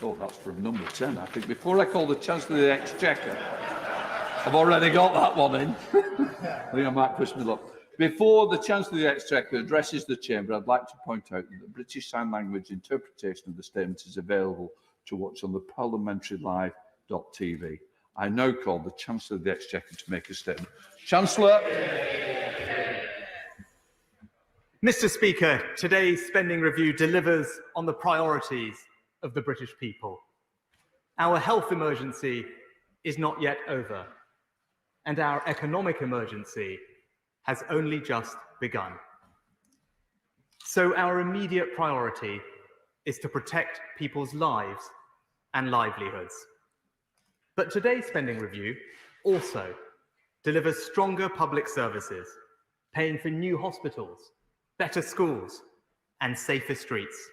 Oh, that's from number 10, I think. Before I call the Chancellor of the Exchequer, I've already got that one in. I think I might push me luck. Before the Chancellor of the Exchequer addresses the Chamber, I'd like to point out that the British Sign Language interpretation of the statement is available to watch on the parliamentarylive.tv. I now call the Chancellor of the Exchequer to make a statement. Chancellor. Mr. Speaker, today's spending review delivers on the priorities of the British people. Our health emergency is not yet over, and our economic emergency has only just begun. So our immediate priority is to protect people's lives and livelihoods. But today's spending review also delivers stronger public services, paying for new hospitals, better schools, and safer streets.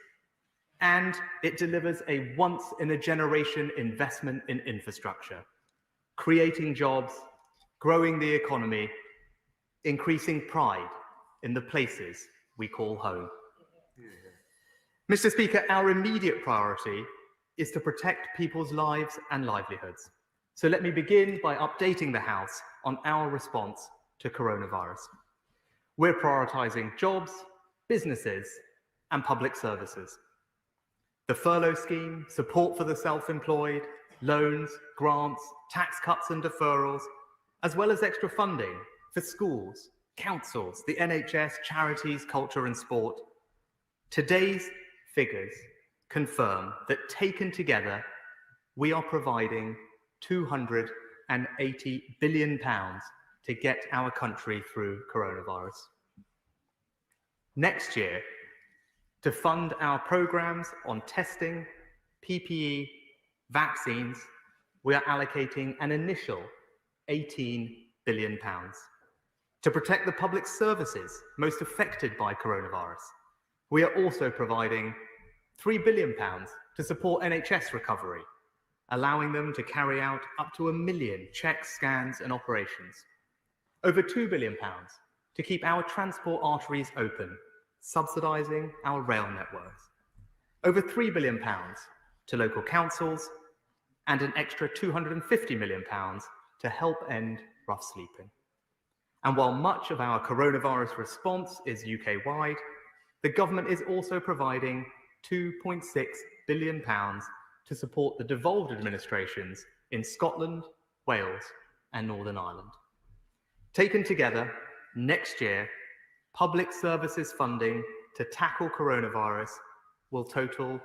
And it delivers a once-in-a-generation investment in infrastructure, creating jobs, growing the economy, increasing pride in the places we call home. Mr. Speaker, our immediate priority is to protect people's lives and livelihoods. So let me begin by updating the House on our response to coronavirus. We're prioritising jobs, businesses, and public services. The furlough scheme, support for the self-employed, loans, grants, tax cuts and deferrals, as well as extra funding for schools, councils, the NHS, charities, culture and sport. Today's figures confirm that taken together, we are providing £280 billion to get our country through coronavirus. Next year, to fund our programmes on testing, PPE, vaccines, we are allocating an initial £18 billion. To protect the public services most affected by coronavirus, we are also providing £3 billion to support NHS recovery, allowing them to carry out up to 1 million checks, scans and operations. Over £2 billion to keep our transport arteries open, subsidising our rail networks. Over £3 billion to local councils, and an extra £250 million to help end rough sleeping. And while much of our coronavirus response is UK-wide, the government is also providing £2.6 billion to support the devolved administrations in Scotland, Wales, and Northern Ireland. Taken together, next year, public services funding to tackle coronavirus will total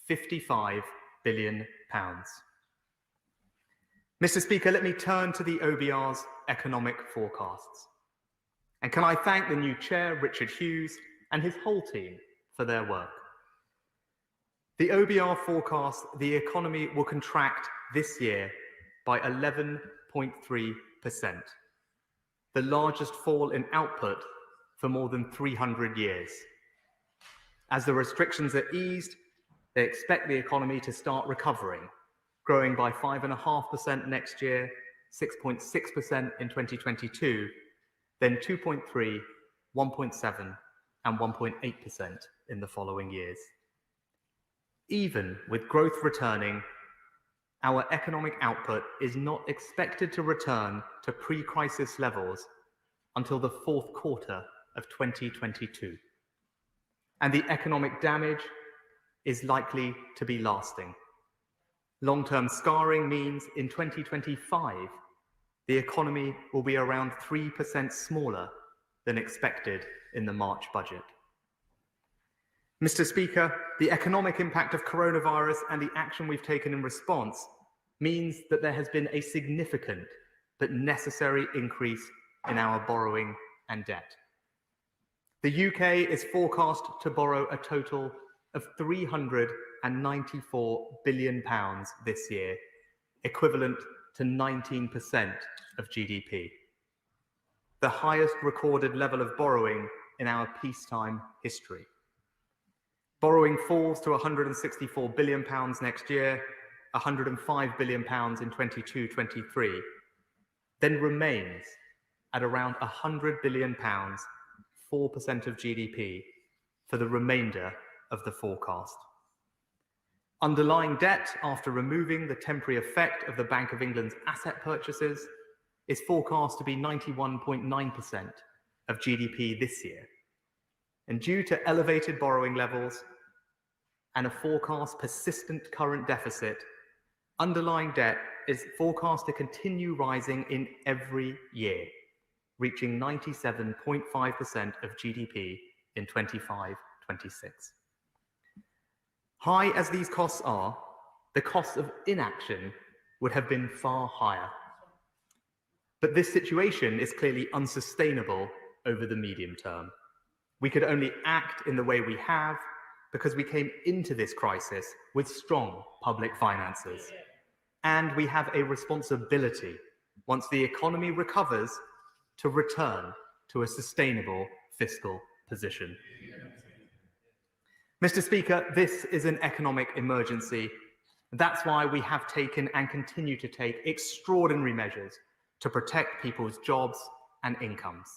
£55 billion. Mr. Speaker, let me turn to the OBR's economic forecasts. And can I thank the new chair, Richard Hughes, and his whole team for their work. The OBR forecasts the economy will contract this year by 11.3%, the largest fall in output for more than 300 years. As the restrictions are eased, they expect the economy to start recovering, growing by 5.5% next year, 6.6% in 2022, then 2.3%, 1.7%, and 1.8% in the following years. Even with growth returning, our economic output is not expected to return to pre-crisis levels until the fourth quarter of 2022. And the economic damage is likely to be lasting. Long-term scarring means in 2025, the economy will be around 3% smaller than expected in the March budget. Mr. Speaker, the economic impact of coronavirus and the action we've taken in response means that there has been a significant but necessary increase in our borrowing and debt. The UK is forecast to borrow a total of £394 billion this year, equivalent to 19% of GDP, the highest recorded level of borrowing in our peacetime history. Borrowing falls to £164 billion next year, £105 billion in 22-23, then remains at around £100 billion, 4% of GDP, for the remainder of the forecast. Underlying debt, after removing the temporary effect of the Bank of England's asset purchases, is forecast to be 91.9% of GDP this year. And due to elevated borrowing levels and a forecast persistent current deficit, underlying debt is forecast to continue rising in every year, reaching 97.5% of GDP in 25-26. High as these costs are, the costs of inaction would have been far higher. But this situation is clearly unsustainable over the medium term. We could only act in the way we have because we came into this crisis with strong public finances. And we have a responsibility, once the economy recovers, to return to a sustainable fiscal position. Mr. Speaker, this is an economic emergency. That's why we have taken and continue to take extraordinary measures to protect people's jobs and incomes.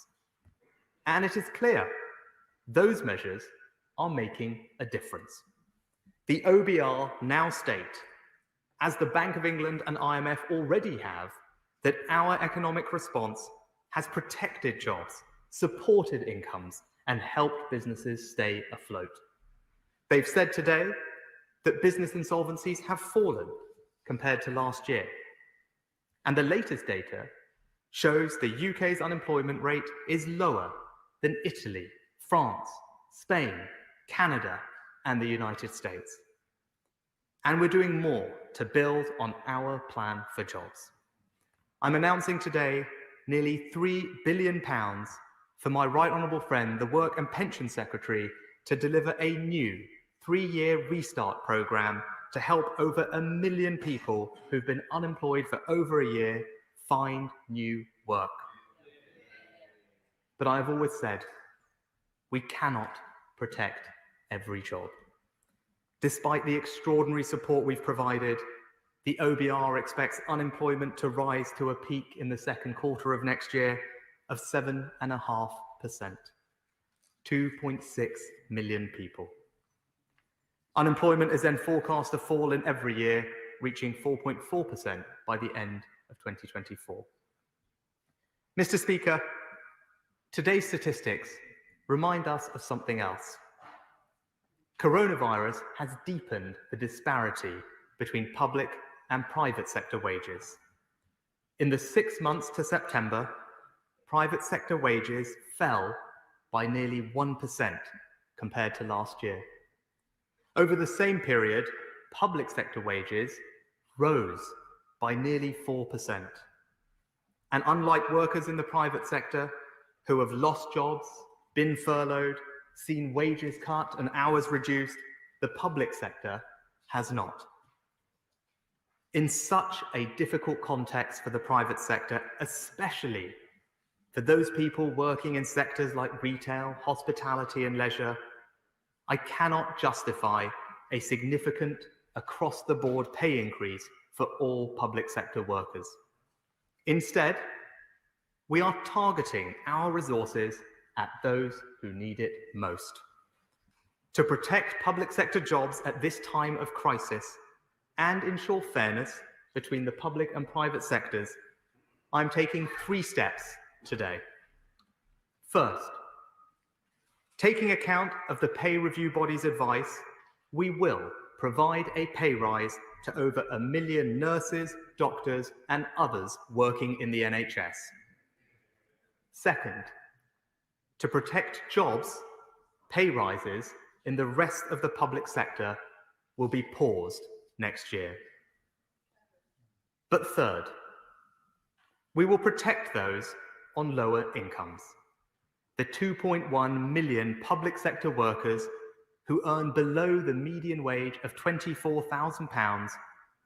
And it is clear those measures are making a difference. The OBR now state, as the Bank of England and IMF already have, that our economic response has protected jobs, supported incomes, and helped businesses stay afloat. They've said today that business insolvencies have fallen compared to last year. And the latest data shows the UK's unemployment rate is lower than Italy, France, Spain, Canada, and the United States. And we're doing more to build on our plan for jobs. I'm announcing today nearly £3 billion for my right honourable friend, the Work and Pension Secretary, to deliver a new 3-year restart programme to help over 1 million people who've been unemployed for over a year find new work. But I've always said, we cannot protect every job. Despite the extraordinary support we've provided, the OBR expects unemployment to rise to a peak in the second quarter of next year of 7.5%, 2.6 million people. Unemployment is then forecast to fall in every year, reaching 4.4% by the end of 2024. Mr. Speaker, today's statistics remind us of something else. Coronavirus has deepened the disparity between public and private sector wages. In the 6 months to September, private sector wages fell by nearly 1% compared to last year. Over the same period, public sector wages rose by nearly 4%. And unlike workers in the private sector who have lost jobs, been furloughed, seen wages cut and hours reduced, the public sector has not. In such a difficult context for the private sector, especially for those people working in sectors like retail, hospitality, and leisure, I cannot justify a significant across-the-board pay increase for all public sector workers. Instead, we are targeting our resources at those who need it most. To protect public sector jobs at this time of crisis and ensure fairness between the public and private sectors, I'm taking 3 steps today. First, taking account of the pay review body's advice, we will provide a pay rise to over 1 million nurses, doctors, and others working in the NHS. Second, to protect jobs, pay rises in the rest of the public sector will be paused next year. But third, we will protect those on lower incomes. The 2.1 million public sector workers who earn below the median wage of £24,000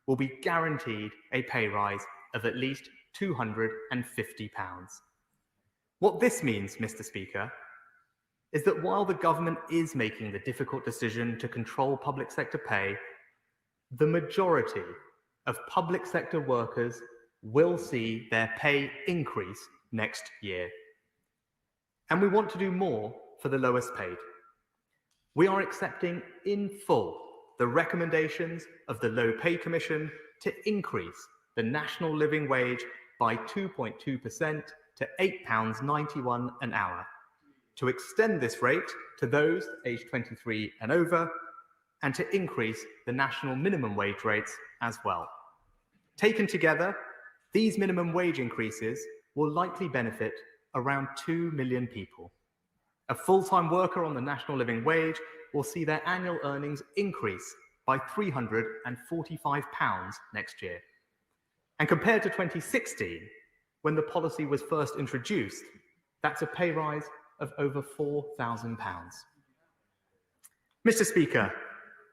will be guaranteed a pay rise of at least £250. What this means, Mr. Speaker, is that while the government is making the difficult decision to control public sector pay, the majority of public sector workers will see their pay increase next year. And we want to do more for the lowest paid. We are accepting in full the recommendations of the Low Pay Commission to increase the national living wage by 2.2% to £8.91 an hour, to extend this rate to those aged 23 and over, and to increase the national minimum wage rates as well. Taken together, these minimum wage increases will likely benefit around 2 million people. A full-time worker on the national living wage will see their annual earnings increase by £345 next year. And compared to 2016, when the policy was first introduced, that's a pay rise of over £4,000. Mr. Speaker,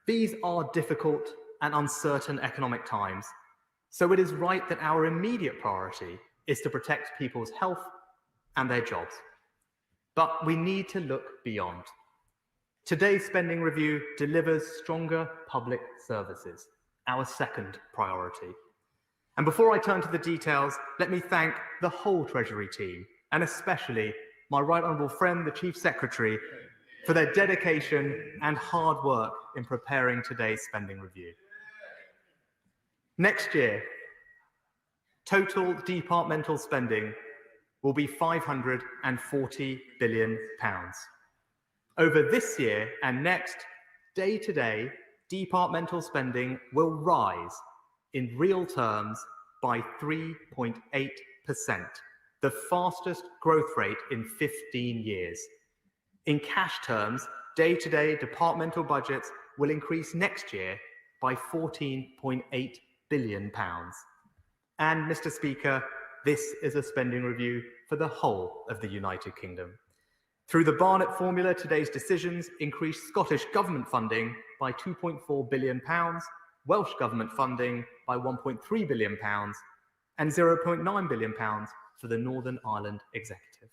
these are difficult and uncertain economic times, so it is right that our immediate priority is to protect people's health and their jobs. But we need to look beyond. Today's spending review delivers stronger public services, our second priority. And before I turn to the details, let me thank the whole Treasury team, and especially my right honourable friend, the Chief Secretary, for their dedication and hard work in preparing today's spending review. Next year, total departmental spending will be £540 billion. Over this year and next, day to day, departmental spending will rise in real terms by 3.8%, the fastest growth rate in 15 years. In cash terms, day-to-day departmental budgets will increase next year by £14.8 billion. And, Mr. Speaker, this is a spending review for the whole of the United Kingdom. Through the Barnett formula, today's decisions increase Scottish Government funding by £2.4 billion, Welsh Government funding by £1.3 billion, and £0.9 billion for the Northern Ireland Executive.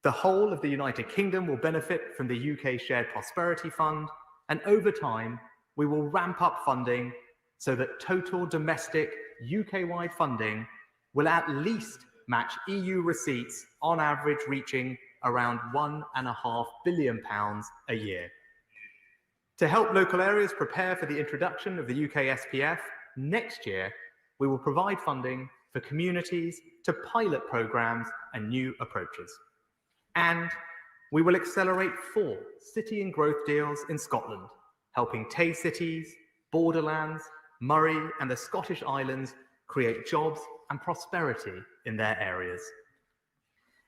The whole of the United Kingdom will benefit from the UK Shared Prosperity Fund, and over time, we will ramp up funding so that total domestic UK-wide funding will at least match EU receipts, on average reaching around £1.5 billion a year. To help local areas prepare for the introduction of the UK SPF, next year, we will provide funding for communities to pilot programmes and new approaches. And we will accelerate 4 city and growth deals in Scotland, helping Tay cities, Borderlands, Moray and the Scottish Islands create jobs and prosperity in their areas.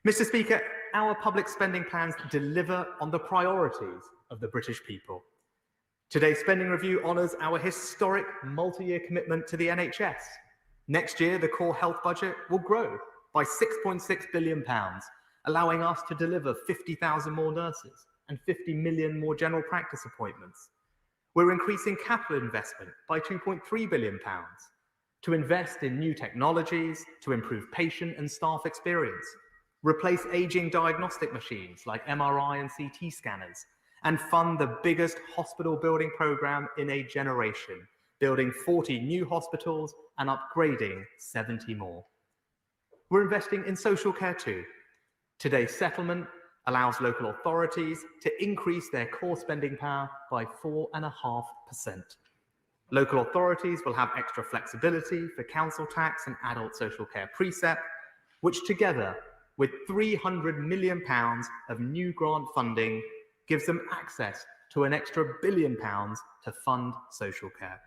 Mr. Speaker, our public spending plans deliver on the priorities of the British people. Today's spending review honours our historic multi-year commitment to the NHS. Next year, the core health budget will grow by £6.6 billion, allowing us to deliver 50,000 more nurses and 50 million more general practice appointments. We're increasing capital investment by £2.3 billion to invest in new technologies to improve patient and staff experience, replace aging diagnostic machines like MRI and CT scanners, and fund the biggest hospital building programme in a generation, building 40 new hospitals and upgrading 70 more. We're investing in social care too. Today's settlement allows local authorities to increase their core spending power by 4.5%. Local authorities will have extra flexibility for council tax and adult social care precept, which together with £300 million of new grant funding gives them access to an extra £1 billion to fund social care.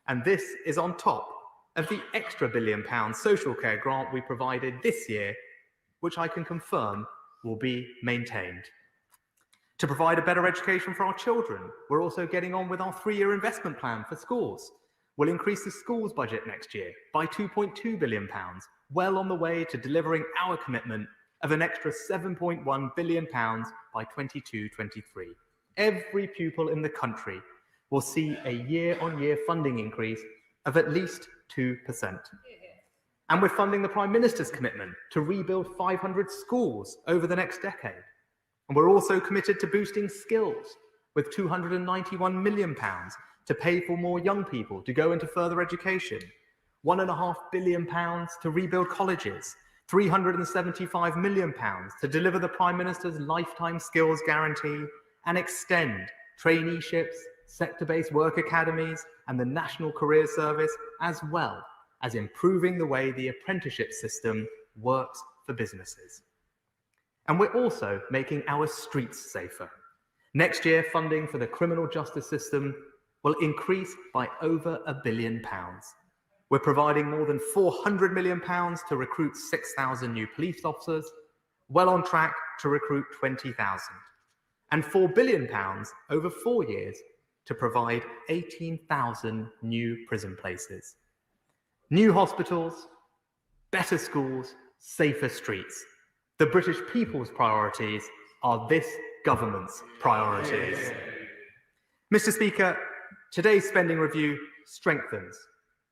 And this is on top of the extra £1 billion social care grant we provided this year, which I can confirm will be maintained. To provide a better education for our children, we're also getting on with our 3-year investment plan for schools. We'll increase the schools budget next year by £2.2 billion, well on the way to delivering our commitment of an extra £7.1 billion by 22-23. Every pupil in the country will see a year-on-year funding increase of at least 2%. And we're funding the Prime Minister's commitment to rebuild 500 schools over the next decade. And we're also committed to boosting skills with £291 million to pay for more young people to go into further education, £1.5 billion to rebuild colleges, £375 million to deliver the Prime Minister's lifetime skills guarantee and extend traineeships, sector-based work academies, and the National Career Service, as well as improving the way the apprenticeship system works for businesses. And we're also making our streets safer. Next year, funding for the criminal justice system will increase by over £1 billion. We're providing more than £400 million to recruit 6,000 new police officers, well on track to recruit 20,000, and £4 billion over 4 years to provide 18,000 new prison places. New hospitals, better schools, safer streets. The British people's priorities are this government's priorities. Mr. Speaker, today's spending review strengthens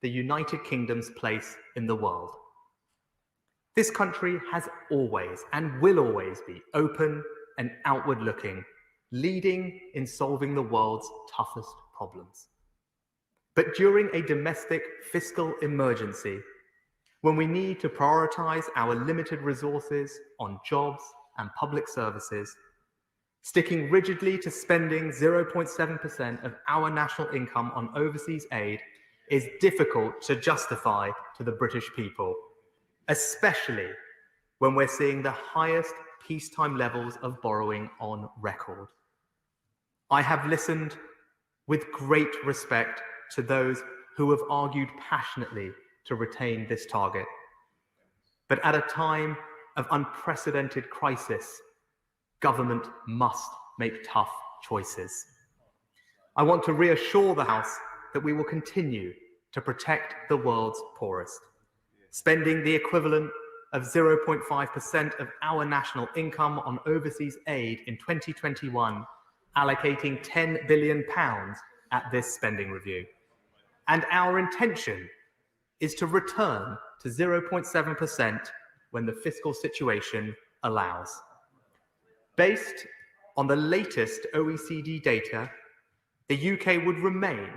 the United Kingdom's place in the world. This country has always and will always be open and outward-looking, leading in solving the world's toughest problems. But during a domestic fiscal emergency, when we need to prioritize our limited resources on jobs and public services, sticking rigidly to spending 0.7% of our national income on overseas aid is difficult to justify to the British people, especially when we're seeing the highest peacetime levels of borrowing on record. I have listened with great respect to those who have argued passionately to retain this target. But at a time of unprecedented crisis, government must make tough choices. I want to reassure the House that we will continue to protect the world's poorest, spending the equivalent of 0.5% of our national income on overseas aid in 2021, allocating £10 billion at this spending review. And our intention is to return to 0.7% when the fiscal situation allows. Based on the latest OECD data, the UK would remain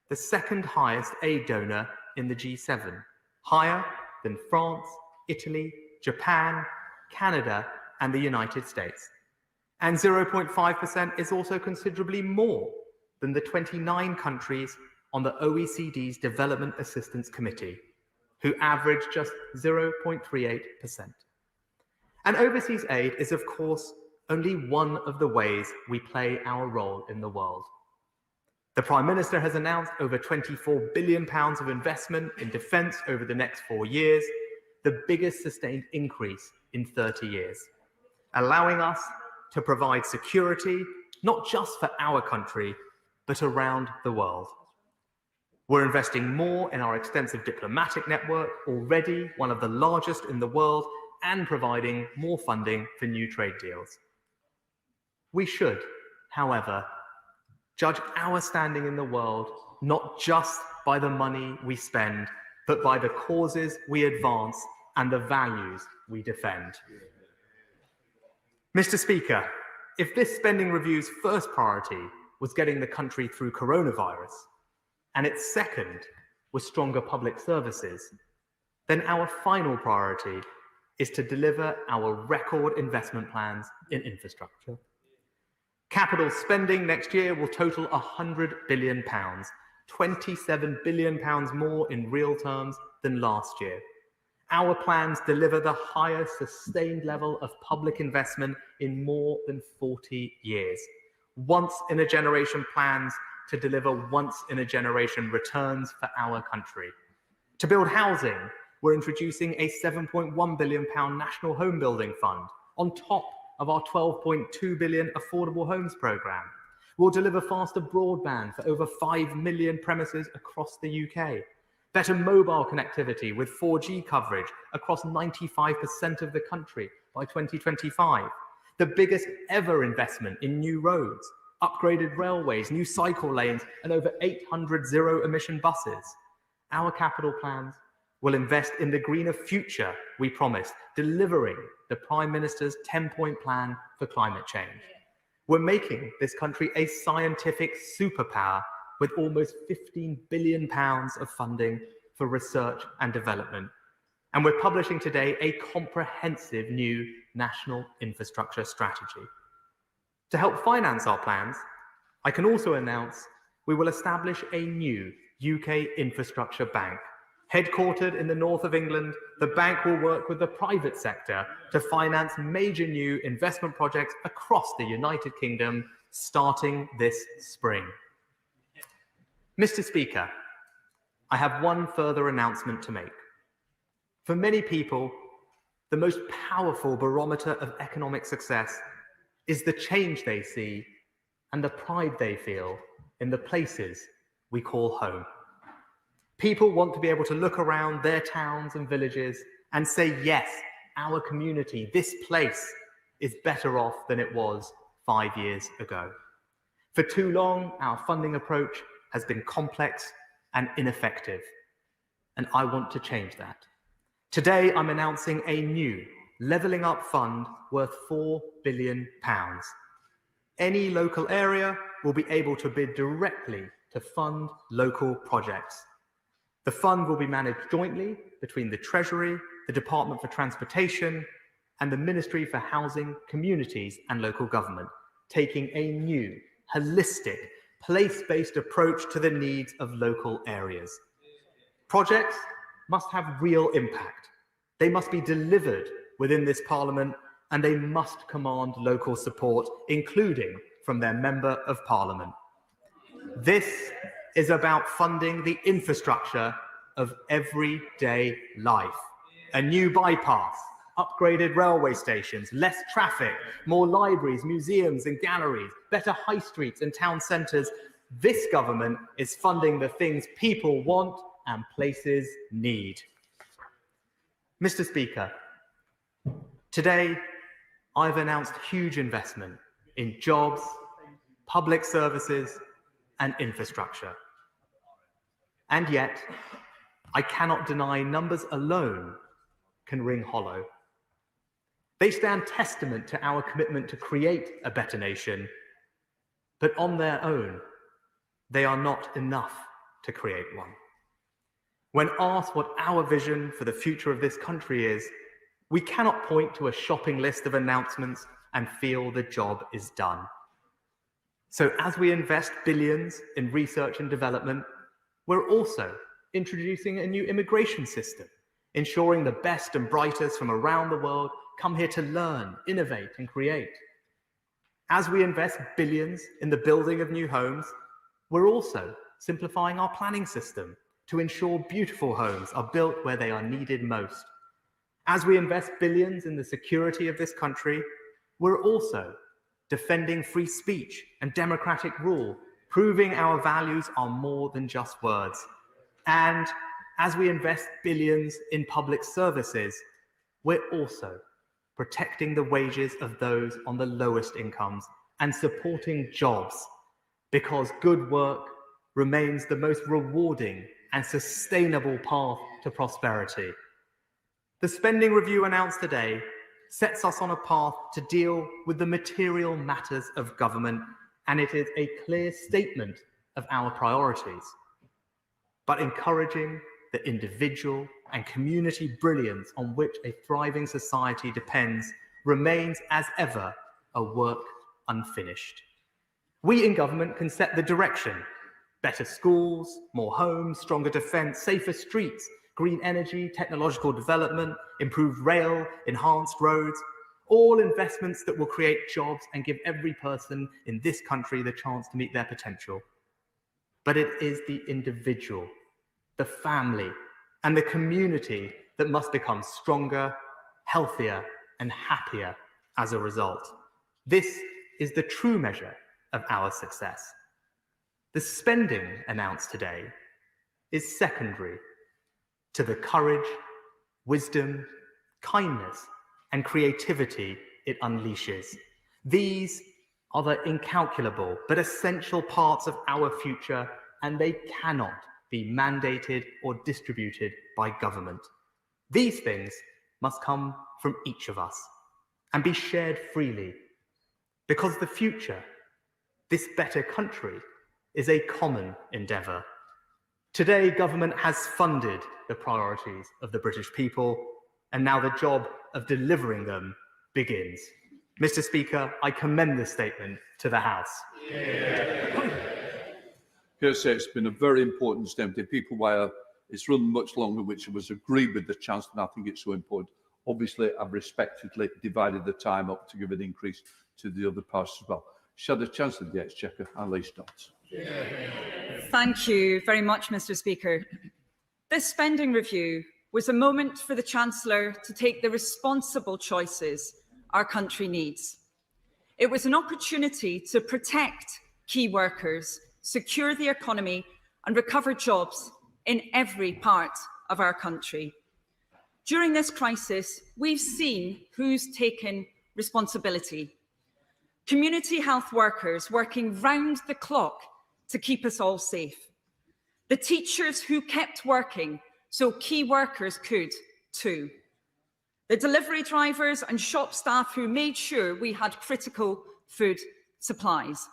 the second highest aid donor in the G7, higher than France, Italy, Japan, Canada, and the United States. And 0.5% is also considerably more than the 29 countries on the OECD's Development Assistance Committee, who average just 0.38%. And overseas aid is, of course, only one of the ways we play our role in the world. The Prime Minister has announced over £24 billion of investment in defence over the next 4 years, the biggest sustained increase in 30 years, allowing us to provide security, not just for our country, but around the world. We're investing more in our extensive diplomatic network, already one of the largest in the world, and providing more funding for new trade deals. We should, however, judge our standing in the world not just by the money we spend, but by the causes we advance and the values we defend. Mr. Speaker, if this spending review's first priority was getting the country through coronavirus, and its second was stronger public services, then our final priority is to deliver our record investment plans in infrastructure. Capital spending next year will total £100 billion, £27 billion more in real terms than last year. Our plans deliver the highest sustained level of public investment in more than 40 years. Once-in-a-generation plans to deliver once-in-a-generation returns for our country. To build housing, we're introducing a £7.1 billion National Home Building Fund on top of our £12.2 billion Affordable Homes programme. We'll deliver faster broadband for over 5 million premises across the UK. Better mobile connectivity with 4G coverage across 95% of the country by 2025. The biggest ever investment in new roads, upgraded railways, new cycle lanes, and over 800 zero-emission buses. Our capital plans will invest in the greener future we promised, delivering the Prime Minister's 10-point plan for climate change. We're making this country a scientific superpower with almost £15 billion of funding for research and development. And we're publishing today a comprehensive new national infrastructure strategy. To help finance our plans, I can also announce we will establish a new UK infrastructure bank. Headquartered in the north of England, the bank will work with the private sector to finance major new investment projects across the United Kingdom, starting this spring. Mr. Speaker, I have one further announcement to make. For many people, the most powerful barometer of economic success is the change they see and the pride they feel in the places we call home. People want to be able to look around their towns and villages and say, yes, our community, this place, is better off than it was 5 years ago. For too long, our funding approach has been complex and ineffective, and I want to change that. Today, I'm announcing a new Levelling Up Fund worth £4 billion. Any local area will be able to bid directly to fund local projects. The fund will be managed jointly between the Treasury, the Department for Transportation, and the Ministry for Housing, Communities and Local Government, taking a new, holistic, place-based approach to the needs of local areas. Projects must have real impact. They must be delivered within this Parliament, and they must command local support, including from their Member of Parliament. This is about funding the infrastructure of everyday life. A new bypass, upgraded railway stations, less traffic, more libraries, museums and galleries, better high streets and town centres. This government is funding the things people want and places need. Mr. Speaker, today I've announced huge investment in jobs, public services and infrastructure. And yet, I cannot deny numbers alone can ring hollow. They stand testament to our commitment to create a better nation, but on their own, they are not enough to create one. When asked what our vision for the future of this country is, we cannot point to a shopping list of announcements and feel the job is done. So as we invest billions in research and development, we're also introducing a new immigration system, ensuring the best and brightest from around the world come here to learn, innovate, and create. As we invest billions in the building of new homes, we're also simplifying our planning system to ensure beautiful homes are built where they are needed most. As we invest billions in the security of this country, we're also defending free speech and democratic rule, proving our values are more than just words. And as we invest billions in public services, we're also protecting the wages of those on the lowest incomes and supporting jobs, because good work remains the most rewarding and sustainable path to prosperity. The spending review announced today sets us on a path to deal with the material matters of government, and it is a clear statement of our priorities. But encouraging the individual and community brilliance on which a thriving society depends remains, as ever, a work unfinished. We in government can set the direction: better schools, more homes, stronger defence, safer streets, green energy, technological development, improved rail, enhanced roads, all investments that will create jobs and give every person in this country the chance to meet their potential. But it is the individual, the family, and the community that must become stronger, healthier, and happier as a result. This is the true measure of our success. The spending announced today is secondary to the courage, wisdom, kindness, and creativity it unleashes. These are the incalculable but essential parts of our future, and they cannot be mandated or distributed by government. These things must come from each of us and be shared freely, because the future, this better country, is a common endeavour. Today, government has funded the priorities of the British people, and now the job of delivering them begins. Mr. Speaker, I commend this statement to the House. Can I say it's been a very important step to people where it's run much longer, which was agreed with the Chancellor, and I think it's so important. Obviously, I've respectfully divided the time up to give an increase to the other parts as well. Shadow Chancellor of the Exchequer, Alice Dodds. Thank you very much, Mr. Speaker. This spending review was a moment for the Chancellor to take the responsible choices our country needs. It was an opportunity to protect key workers, secure the economy and recover jobs in every part of our country. During this crisis, we've seen who's taken responsibility. Community health workers working round the clock to keep us all safe. The teachers who kept working so key workers could too. The delivery drivers and shop staff who made sure we had critical food supplies.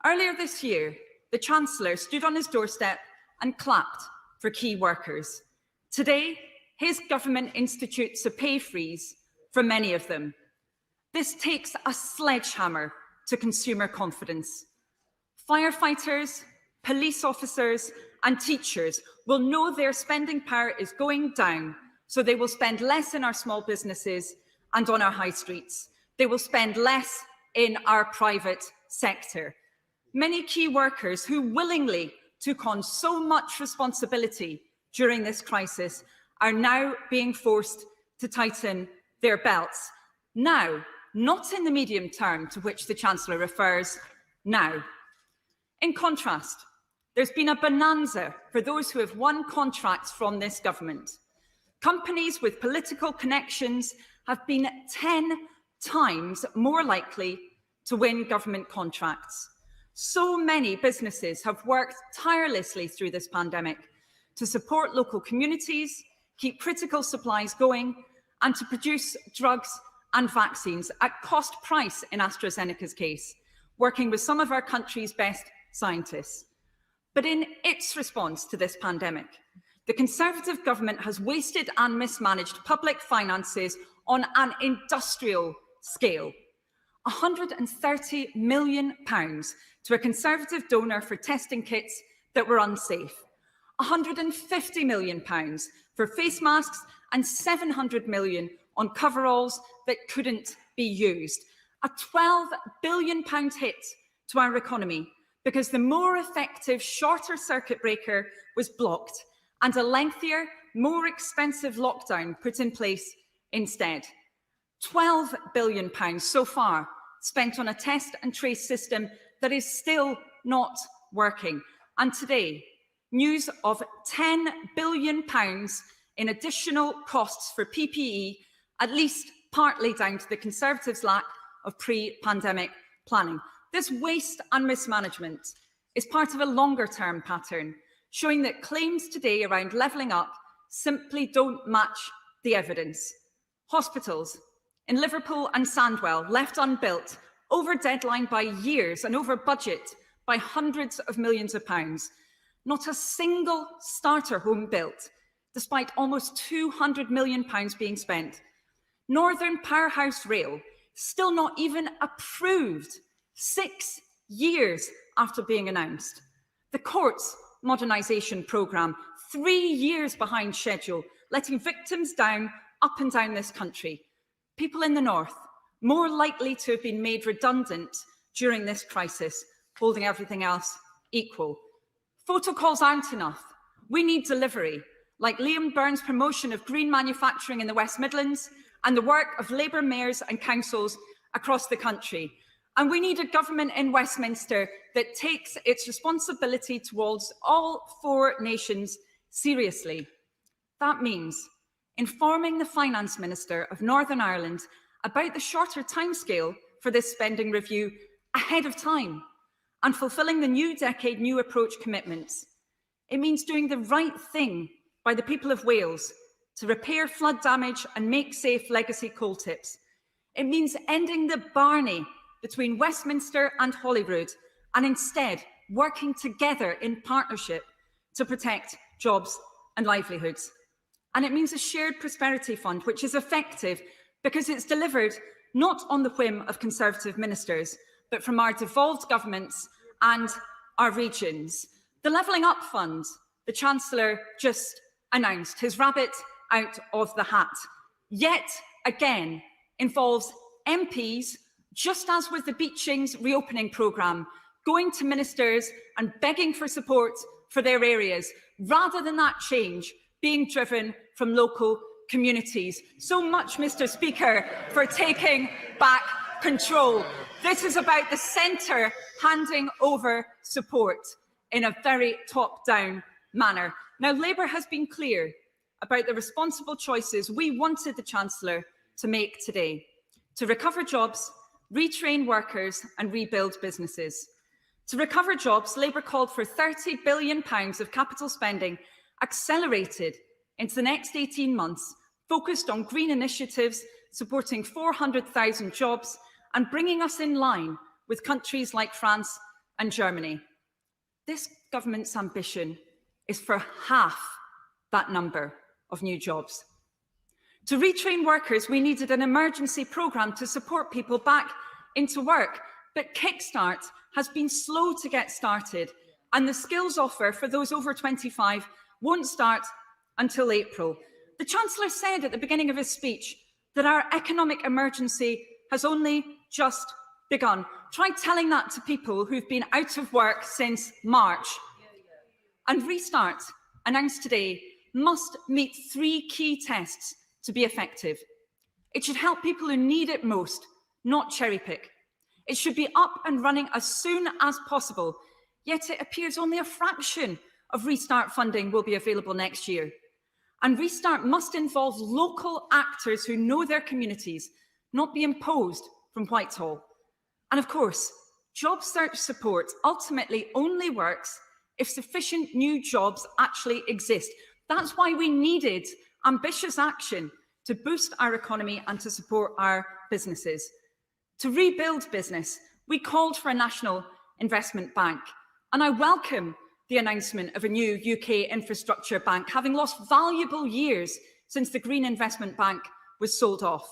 Earlier this year, the Chancellor stood on his doorstep and clapped for key workers. Today, his government institutes a pay freeze for many of them. This takes a sledgehammer to consumer confidence. Firefighters, police officers and teachers will know their spending power is going down, so they will spend less in our small businesses and on our high streets. They will spend less in our private sector. Many key workers who willingly took on so much responsibility during this crisis are now being forced to tighten their belts. Now, not in the medium term to which the Chancellor refers, now. In contrast, there's been a bonanza for those who have won contracts from this government. Companies with political connections have been 10 times more likely to win government contracts. So many businesses have worked tirelessly through this pandemic to support local communities, keep critical supplies going, and to produce drugs and vaccines at cost price in AstraZeneca's case, working with some of our country's best scientists. But in its response to this pandemic, the Conservative government has wasted and mismanaged public finances on an industrial scale. £130 million to a Conservative donor for testing kits that were unsafe, £150 million for face masks and £700 million on coveralls that couldn't be used. A £12 billion hit to our economy because the more effective shorter circuit breaker was blocked and a lengthier, more expensive lockdown put in place instead. £12 billion so far spent on a test and trace system that is still not working. And today, news of £10 billion in additional costs for PPE, at least partly down to the Conservatives' lack of pre-pandemic planning. This waste and mismanagement is part of a longer-term pattern, showing that claims today around levelling up simply don't match the evidence. Hospitals in Liverpool and Sandwell left unbuilt, over deadline by years and over budget by hundreds of millions of pounds. Not a single starter home built, despite almost £200 million being spent. Northern Powerhouse Rail, still not even approved 6 years after being announced. The courts modernisation programme, 3 years behind schedule, letting victims down up and down this country. People in the north, more likely to have been made redundant during this crisis, holding everything else equal. Protocols aren't enough. We need delivery, like Liam Byrne's promotion of green manufacturing in the West Midlands and the work of Labour mayors and councils across the country. And we need a government in Westminster that takes its responsibility towards all 4 nations seriously. That means informing the Finance Minister of Northern Ireland about the shorter timescale for this spending review ahead of time and fulfilling the new decade, new approach commitments. It means doing the right thing by the people of Wales to repair flood damage and make safe legacy coal tips. It means ending the barney between Westminster and Holyrood and instead working together in partnership to protect jobs and livelihoods. And it means a shared prosperity fund, which is effective because it's delivered not on the whim of Conservative ministers, but from our devolved governments and our regions. The Levelling Up Fund, the Chancellor just announced his rabbit out of the hat, yet again involves MPs, just as with the Beeching's reopening programme, going to ministers and begging for support for their areas, rather than that change being driven from local communities. So much, Mr. Speaker, for taking back control. This is about the centre handing over support in a very top-down manner. Now, Labour has been clear about the responsible choices we wanted the Chancellor to make today: to recover jobs, retrain workers and rebuild businesses. To recover jobs, Labour called for £30 billion of capital spending accelerated into the next 18 months, focused on green initiatives, supporting 400,000 jobs and bringing us in line with countries like France and Germany. This government's ambition is for half that number of new jobs. To retrain workers, we needed an emergency programme to support people back into work, but Kickstart has been slow to get started, and the skills offer for those over 25 won't start until April. The Chancellor said at the beginning of his speech that our economic emergency has only just begun. Try telling that to people who've been out of work since March. And Restart, announced today, must meet 3 key tests to be effective. It should help people who need it most, not cherry-pick. It should be up and running as soon as possible, yet it appears only a fraction of Restart funding will be available next year. And Restart must involve local actors who know their communities, not be imposed from Whitehall. And of course, job search support ultimately only works if sufficient new jobs actually exist. That's why we needed ambitious action to boost our economy and to support our businesses. To rebuild business, we called for a national investment bank, and I welcome the announcement of a new UK infrastructure bank, having lost valuable years since the Green Investment Bank was sold off.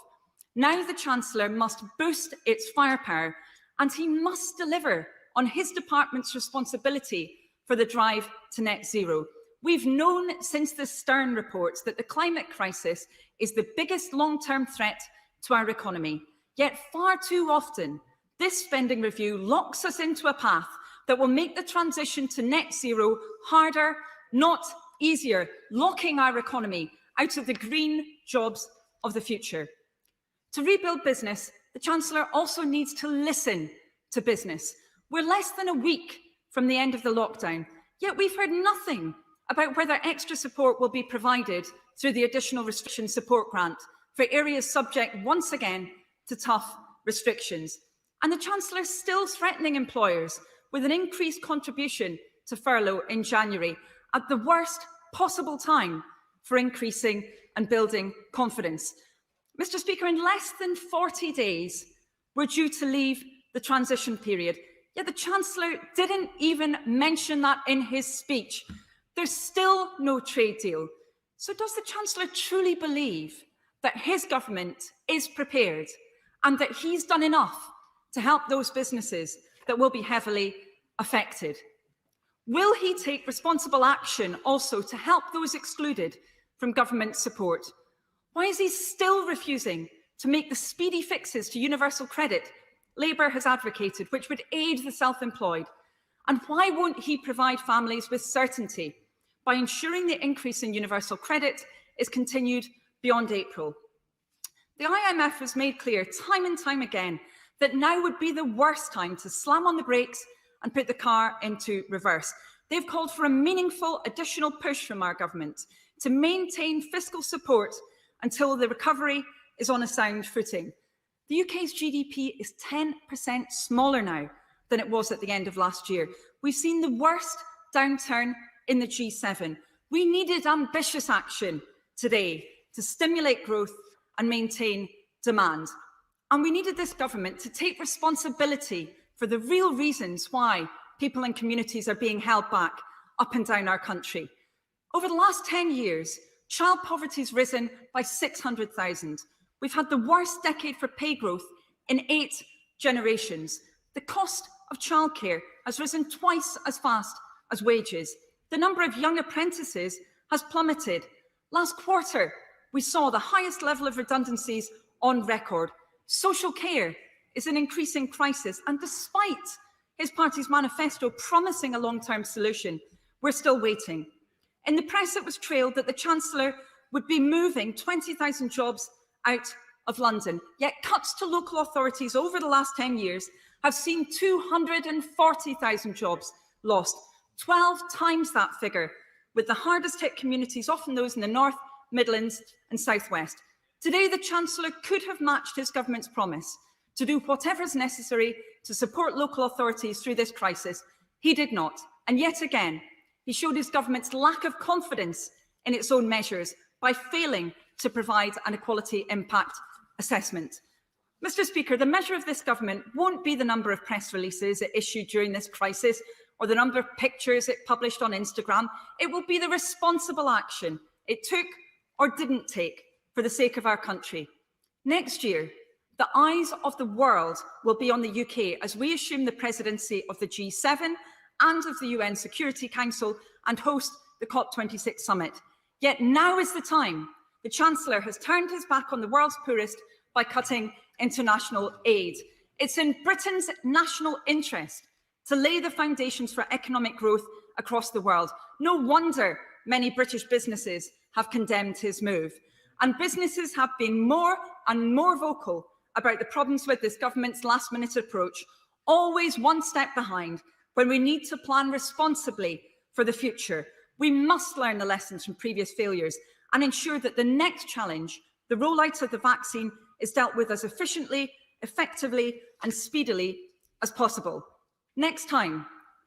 Now the Chancellor must boost its firepower, and he must deliver on his department's responsibility for the drive to net zero. We've known since the Stern reports that the climate crisis is the biggest long-term threat to our economy. Yet far too often, this spending review locks us into a path that will make the transition to net zero harder, not easier, locking our economy out of the green jobs of the future. To rebuild business, the Chancellor also needs to listen to business. We're less than a week from the end of the lockdown, yet we've heard nothing about whether extra support will be provided through the additional restriction support grant for areas subject once again to tough restrictions. And the Chancellor is still threatening employers with an increased contribution to furlough in January at the worst possible time for increasing and building confidence. Mr. Speaker, in less than 40 days, we're due to leave the transition period, yet the Chancellor didn't even mention that in his speech. There's still no trade deal. So does the Chancellor truly believe that his government is prepared and that he's done enough to help those businesses that will be heavily affected? Will he take responsible action also to help those excluded from government support? Why is he still refusing to make the speedy fixes to universal credit Labour has advocated, which would aid the self-employed? And why won't he provide families with certainty by ensuring the increase in universal credit is continued beyond April? The IMF has made clear time and time again that now would be the worst time to slam on the brakes and put the car into reverse. They've called for a meaningful additional push from our government to maintain fiscal support until the recovery is on a sound footing. The UK's GDP is 10% smaller now than it was at the end of last year. We've seen the worst downturn in the G7. We needed ambitious action today to stimulate growth and maintain demand. And we needed this government to take responsibility for the real reasons why people and communities are being held back up and down our country. Over the last 10 years, child poverty has risen by 600,000. We've had the worst decade for pay growth in 8 generations. The cost of childcare has risen twice as fast as wages. The number of young apprentices has plummeted. Last quarter, we saw the highest level of redundancies on record. Social care is an increasing crisis, and despite his party's manifesto promising a long-term solution, we're still waiting. In the press, it was trailed that the Chancellor would be moving 20,000 jobs out of London, yet cuts to local authorities over the last 10 years have seen 240,000 jobs lost, 12 times that figure, with the hardest hit communities often those in the North, Midlands and South West. Today, the Chancellor could have matched his government's promise to do whatever is necessary to support local authorities through this crisis. He did not, and yet again, he showed his government's lack of confidence in its own measures by failing to provide an equality impact assessment. Mr. Speaker, the measure of this government won't be the number of press releases it issued during this crisis or the number of pictures it published on Instagram. It will be the responsible action it took or didn't take for the sake of our country. Next year, the eyes of the world will be on the UK as we assume the presidency of the G7 and of the UN Security Council and host the COP26 summit. Yet now is the time. The Chancellor has turned his back on the world's poorest by cutting international aid. It's in Britain's national interest to lay the foundations for economic growth across the world. No wonder many British businesses have condemned his move. And businesses have been more and more vocal about the problems with this government's last-minute approach, always one step behind when we need to plan responsibly for the future. We must learn the lessons from previous failures and ensure that the next challenge, the rollout of the vaccine, is dealt with as efficiently, effectively and speedily as possible. Next time,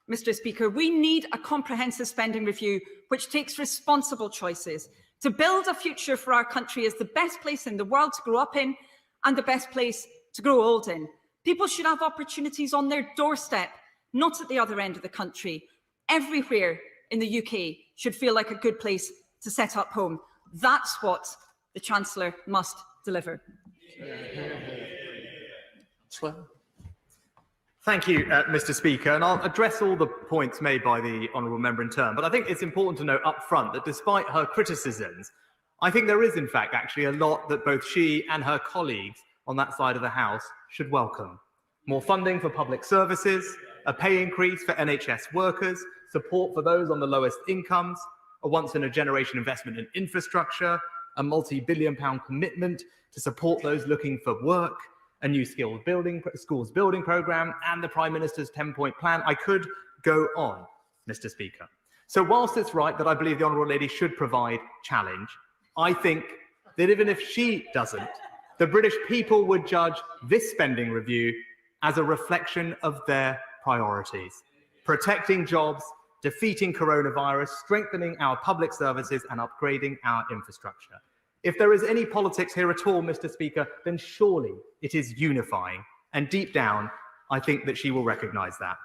Mr. Speaker, we need a comprehensive spending review which takes responsible choices to build a future for our country as the best place in the world to grow up in and the best place to grow old in. People should have opportunities on their doorstep, not at the other end of the country. Everywhere in the UK should feel like a good place to set up home. That's what the Chancellor must deliver. Thank you, Mr. Speaker, and I'll address all the points made by the honourable member in turn. But I think it's important to note up front that despite her criticisms, I think there is, in fact, actually a lot that both she and her colleagues on that side of the House should welcome. More funding for public services, a pay increase for NHS workers, support for those on the lowest incomes, a once-in-a-generation investment in infrastructure, a multi-billion-pound commitment to support those looking for work, a new schools building programme, and the Prime Minister's 10-point plan. I could go on, Mr. Speaker. So whilst it's right that I believe the Honourable Lady should provide challenge, I think that even if she doesn't, the British people would judge this spending review as a reflection of their priorities: protecting jobs, defeating coronavirus, strengthening our public services and upgrading our infrastructure. If there is any politics here at all, Mr. Speaker, then surely it is unifying. And deep down, I think that she will recognise that.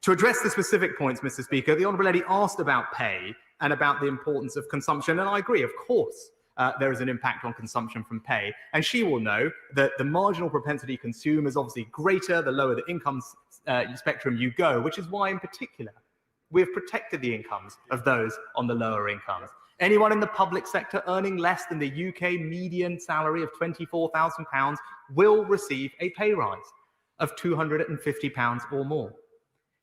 To address the specific points, Mr. Speaker, the Honourable Lady asked about pay and about the importance of consumption. And I agree, of course, there is an impact on consumption from pay. And she will know that the marginal propensity to consume is obviously greater the lower the income spectrum you go, which is why, in particular, we have protected the incomes of those on the lower incomes. Anyone in the public sector earning less than the UK median salary of £24,000 will receive a pay rise of £250 or more.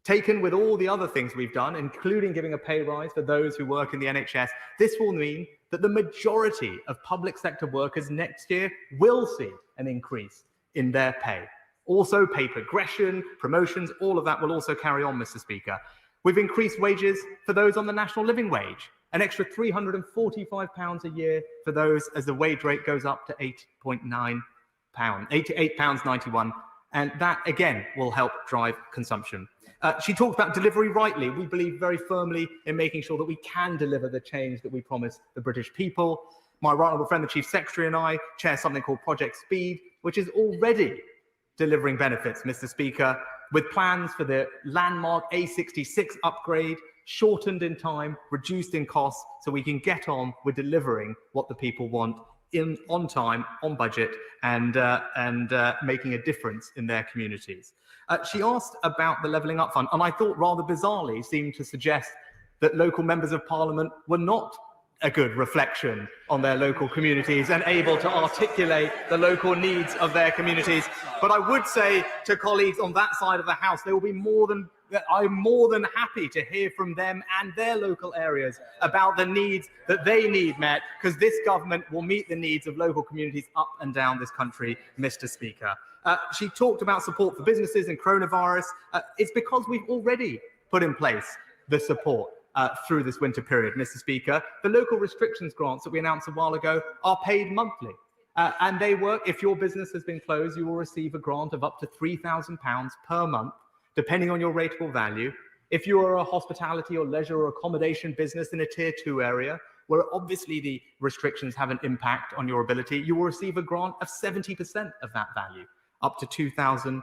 Taken with all the other things we've done, including giving a pay rise for those who work in the NHS, this will mean that the majority of public sector workers next year will see an increase in their pay. Also, pay progression, promotions, all of that will also carry on, Mr. Speaker. We've increased wages for those on the national living wage, an extra £345 a year for those as the wage rate goes up to £88.91. And that, again, will help drive consumption. She talked about delivery rightly. We believe very firmly in making sure that we can deliver the change that we promise the British people. My right honourable friend, the Chief Secretary, and I chair something called Project Speed, which is already delivering benefits, Mr. Speaker, with plans for the landmark A66 upgrade, shortened in time, reduced in costs, so we can get on with delivering what the people want on time, on budget, and making a difference in their communities. She asked about the Levelling Up Fund, and I thought rather bizarrely seemed to suggest that local members of parliament were not a good reflection on their local communities and able to articulate the local needs of their communities. But I would say to colleagues on that side of the House, they will be I'm more than happy to hear from them and their local areas about the needs that they need met, because this government will meet the needs of local communities up and down this country, Mr. Speaker. She talked about support for businesses and coronavirus. It's because we've already put in place the support through this winter period, Mr. Speaker. The local restrictions grants that we announced a while ago are paid monthly. And they work, if your business has been closed, you will receive a grant of up to £3,000 per month, depending on your rateable value. If you are a hospitality or leisure or accommodation business in a tier 2 area, where obviously the restrictions have an impact on your ability, you will receive a grant of 70% of that value, up to £2,000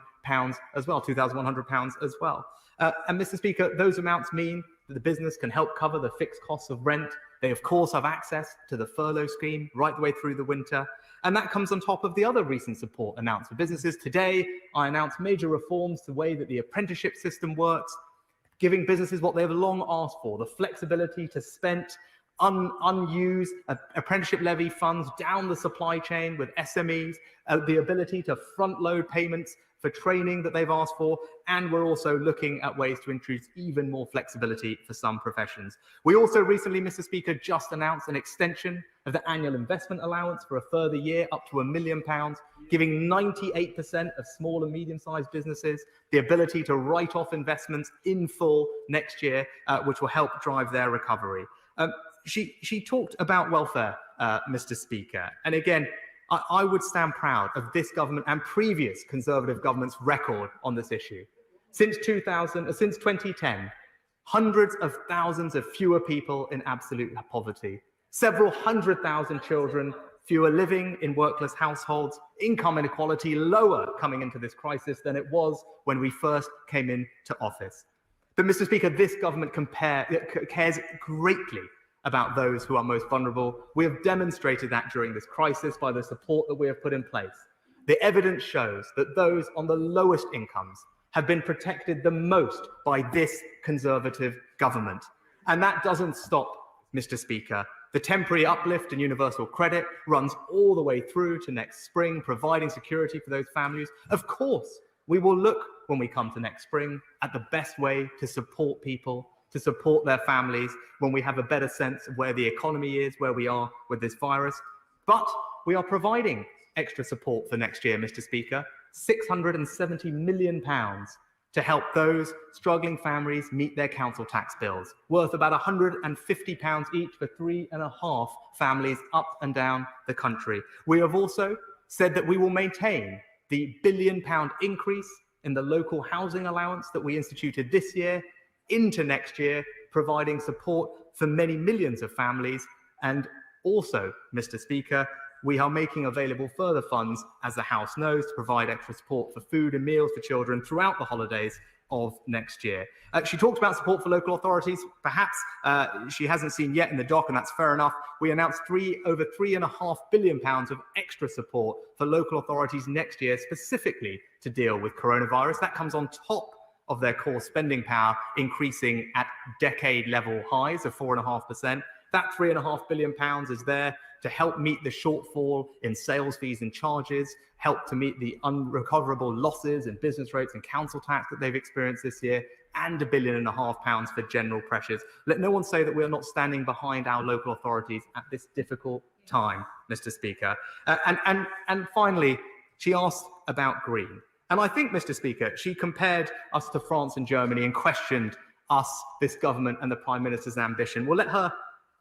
as well, £2,100 as well. And Mr. Speaker, those amounts mean that the business can help cover the fixed costs of rent. They, of course, have access to the furlough scheme right the way through the winter. And that comes on top of the other recent support announced for businesses. Today, I announced major reforms to the way that the apprenticeship system works, giving businesses what they have long asked for, the flexibility to spend unused apprenticeship levy funds down the supply chain with SMEs, the ability to front load payments for training that they've asked for, and we're also looking at ways to introduce even more flexibility for some professions. We also recently, Mr. Speaker, just announced an extension of the annual investment allowance for a further year, up to £1 million, giving 98% of small and medium-sized businesses the ability to write off investments in full next year, which will help drive their recovery. She talked about welfare, Mr. Speaker, and again, I would stand proud of this government and previous Conservative government's record on this issue. Since 2010, hundreds of thousands of fewer people in absolute poverty, several 100,000 children fewer living in workless households, income inequality lower coming into this crisis than it was when we first came into office. But, Mr. Speaker, this government cares greatly about those who are most vulnerable. We have demonstrated that during this crisis by the support that we have put in place. The evidence shows that those on the lowest incomes have been protected the most by this Conservative government. And that doesn't stop, Mr. Speaker. The temporary uplift in universal credit runs all the way through to next spring, providing security for those families. Of course, we will look when we come to next spring at the best way to support people, to support their families when we have a better sense of where the economy is, where we are with this virus. But we are providing extra support for next year, Mr. Speaker, £670 million to help those struggling families meet their council tax bills, worth about £150 each for 3.5 families up and down the country. We have also said that we will maintain the £1 billion increase in the local housing allowance that we instituted this year into next year, providing support for many millions of families. And also, Mr. Speaker, we are making available further funds, as the House knows, to provide extra support for food and meals for children throughout the holidays of next year. She talked about support for local authorities. Perhaps she hasn't seen yet in the doc, and that's fair enough. We announced over £3.5 billion of extra support for local authorities next year, specifically to deal with coronavirus. That comes on top of their core spending power, increasing at decade-level highs of 4.5%. That £3.5 billion is there to help meet the shortfall in sales fees and charges, help to meet the unrecoverable losses in business rates and council tax that they've experienced this year, and £1.5 billion for general pressures. Let no one say that we are not standing behind our local authorities at this difficult time, Mr. Speaker. And finally, she asked about green. And I think, Mr. Speaker, she compared us to France and Germany and questioned us, this government, and the Prime Minister's ambition. Well,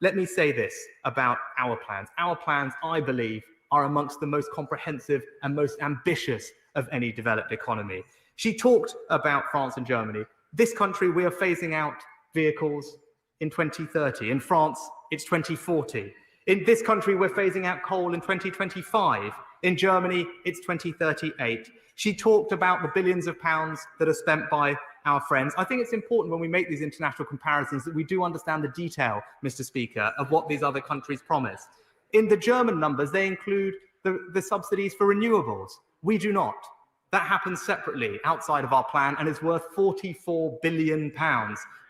let me say this about our plans. Our plans, I believe, are amongst the most comprehensive and most ambitious of any developed economy. She talked about France and Germany. This country, we are phasing out vehicles in 2030. In France, it's 2040. In this country, we're phasing out coal in 2025. In Germany, it's 2038. She talked about the billions of pounds that are spent by our friends. I think it's important when we make these international comparisons that we do understand the detail, Mr. Speaker, of what these other countries promise. In the German numbers, they include the subsidies for renewables. We do not. That happens separately outside of our plan and is worth £44 billion,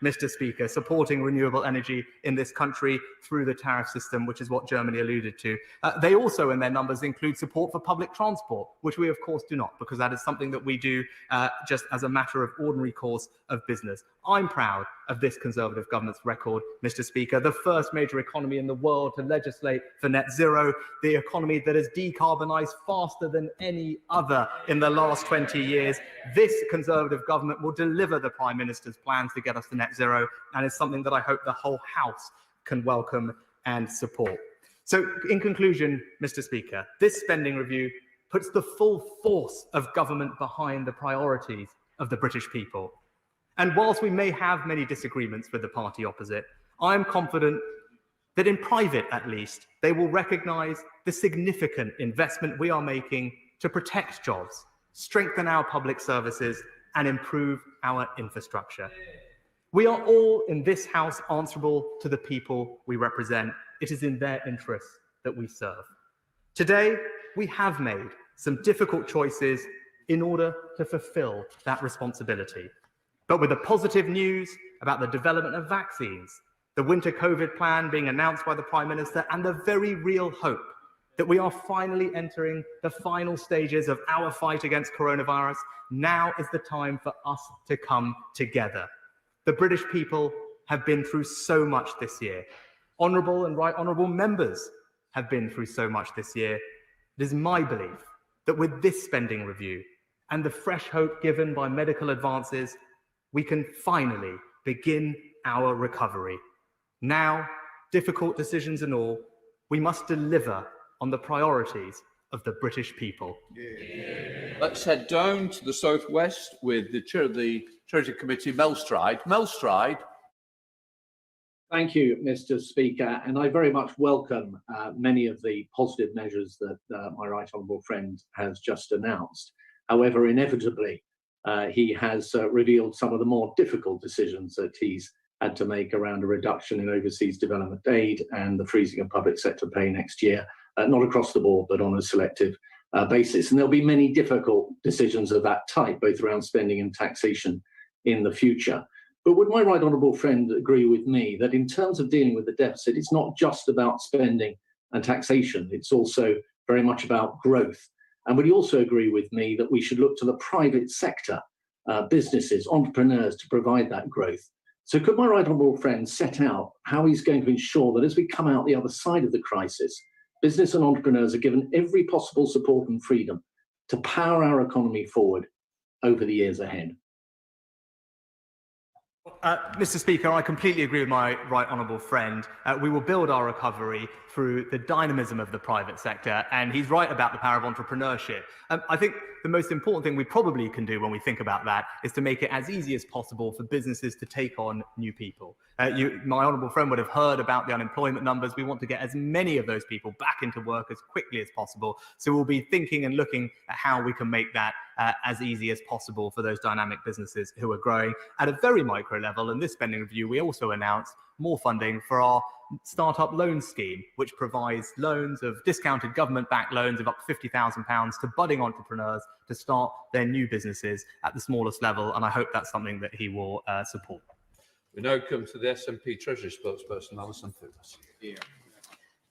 Mr. Speaker, supporting renewable energy in this country through the tariff system, which is what Germany alluded to. They also, in their numbers, include support for public transport, which we, of course, do not, because that is something that we do just as a matter of ordinary course of business. I'm proud of this Conservative government's record, Mr. Speaker, the first major economy in the world to legislate for net zero, the economy that has decarbonised faster than any other in the last 20 years. This Conservative government will deliver the Prime Minister's plans to get us to net zero, and it's something that I hope the whole House can welcome and support. So, in conclusion, Mr. Speaker, this spending review puts the full force of government behind the priorities of the British people. And whilst we may have many disagreements with the party opposite, I am confident that in private, at least, they will recognise the significant investment we are making to protect jobs, strengthen our public services, and improve our infrastructure. We are all in this House answerable to the people we represent. It is in their interests that we serve. Today, we have made some difficult choices in order to fulfil that responsibility. But with the positive news about the development of vaccines, the winter COVID plan being announced by the Prime Minister, and the very real hope that we are finally entering the final stages of our fight against coronavirus, now is the time for us to come together. The British people have been through so much this year. Honourable and right honourable members have been through so much this year. It is my belief that with this spending review and the fresh hope given by medical advances, we can finally begin our recovery. Now, difficult decisions and all, we must deliver on the priorities of the British people. Let's head down to the southwest with the chair of the Treasury Committee, Mel Stride. Mel Stride. Thank you, Mr. Speaker, and I very much welcome many of the positive measures that my right honourable friend has just announced. However, inevitably, he has revealed some of the more difficult decisions that he's had to make around a reduction in overseas development aid and the freezing of public sector pay next year, not across the board, but on a selective basis. And there'll be many difficult decisions of that type, both around spending and taxation in the future. But would my right honourable friend agree with me that in terms of dealing with the deficit, it's not just about spending and taxation, it's also very much about growth. And would he also agree with me that we should look to the private sector, businesses, entrepreneurs to provide that growth? So could my right honourable friend set out how he's going to ensure that as we come out the other side of the crisis, business and entrepreneurs are given every possible support and freedom to power our economy forward over the years ahead? Mr. Speaker, I completely agree with my right honourable friend. We will build our recovery through the dynamism of the private sector, and he's right about the power of entrepreneurship. I think the most important thing we probably can do when we think about that is to make it as easy as possible for businesses to take on new people. My honourable friend would have heard about the unemployment numbers. We want to get as many of those people back into work as quickly as possible. So we'll be thinking and looking at how we can make that as easy as possible for those dynamic businesses who are growing at a very micro level. In this spending review, we also announced more funding for our startup loan scheme, which provides loans of discounted government-backed loans of up to £50,000 to budding entrepreneurs to start their new businesses at the smallest level. And I hope that's something that he will support. We now come to the SNP Treasury spokesperson, Alison Phillips.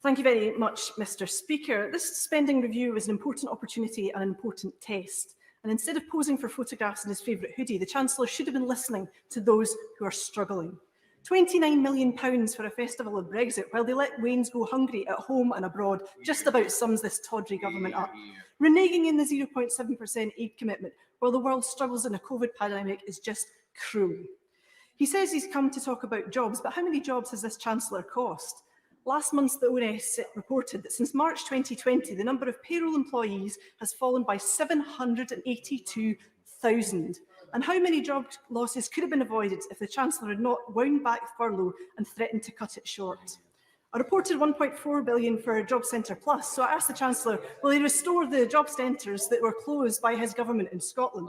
Thank you very much, Mr. Speaker. This spending review is an important opportunity and an important test. And instead of posing for photographs in his favourite hoodie, the Chancellor should have been listening to those who are struggling. £29 million for a festival of Brexit, while they let Waynes go hungry at home and abroad, just about sums this tawdry government up. Reneging in the 0.7% aid commitment while the world struggles in a COVID pandemic is just cruel. He says he's come to talk about jobs, but how many jobs has this Chancellor cost? Last month, the ONS reported that since March 2020, the number of payroll employees has fallen by 782,000. And how many job losses could have been avoided if the Chancellor had not wound back furlough and threatened to cut it short? I reported £1.4 billion for Job Centre Plus, so I asked the Chancellor, will he restore the job centres that were closed by his government in Scotland?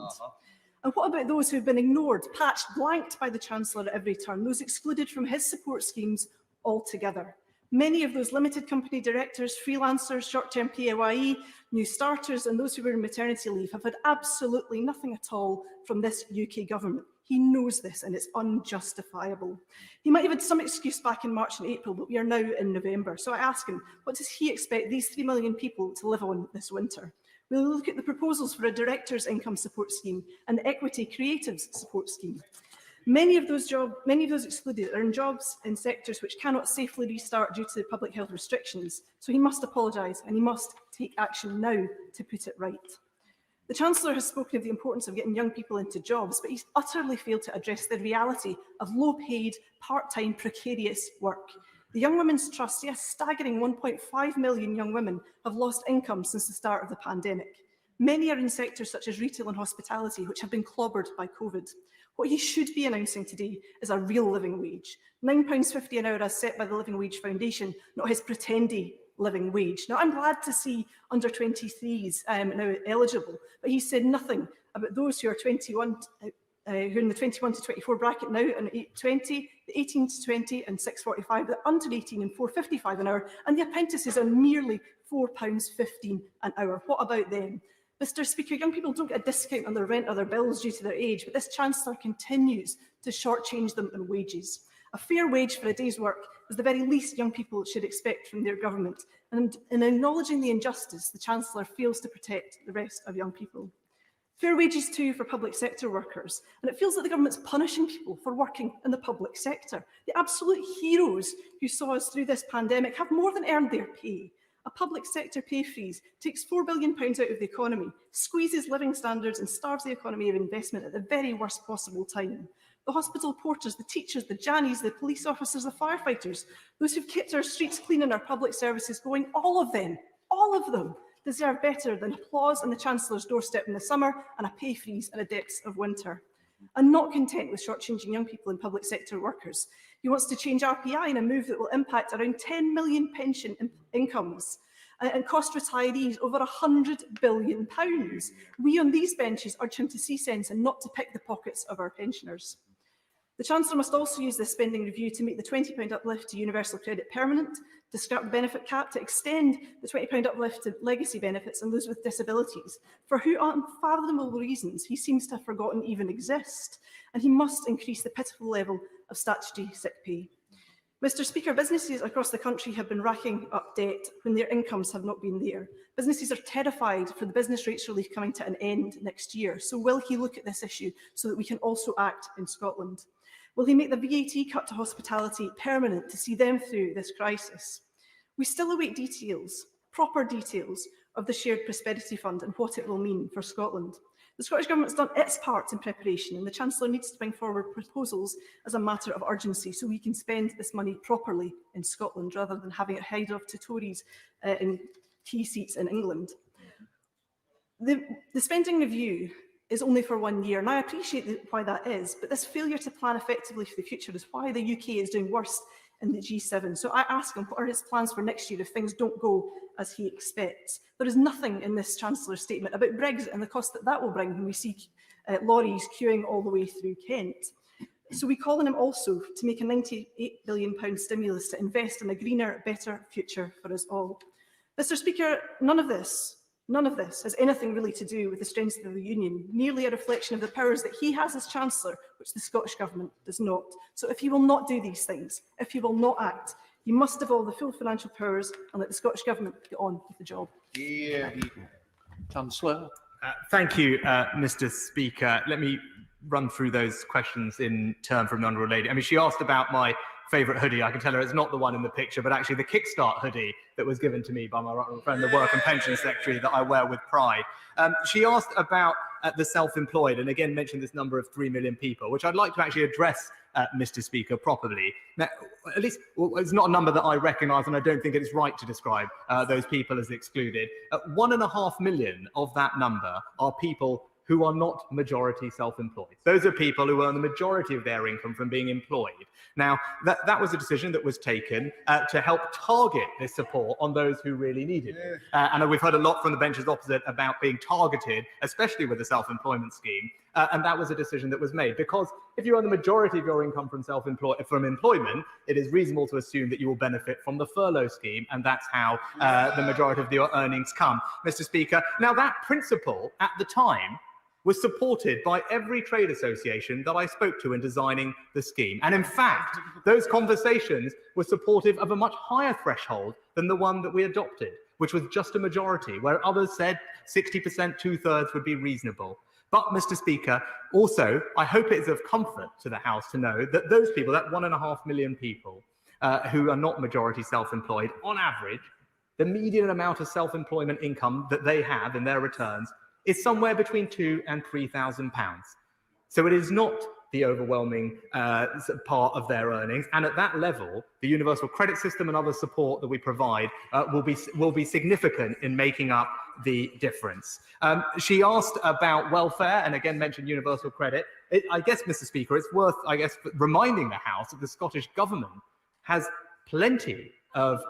And what about those who have been ignored, patched, blanked by the Chancellor at every turn, those excluded from his support schemes altogether? Many of those limited company directors, freelancers, short-term PAYE, new starters and those who were in maternity leave have had absolutely nothing at all from this UK government. He knows this and it's unjustifiable. He might have had some excuse back in March and April, but we are now in November. So I ask him, what does he expect these 3 million people to live on this winter? We'll look at the proposals for a director's income support scheme and the equity creatives support scheme. Many of those excluded are in jobs in sectors which cannot safely restart due to public health restrictions. So he must apologise and he must take action now to put it right. The Chancellor has spoken of the importance of getting young people into jobs, but he's utterly failed to address the reality of low-paid, part-time, precarious work. The Young Women's Trust, yes, staggering 1.5 million young women have lost income since the start of the pandemic. Many are in sectors such as retail and hospitality, which have been clobbered by COVID. What he should be announcing today is a real living wage, £9.50 an hour as set by the Living Wage Foundation, not his pretendy living wage. Now, I'm glad to see under 23s now eligible, but he said nothing about those who are 21, who are in the 21 to 24 bracket now and 820, the 18 to 20 and 645, the under 18 and 455 an hour, and the apprentices are merely £4.15 an hour. What about them? Mr. Speaker, young people don't get a discount on their rent or their bills due to their age, but this Chancellor continues to shortchange them on wages. A fair wage for a day's work is the very least young people should expect from their government. And in acknowledging the injustice, the Chancellor fails to protect the rest of young people. Fair wages too for public sector workers, and it feels like the government's punishing people for working in the public sector. The absolute heroes who saw us through this pandemic have more than earned their pay. A public sector pay freeze takes £4 billion out of the economy, squeezes living standards and starves the economy of investment at the very worst possible time. The hospital porters, the teachers, the jannies, the police officers, the firefighters, those who've kept our streets clean and our public services going, all of them deserve better than applause on the Chancellor's doorstep in the summer and a pay freeze in the depths of winter. And not content with shortchanging young people and public sector workers, he wants to change RPI in a move that will impact around 10 million pension incomes and cost retirees over £100 billion. We on these benches urge him to see sense and not to pick the pockets of our pensioners. The Chancellor must also use this spending review to make the £20 uplift to universal credit permanent, to scrap the benefit cap, to extend the £20 uplift to legacy benefits and those with disabilities, for whose unfathomable reasons he seems to have forgotten even exist. And he must increase the pitiful level of statutory sick pay. Mr. Speaker, businesses across the country have been racking up debt when their incomes have not been there. Businesses are terrified for the business rates relief coming to an end next year. So will he look at this issue so that we can also act in Scotland? Will he make the VAT cut to hospitality permanent to see them through this crisis? We still await details, proper details, of the Shared Prosperity Fund and what it will mean for Scotland. The Scottish Government's done its part in preparation, and the Chancellor needs to bring forward proposals as a matter of urgency so we can spend this money properly in Scotland rather than having it hide off to Tories in key seats in England. The spending review is only for 1 year, and I appreciate why that is, but this failure to plan effectively for the future is why the UK is doing worse in the G7. So I ask him, what are his plans for next year if things don't go as he expects? There is nothing in this Chancellor's statement about Brexit and the cost that that will bring when we see lorries queuing all the way through Kent. So we call on him also to make a £98 billion stimulus to invest in a greener, better future for us all. Mr. Speaker, none of this has anything really to do with the strength of the Union, merely a reflection of the powers that he has as Chancellor, which the Scottish Government does not. So if he will not do these things, if he will not act, he must devolve the full financial powers and let the Scottish Government get on with the job. Chancellor. Thank you, Mr. Speaker. Let me run through those questions in turn from the Honourable Lady. I mean, she asked about my favourite hoodie. I can tell her it's not the one in the picture, but actually the Kickstart hoodie that was given to me by my friend, the Work and Pension Secretary, that I wear with pride. She asked about the self-employed, and again mentioned this number of 3 million people, which I'd like to actually address, Mr. Speaker, properly. Now, at least it's not a number that I recognise, and I don't think it's right to describe those people as excluded. 1.5 million of that number are people who are not majority self-employed. Those are people who earn the majority of their income from being employed. Now, that was a decision that was taken to help target this support on those who really needed it. And we've heard a lot from the benches opposite about being targeted, especially with the self-employment scheme, And that was a decision that was made because if you earn the majority of your income from employment, it is reasonable to assume that you will benefit from the furlough scheme, and that's how the majority of your earnings come, Mr. Speaker. Now, that principle at the time was supported by every trade association that I spoke to in designing the scheme. And in fact, those conversations were supportive of a much higher threshold than the one that we adopted, which was just a majority, where others said 60%, 2/3 would be reasonable. But, Mr. Speaker, also, I hope it is of comfort to the House to know that those people, that 1.5 million people who are not majority self-employed, on average, the median amount of self-employment income that they have in their returns is somewhere between £2,000 and £3,000. So it is not the overwhelming part of their earnings. And at that level, the universal credit system and other support that we provide will be significant in making up the difference. She asked about welfare and again mentioned universal credit. I guess, Mr. Speaker, it's worth, reminding the House that the Scottish Government has plenty of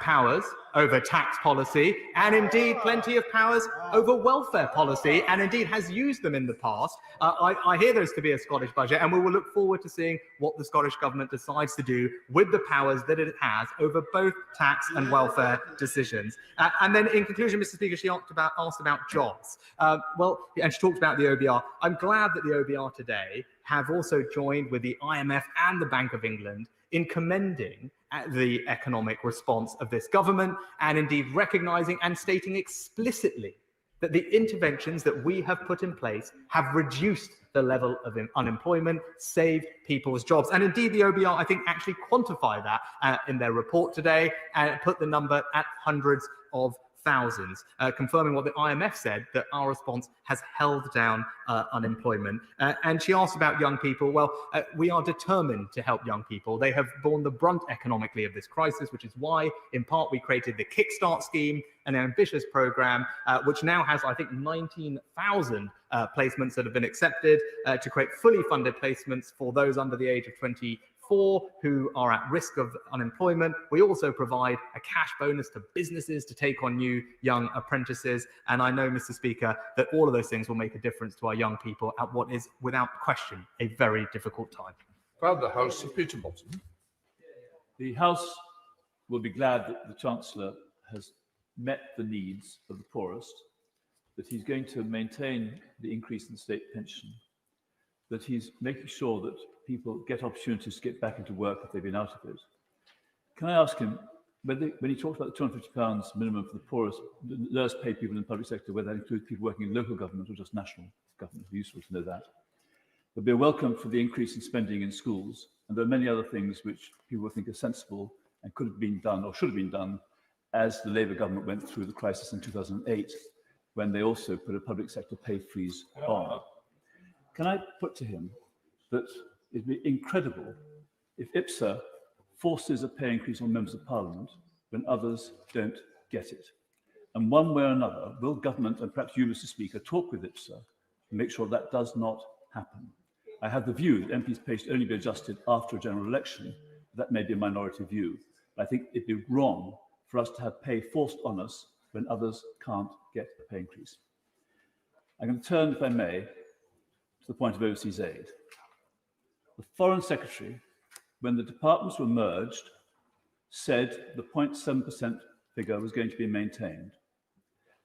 powers over tax policy and indeed plenty of powers over welfare policy and indeed has used them in the past. I hear there's to be a Scottish budget and we will look forward to seeing what the Scottish Government decides to do with the powers that it has over both tax and welfare decisions. And then in conclusion, Mr. Speaker, she asked about jobs. And she talked about the OBR. I'm glad that the OBR today have also joined with the IMF and the Bank of England in commending the economic response of this government and indeed recognising and stating explicitly that the interventions that we have put in place have reduced the level of unemployment, saved people's jobs. And indeed, the OBR, I think, actually quantify that in their report today and put the number at hundreds of thousands, confirming what the IMF said, that our response has held down unemployment. And she asked about young people. Well, we are determined to help young people. They have borne the brunt economically of this crisis, which is why, in part, we created the Kickstart scheme, an ambitious program, which now has, I think, 19,000 placements that have been accepted to create fully funded placements for those under the age of 24 who are at risk of unemployment. We also provide a cash bonus to businesses to take on new young apprentices. And I know, Mr. Speaker, that all of those things will make a difference to our young people at what is, without question, a very difficult time. Proud the House of Peter Bottom. The House will be glad that the Chancellor has met the needs of the poorest, that he's going to maintain the increase in the state pension, that he's making sure that people get opportunities to get back into work if they've been out of it. Can I ask him, when he talks about the £250 minimum for the poorest, the lowest paid people in the public sector, whether that includes people working in local government or just national government? It'd be useful to know that. There'll be a welcome for the increase in spending in schools, and there are many other things which people think are sensible and could have been done or should have been done as the Labour government went through the crisis in 2008, when they also put a public sector pay freeze on. Can I put to him that it'd be incredible if IPSA forces a pay increase on members of parliament when others don't get it? And one way or another, will government, and perhaps you, Mr. Speaker, talk with IPSA and make sure that does not happen? I have the view that MPs' pay should only be adjusted after a general election. That may be a minority view. But I think it'd be wrong for us to have pay forced on us when others can't get a pay increase. I'm going to turn, if I may, to the point of overseas aid. The Foreign Secretary, when the departments were merged, said the 0.7% figure was going to be maintained.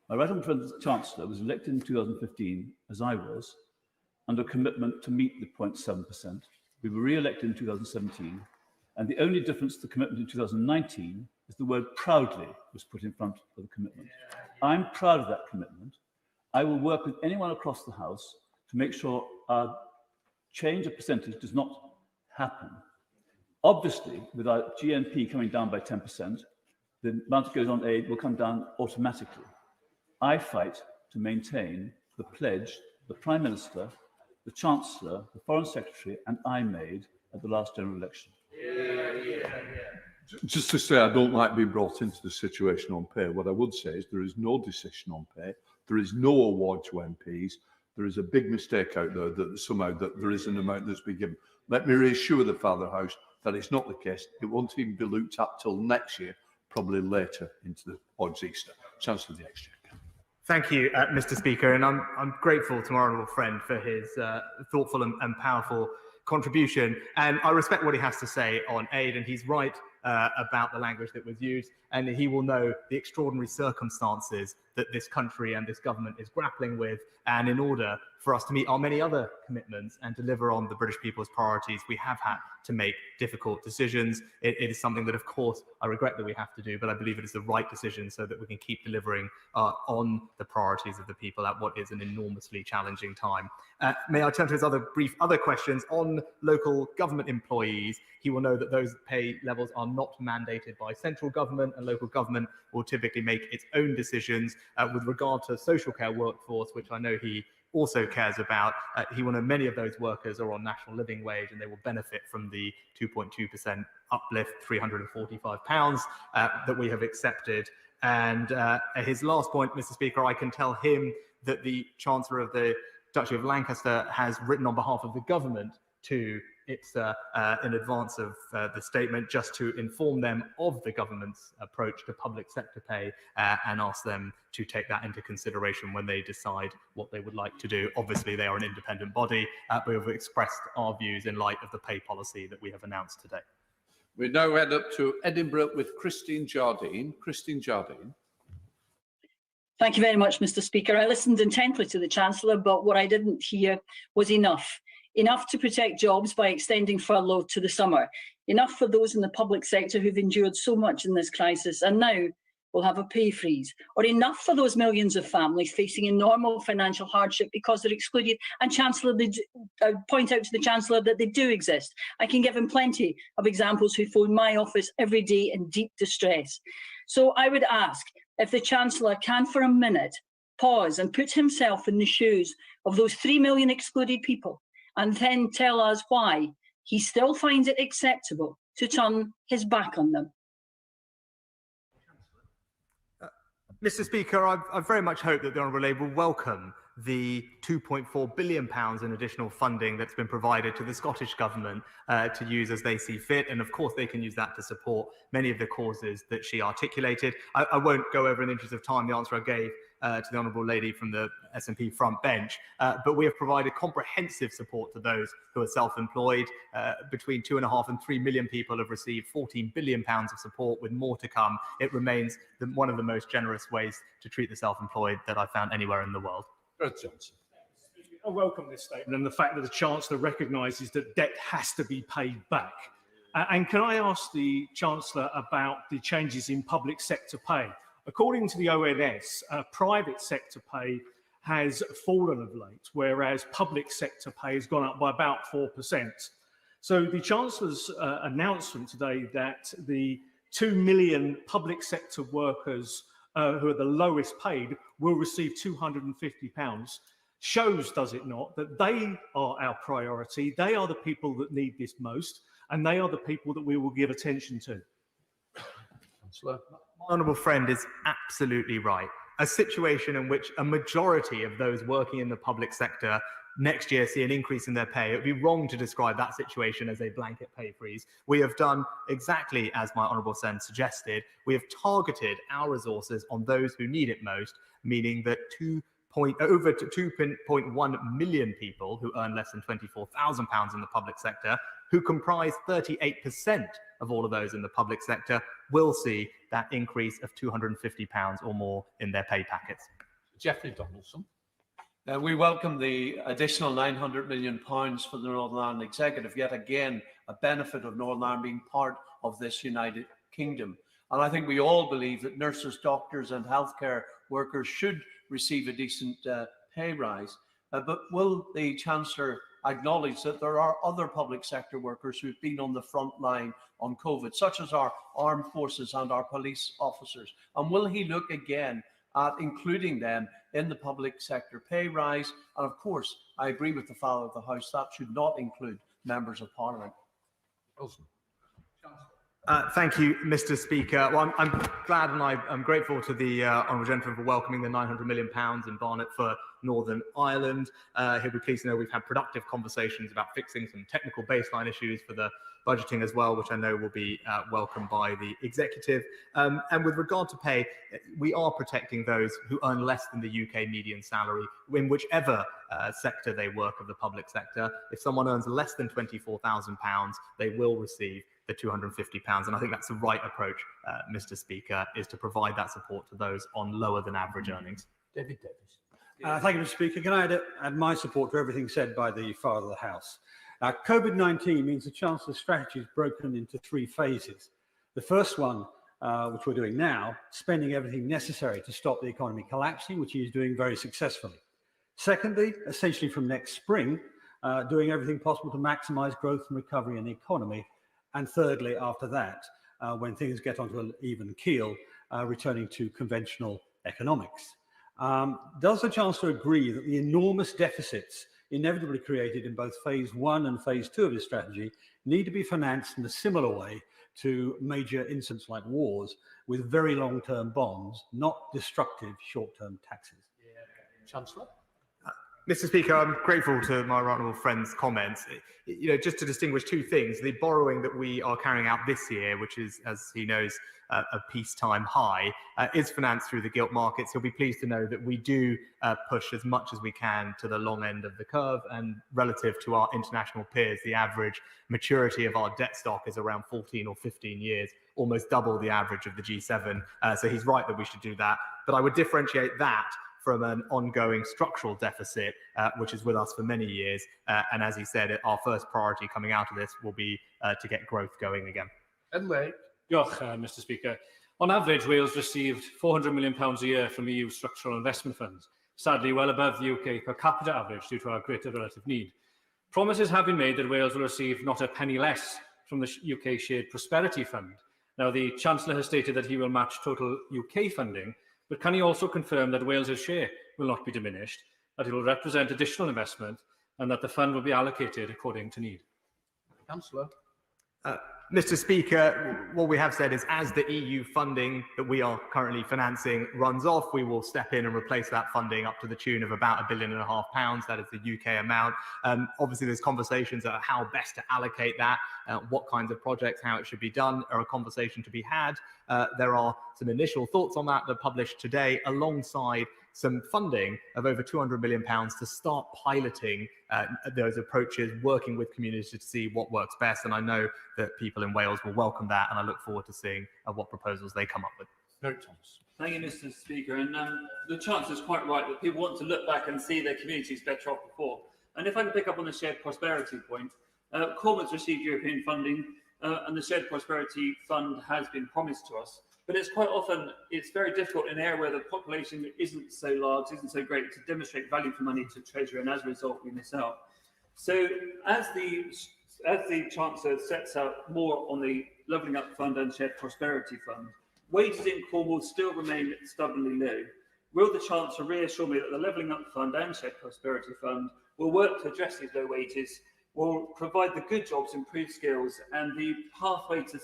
My right honourable friend, the Chancellor, was elected in 2015, as I was, under commitment to meet the 0.7%. We were re-elected in 2017, and the only difference to the commitment in 2019 is the word proudly was put in front of the commitment. I'm proud of that commitment. I will work with anyone across the House to make sure our change of percentage does not happen. Obviously, with our GNP coming down by 10%, the amount that goes on aid will come down automatically. I fight to maintain the pledge the Prime Minister, the Chancellor, the Foreign Secretary and I made at the last general election. Just to say, I don't like being brought into the situation on pay. What I would say is there is no decision on pay. There is no award to MPs. There is a big mistake out there that somehow that there is an amount that's been given. Let me reassure the Father House that it's not the case. It won't even be looked at till next year, probably later into the odds Easter. Chancellor of the Exchequer. Thank you, Mr. Speaker, and I'm grateful to my honourable friend for his thoughtful and powerful contribution. And I respect what he has to say on aid, and he's right about the language that was used, and he will know the extraordinary circumstances that this country and this government is grappling with. And in order for us to meet our many other commitments and deliver on the British people's priorities, we have had to make difficult decisions. It is something that, of course, I regret that we have to do, but I believe it is the right decision so that we can keep delivering on the priorities of the people at what is an enormously challenging time. May I turn to his other questions on local government employees? He will know that those pay levels are not mandated by central government, and local government will typically make its own decisions. With regard to social care workforce, which I know he also cares about, he will know many of those workers are on national living wage and they will benefit from the 2.2% uplift, £345 that we have accepted. And his last point, Mr. Speaker, I can tell him that the Chancellor of the Duchy of Lancaster has written on behalf of the government to IPSA in advance of the statement, just to inform them of the government's approach to public sector pay and ask them to take that into consideration when they decide what they would like to do. Obviously, they are an independent body, but we have expressed our views in light of the pay policy that we have announced today. We now head up to Edinburgh with Christine Jardine. Christine Jardine. Thank you very much, Mr. Speaker. I listened intently to the Chancellor, but what I didn't hear was enough. Enough to protect jobs by extending furlough to the summer. Enough for those in the public sector who've endured so much in this crisis and now will have a pay freeze. Or enough for those millions of families facing enormous financial hardship because they're excluded. And Chancellor, I point out to the Chancellor that they do exist. I can give him plenty of examples who phone my office every day in deep distress. So I would ask if the Chancellor can for a minute pause and put himself in the shoes of those 3 million excluded people, and then tell us why he still finds it acceptable to turn his back on them. Mr. Speaker, I very much hope that the Honourable Labour will welcome the £2.4 billion in additional funding that's been provided to the Scottish Government to use as they see fit. And of course, they can use that to support many of the causes that she articulated. I won't go over in the interest of time the answer I gave to the Honourable Lady from the SNP front bench, but we have provided comprehensive support to those who are self-employed. Between 2.5 and 3 million people have received £14 billion of support, with more to come. It remains one of the most generous ways to treat the self-employed that I've found anywhere in the world. I welcome this statement and the fact that the Chancellor recognises that debt has to be paid back. And can I ask the Chancellor about the changes in public sector pay? According to the ONS, private sector pay has fallen of late, whereas public sector pay has gone up by about 4%. So the Chancellor's announcement today that the 2 million public sector workers who are the lowest paid will receive £250 shows, does it not, that they are our priority, they are the people that need this most, and they are the people that we will give attention to. My honourable friend is absolutely right. A situation in which a majority of those working in the public sector next year see an increase in their pay. It would be wrong to describe that situation as a blanket pay freeze. We have done exactly as my honourable friend suggested. We have targeted our resources on those who need it most, meaning that over 2.1 million people who earn less than £24,000 in the public sector, who comprise 38% of all of those in the public sector, will see that increase of £250 or more in their pay packets. Geoffrey Donaldson. We welcome the additional £900 million for the Northern Ireland Executive, yet again a benefit of Northern Ireland being part of this United Kingdom. And I think we all believe that nurses, doctors and healthcare workers should receive a decent pay rise. But will the Chancellor acknowledge that there are other public sector workers who've been on the front line on COVID, such as our armed forces and our police officers? And will he look again at including them in the public sector pay rise? And of course, I agree with the fellow of the House, that should not include members of Parliament. Thank you, Mr. Speaker. Well, I'm glad and I'm grateful to the Honourable Gentleman for welcoming the £900 million in Barnet for Northern Ireland. He'll be pleased to know we've had productive conversations about fixing some technical baseline issues for the budgeting as well, which I know will be welcomed by the executive. And with regard to pay, we are protecting those who earn less than the UK median salary in whichever sector they work of the public sector. If someone earns less than £24,000, they will receive the £250. And I think that's the right approach, Mr. Speaker, is to provide that support to those on lower than average earnings. David Davis. Thank you, Mr. Speaker. Can I add my support to everything said by the Father of the House? COVID-19 means the Chancellor's strategy is broken into 3 phases. The first one, which we're doing now, spending everything necessary to stop the economy collapsing, which he is doing very successfully. Secondly, essentially from next spring, doing everything possible to maximise growth and recovery in the economy. And thirdly, after that, when things get onto an even keel, returning to conventional economics. Does the Chancellor agree that the enormous deficits inevitably created in both phase 1 and phase 2 of his strategy need to be financed in a similar way to major incidents like wars with very long-term bonds, not destructive short-term taxes? Chancellor. Mr. Speaker, I'm grateful to my right honourable friend's comments. Just to distinguish 2 things, the borrowing that we are carrying out this year, which is, as he knows, a peacetime high, is financed through the gilt markets. He'll be pleased to know that we do push as much as we can to the long end of the curve, and relative to our international peers, the average maturity of our debt stock is around 14 or 15 years, almost double the average of the G7. So he's right that we should do that. But I would differentiate that from an ongoing structural deficit, which is with us for many years. And as he said, our first priority coming out of this will be to get growth going again. Mr. Speaker. On average, Wales received £400 million a year from EU structural investment funds, sadly well above the UK per capita average due to our greater relative need. Promises have been made that Wales will receive not a penny less from the UK Shared Prosperity Fund. Now, the Chancellor has stated that he will match total UK funding, but can he also confirm that Wales's share will not be diminished, that it will represent additional investment, and that the fund will be allocated according to need? Councillor. Mr. Speaker, what we have said is as the EU funding that we are currently financing runs off, we will step in and replace that funding up to the tune of about £1.5 billion. That is the UK amount. Obviously, there's conversations about how best to allocate that, what kinds of projects, how it should be done, are a conversation to be had. There are some initial thoughts on that published today, alongside some funding of over £200 million to start piloting those approaches, working with communities to see what works best. And I know that people in Wales will welcome that, and I look forward to seeing what proposals they come up with. Very Thomas. Thank you, Mr. Speaker. And the Chancellor is quite right that people want to look back and see their communities better off before. And if I can pick up on the shared prosperity point, Corbyn's received European funding, and the shared prosperity fund has been promised to us. But it's quite often, it's very difficult in an area where the population isn't so large, isn't so great, to demonstrate value for money to Treasury, and as a result, we miss out. So as the Chancellor sets out more on the Levelling Up Fund and Shared Prosperity Fund, wages in Cornwall still remain stubbornly low. Will the Chancellor reassure me that the Levelling Up Fund and Shared Prosperity Fund will work to address these low wages, will provide the good jobs, improved skills, and the pathway to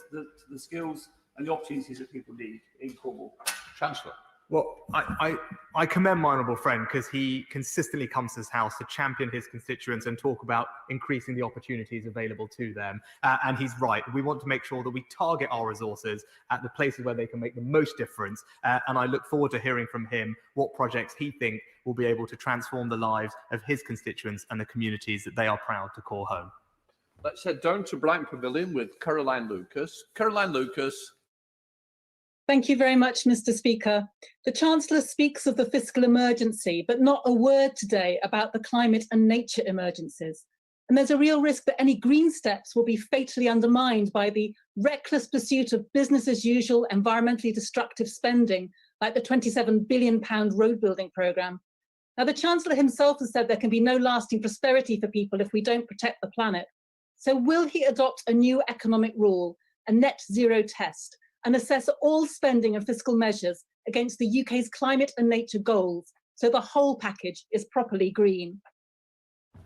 the skills and the opportunities that people need in Cornwall? Chancellor. Well, I commend my honourable friend, because he consistently comes to this House to champion his constituents and talk about increasing the opportunities available to them. And he's right. We want to make sure that we target our resources at the places where they can make the most difference. And I look forward to hearing from him what projects he thinks will be able to transform the lives of his constituents and the communities that they are proud to call home. Let's head down to Blank Pavilion with Caroline Lucas. Caroline Lucas. Thank you very much, Mr. Speaker. The Chancellor speaks of the fiscal emergency, but not a word today about the climate and nature emergencies. And there's a real risk that any green steps will be fatally undermined by the reckless pursuit of business as usual, environmentally destructive spending, like the £27 billion road building programme. Now, the Chancellor himself has said there can be no lasting prosperity for people if we don't protect the planet. So will he adopt a new economic rule, a net zero test, and assess all spending and fiscal measures against the UK's climate and nature goals, so the whole package is properly green?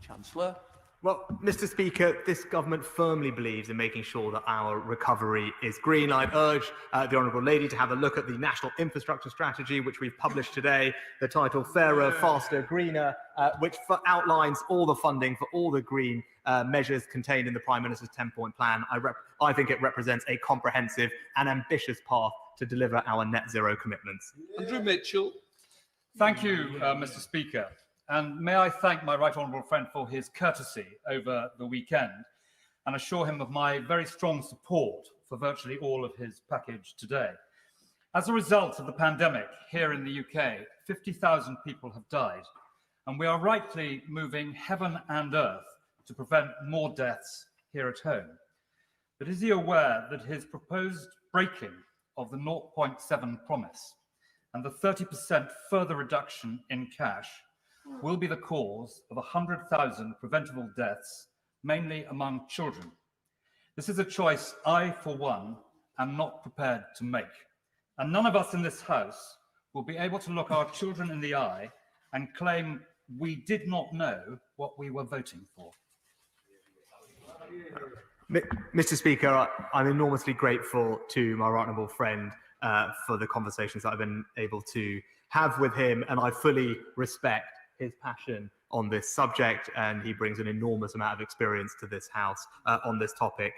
Chancellor. Well, Mr. Speaker, this government firmly believes in making sure that our recovery is green. I urge the Honourable Lady to have a look at the National Infrastructure Strategy, which we've published today, the title Fairer, Faster, Greener, which outlines all the funding for all the green measures contained in the Prime Minister's 10-point plan. I think it represents a comprehensive and ambitious path to deliver our net zero commitments. Andrew Mitchell. Thank you, Mr. Speaker. And may I thank my right honourable friend for his courtesy over the weekend and assure him of my very strong support for virtually all of his package today. As a result of the pandemic here in the UK, 50,000 people have died, and we are rightly moving heaven and earth to prevent more deaths here at home. But is he aware that his proposed breaking of the 0.7 promise and the 30% further reduction in cash will be the cause of 100,000 preventable deaths, mainly among children? This is a choice I, for one, am not prepared to make. And none of us in this House will be able to look our children in the eye and claim we did not know what we were voting for. Mr. Speaker, I'm enormously grateful to my right honourable friend for the conversations that I've been able to have with him, and I fully respect his passion on this subject, and he brings an enormous amount of experience to this House on this topic.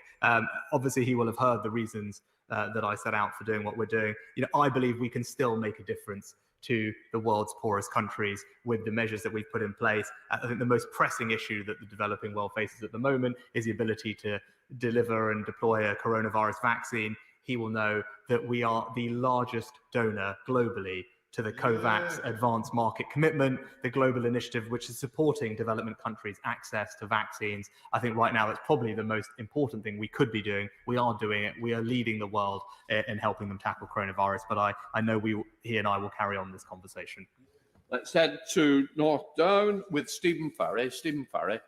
Obviously, he will have heard the reasons that I set out for doing what we're doing. I believe we can still make a difference to the world's poorest countries with the measures that we've put in place. I think the most pressing issue that the developing world faces at the moment is the ability to deliver and deploy a coronavirus vaccine. He will know that we are the largest donor globally to the COVAX Advanced Market Commitment, the global initiative which is supporting development countries' access to vaccines. I think right now that's probably the most important thing we could be doing. We are doing it. We are leading the world in helping them tackle coronavirus. But I know he and I will carry on this conversation. Let's head to North Down with Stephen Farry. Stephen Farry.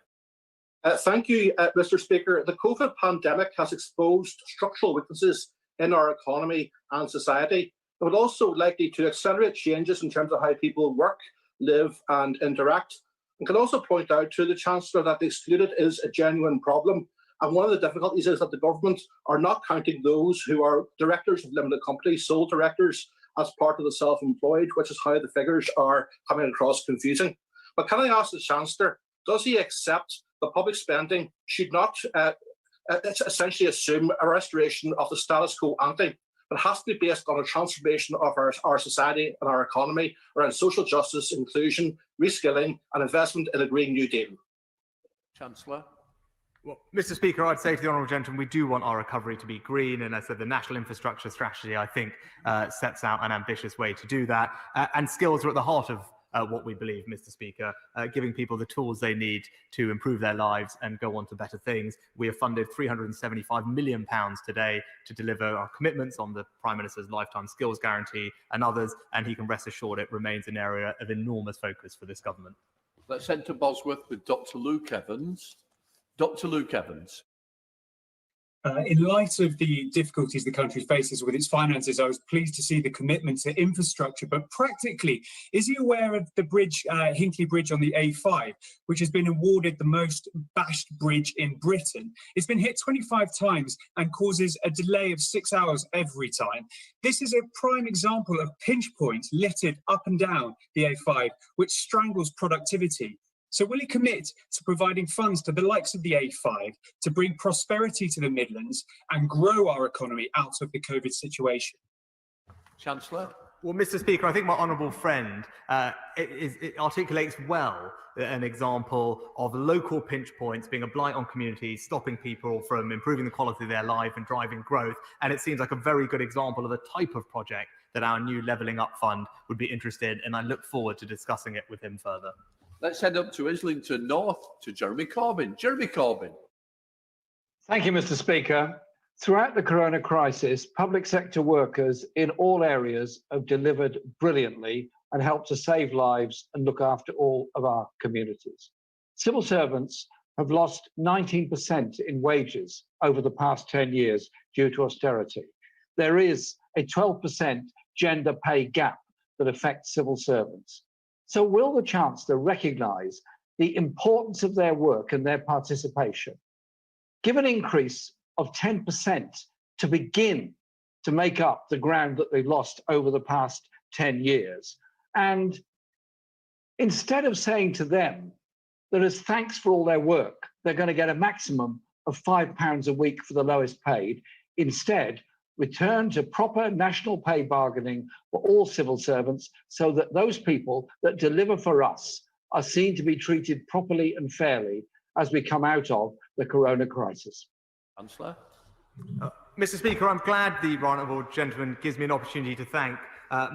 Thank you, Mr. Speaker. The COVID pandemic has exposed structural weaknesses in our economy and society. It would also likely to accelerate changes in terms of how people work, live and interact. And can also point out to the Chancellor that the excluded is a genuine problem. And one of the difficulties is that the government are not counting those who are directors of limited companies, sole directors, as part of the self-employed, which is how the figures are coming across confusing. But can I ask the Chancellor, does he accept that public spending should not essentially assume a restoration of the status quo ante? It has to be based on a transformation of our society and our economy around social justice, inclusion, reskilling and investment in a Green New Deal. Chancellor. Well, Mr. Speaker, I'd say to the honourable gentleman, we do want our recovery to be green, and as I said, the National Infrastructure Strategy, I think, sets out an ambitious way to do that. And skills are at the heart of what we believe, Mr. Speaker, giving people the tools they need to improve their lives and go on to better things. We have funded £375 million today to deliver our commitments on the Prime Minister's Lifetime Skills Guarantee and others, and he can rest assured it remains an area of enormous focus for this government. Let's head to Bosworth with Dr. Luke Evans. Dr. Luke Evans. In light of the difficulties the country faces with its finances, I was pleased to see the commitment to infrastructure. But practically, is he aware of the bridge, Hinckley Bridge on the A5, which has been awarded the most bashed bridge in Britain? It's been hit 25 times and causes a delay of 6 hours every time. This is a prime example of pinch points littered up and down the A5, which strangles productivity. So will he commit to providing funds to the likes of the A5 to bring prosperity to the Midlands and grow our economy out of the COVID situation? Chancellor. Well, Mr. Speaker, I think my honourable friend it articulates well an example of local pinch points being a blight on communities, stopping people from improving the quality of their life and driving growth. And it seems like a very good example of the type of project that our new Levelling Up Fund would be interested in. And I look forward to discussing it with him further. Let's head up to Islington North to Jeremy Corbyn. Jeremy Corbyn. Thank you, Mr. Speaker. Throughout the corona crisis, public sector workers in all areas have delivered brilliantly and helped to save lives and look after all of our communities. Civil servants have lost 19% in wages over the past 10 years due to austerity. There is a 12% gender pay gap that affects civil servants. So will the Chancellor recognise the importance of their work and their participation. Give an increase of 10% to begin to make up the ground that they've lost over the past 10 years. And instead of saying to them that as thanks for all their work, they're going to get a maximum of £5 a week for the lowest paid, instead, return to proper national pay bargaining for all civil servants so that those people that deliver for us are seen to be treated properly and fairly as we come out of the corona crisis. Councillor. Mr. Speaker, I'm glad the right honourable gentleman gives me an opportunity to thank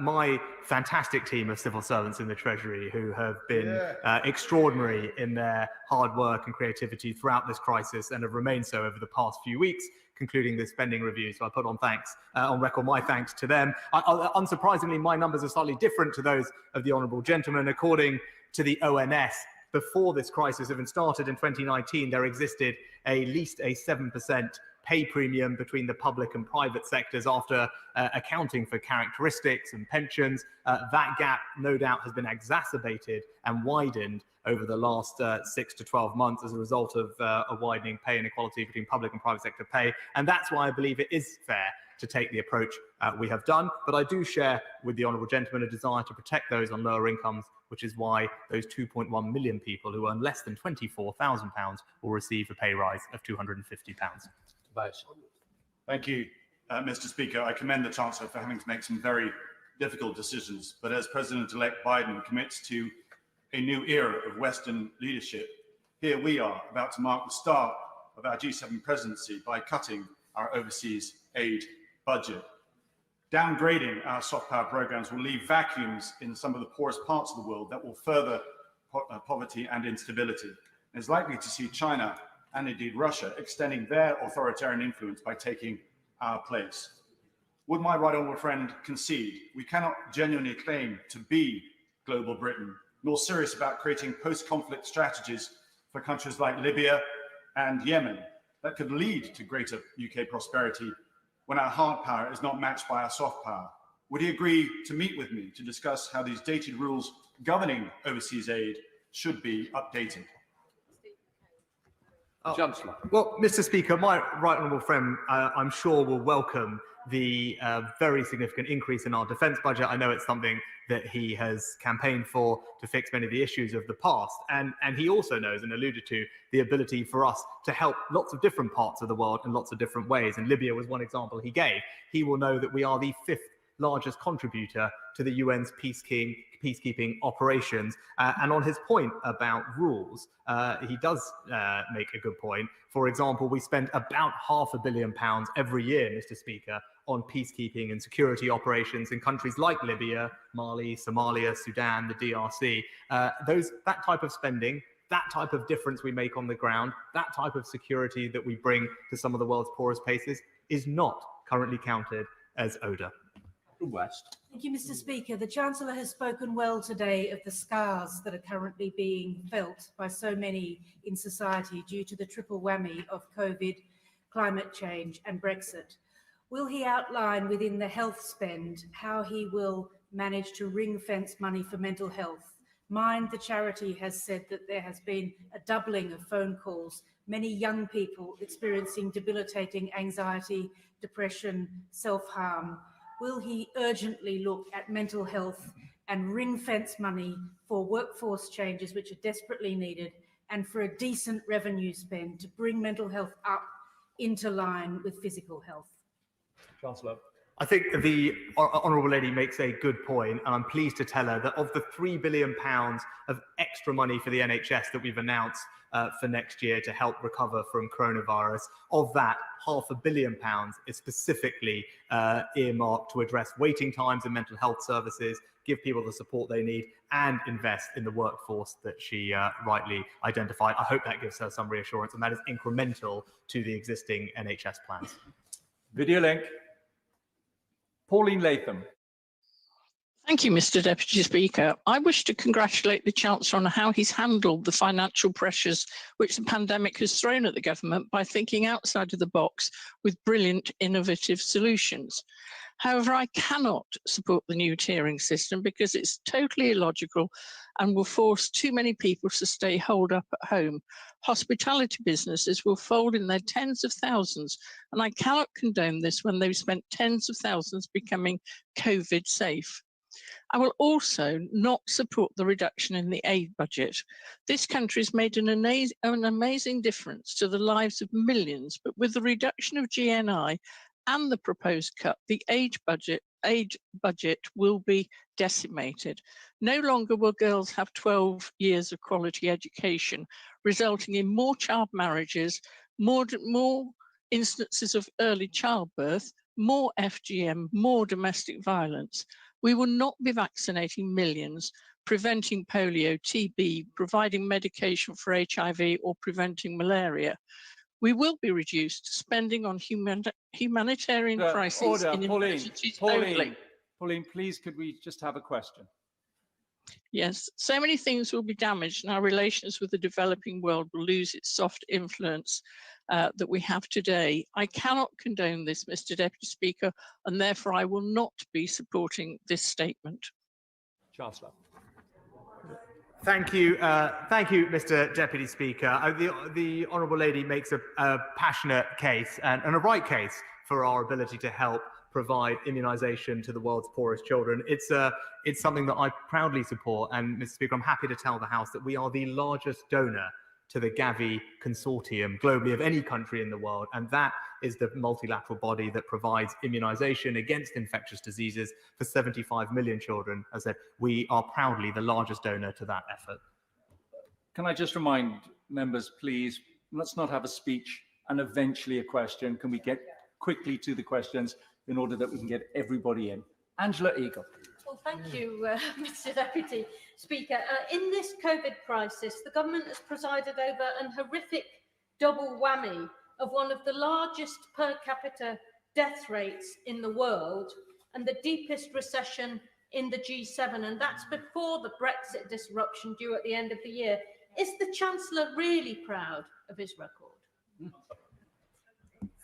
my fantastic team of civil servants in the Treasury who have been extraordinary in their hard work and creativity throughout this crisis and have remained so over the past few weeks, concluding this spending review. So I put on record my thanks to them. Unsurprisingly, my numbers are slightly different to those of the honourable gentleman. According to the ONS, before this crisis even started in 2019, there existed at least a 7% pay premium between the public and private sectors after accounting for characteristics and pensions. That gap, no doubt, has been exacerbated and widened over the last 6 to 12 months as a result of a widening pay inequality between public and private sector pay. And that's why I believe it is fair to take the approach we have done. But I do share with the honourable gentleman a desire to protect those on lower incomes, which is why those 2.1 million people who earn less than £24,000 will receive a pay rise of £250. Thank you, Mr. Speaker. I commend the Chancellor for having to make some very difficult decisions. But as President-elect Biden commits to a new era of Western leadership, here we are about to mark the start of our G7 presidency by cutting our overseas aid budget. Downgrading our soft power programs will leave vacuums in some of the poorest parts of the world that will further poverty and instability. And is likely to see China and indeed Russia extending their authoritarian influence by taking our place. Would my right honourable friend concede we cannot genuinely claim to be global Britain, nor serious about creating post-conflict strategies for countries like Libya and Yemen that could lead to greater UK prosperity when our hard power is not matched by our soft power? Would he agree to meet with me to discuss how these dated rules governing overseas aid should be updated? Chancellor. Well, Mr. Speaker, my right honourable friend, I'm sure, will welcome the very significant increase in our defence budget. I know it's something that he has campaigned for to fix many of the issues of the past. And he also knows and alluded to the ability for us to help lots of different parts of the world in lots of different ways. And Libya was one example he gave. He will know that we are the 5th largest contributor to the UN's peacekeeping operations. And on his point about rules, he does make a good point. For example, we spend about £500 million every year, Mr. Speaker, on peacekeeping and security operations in countries like Libya, Mali, Somalia, Sudan, the DRC. That type of spending, that type of difference we make on the ground, that type of security that we bring to some of the world's poorest places is not currently counted as ODA. West. Thank you, Mr. Speaker. The Chancellor has spoken well today of the scars that are currently being felt by so many in society due to the triple whammy of COVID, climate change and Brexit. Will he outline within the health spend how he will manage to ring-fence money for mental health? Mind the charity has said that there has been a doubling of phone calls, many young people experiencing debilitating anxiety, depression, self-harm. Will he urgently look at mental health and ring-fence money for workforce changes which are desperately needed and for a decent revenue spend to bring mental health up into line with physical health? Chancellor. I think the honourable lady makes a good point, and I'm pleased to tell her that of the £3 billion of extra money for the NHS that we've announced for next year to help recover from coronavirus, of that £500 million is specifically earmarked to address waiting times in mental health services, give people the support they need, and invest in the workforce that she rightly identified. I hope that gives her some reassurance, and that is incremental to the existing NHS plans. Video link. Pauline Latham. Thank you, Mr Deputy Speaker. I wish to congratulate the Chancellor on how he's handled the financial pressures which the pandemic has thrown at the government by thinking outside of the box with brilliant, innovative solutions. However, I cannot support the new tiering system because it's totally illogical and will force too many people to stay holed up at home. Hospitality businesses will fold in their tens of thousands, and I cannot condone this when they've spent tens of thousands becoming COVID safe. I will also not support the reduction in the aid budget. This country has made an amazing difference to the lives of millions, but with the reduction of GNI and the proposed cut, the aid budget will be decimated. No longer will girls have 12 years of quality education, resulting in more child marriages, more instances of early childbirth, more FGM, more domestic violence. We will not be vaccinating millions, preventing polio, TB, providing medication for HIV or preventing malaria. We will be reduced spending on humanitarian crises in emergencies only. Pauline, please, could we just have a question? Yes, so many things will be damaged and our relations with the developing world will lose its soft influence that we have today. I cannot condone this, Mr Deputy Speaker, and therefore I will not be supporting this statement. Chancellor. Thank you, Mr Deputy Speaker. The Honourable Lady makes a passionate case and a right case for our ability to help provide immunisation to the world's poorest children. It's something that I proudly support, and Mr Speaker, I'm happy to tell the House that we are the largest donor to the Gavi consortium globally of any country in the world, and that is the multilateral body that provides immunisation against infectious diseases for 75 million children. As I said, we are proudly the largest donor to that effort. Can I just remind members, please, let's not have a speech and eventually a question. Can we get quickly to the questions in order that we can get everybody in? Angela Eagle. Well, thank you, Mr Deputy Speaker. In this COVID crisis, the government has presided over an horrific double whammy of one of the largest per capita death rates in the world and the deepest recession in the G7, and that's before the Brexit disruption due at the end of the year. Is the Chancellor really proud of his record?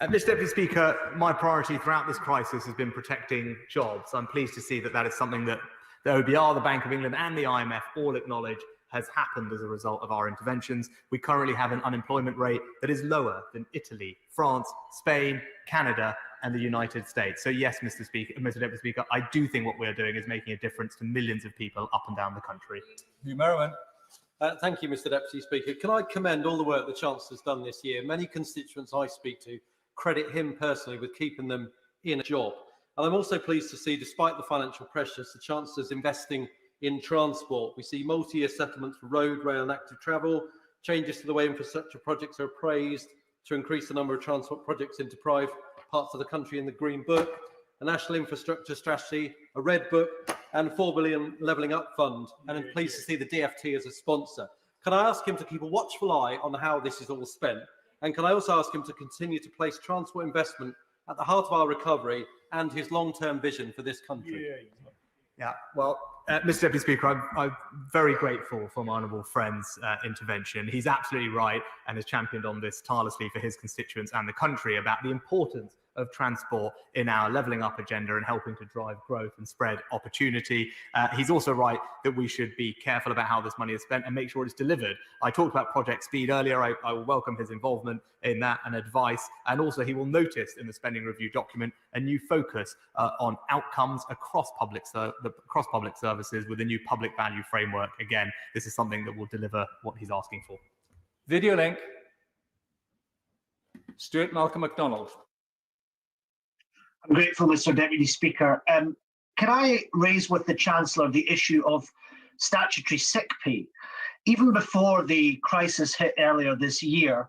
Mr Deputy Speaker, my priority throughout this crisis has been protecting jobs. I'm pleased to see that that is something that the OBR, the Bank of England and the IMF all acknowledge has happened as a result of our interventions. We currently have an unemployment rate that is lower than Italy, France, Spain, Canada and the United States. So yes, Mr Deputy Speaker, I do think what we're doing is making a difference to millions of people up and down the country. Hugh Merriman. Thank you, Mr Deputy Speaker. Can I commend all the work the Chancellor's done this year? Many constituents I speak to credit him personally with keeping them in a job. And I'm also pleased to see, despite the financial pressures, the Chancellor's investing in transport. We see multi-year settlements for road, rail and active travel, changes to the way infrastructure projects are appraised to increase the number of transport projects in deprived parts of the country in the Green Book, a national infrastructure strategy, a Red Book and a £4 billion levelling up fund. And I'm pleased to see the DFT as a sponsor. Can I ask him to keep a watchful eye on how this is all spent? And can I also ask him to continue to place transport investment at the heart of our recovery and his long-term vision for this country? Yeah, well, Mr Deputy Speaker, I'm very grateful for my honourable friend's intervention. He's absolutely right and has championed on this tirelessly for his constituents and the country about the importance of transport in our levelling up agenda and helping to drive growth and spread opportunity. He's also right that we should be careful about how this money is spent and make sure it's delivered. I talked about Project Speed earlier. I will welcome his involvement in that and advice. And also he will notice in the spending review document a new focus on outcomes across public services with a new public value framework. Again, this is something that will deliver what he's asking for. Video link. Stuart Malcolm MacDonald. I'm grateful, Mr Deputy Speaker. Can I raise with the Chancellor the issue of statutory sick pay? Even before the crisis hit earlier this year,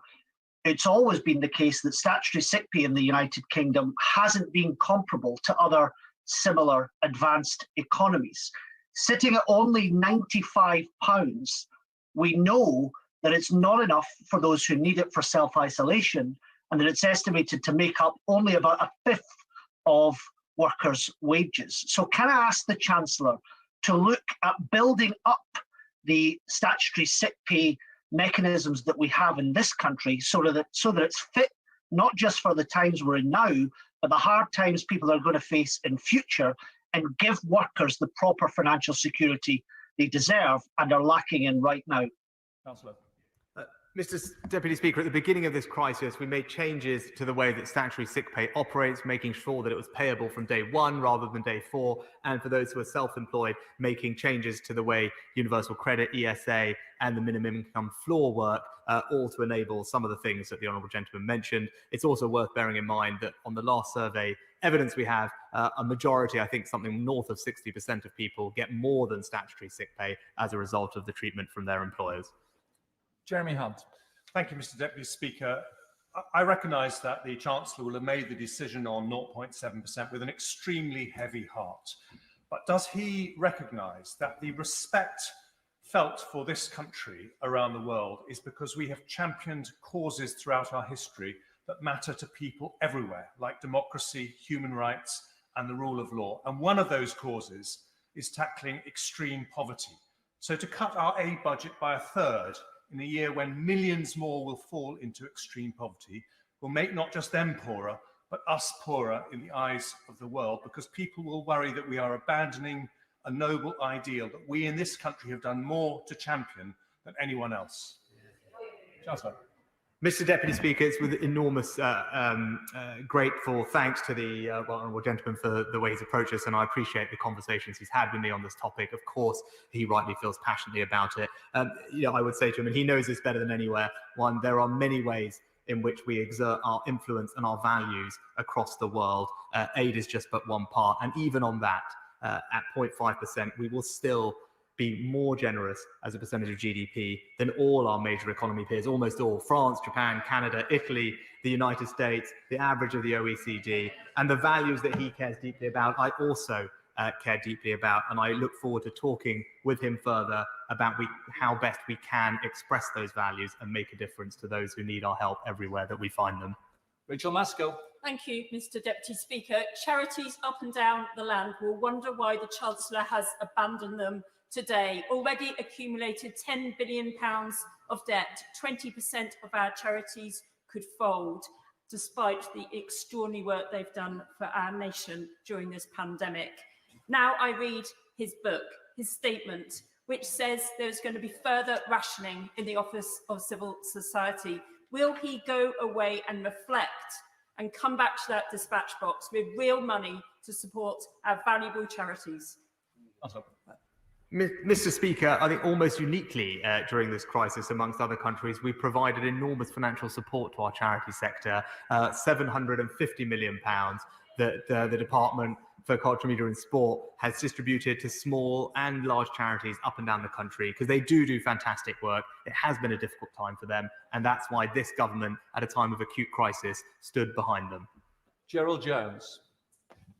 it's always been the case that statutory sick pay in the United Kingdom hasn't been comparable to other similar advanced economies. Sitting at only £95, we know that it's not enough for those who need it for self-isolation, and that it's estimated to make up only about a fifth of workers' wages. So can I ask the Chancellor to look at building up the statutory sick pay mechanisms that we have in this country so that it's fit not just for the times we're in now, but the hard times people are going to face in future, and give workers the proper financial security they deserve and are lacking in right now? Councillor. Mr. Deputy Speaker, at the beginning of this crisis, we made changes to the way that statutory sick pay operates, making sure that it was payable from day one rather than day 4, and for those who are self-employed, making changes to the way universal credit, ESA, and the minimum income floor work, all to enable some of the things that the honourable gentleman mentioned. It's also worth bearing in mind that on the last survey evidence we have, a majority, I think something north of 60% of people get more than statutory sick pay as a result of the treatment from their employers. Jeremy Hunt. Thank you, Mr. Deputy Speaker. I recognise that the Chancellor will have made the decision on 0.7% with an extremely heavy heart. But does he recognise that the respect felt for this country around the world is because we have championed causes throughout our history that matter to people everywhere, like democracy, human rights, and the rule of law. And one of those causes is tackling extreme poverty. So to cut our aid budget by 1/3 in a year when millions more will fall into extreme poverty will make not just them poorer, but us poorer in the eyes of the world, because people will worry that we are abandoning a noble ideal that we in this country have done more to champion than anyone else. Chancellor. Mr. Deputy Speaker, it's with enormous grateful thanks to the honourable gentleman for the way he's approached us, and I appreciate the conversations he's had with me on this topic. Of course, he rightly feels passionately about it. I would say to him, and he knows this better than anywhere, one, there are many ways in which we exert our influence and our values across the world. Aid is just but one part, and even on that, at 0.5%, we will still be more generous as a percentage of GDP than all our major economy peers, almost all: France, Japan, Canada, Italy, the United States, the average of the OECD, and the values that he cares deeply about, I also care deeply about, and I look forward to talking with him further about how best we can express those values and make a difference to those who need our help everywhere that we find them. Rachel Maskell. Thank you, Mr. Deputy Speaker. Charities up and down the land will wonder why the Chancellor has abandoned them today. Already accumulated £10 billion of debt, 20% of our charities could fold, despite the extraordinary work they've done for our nation during this pandemic. Now I read his book, his statement, which says there's going to be further rationing in the Office of Civil Society. Will he go away and reflect and come back to that dispatch box with real money to support our valuable charities? Mr. Speaker, I think almost uniquely during this crisis, amongst other countries, we've provided enormous financial support to our charity sector, £750 million that the Department for Culture, Media and Sport has distributed to small and large charities up and down the country, because they do fantastic work. It has been a difficult time for them, and that's why this government, at a time of acute crisis, stood behind them. Gerald Jones.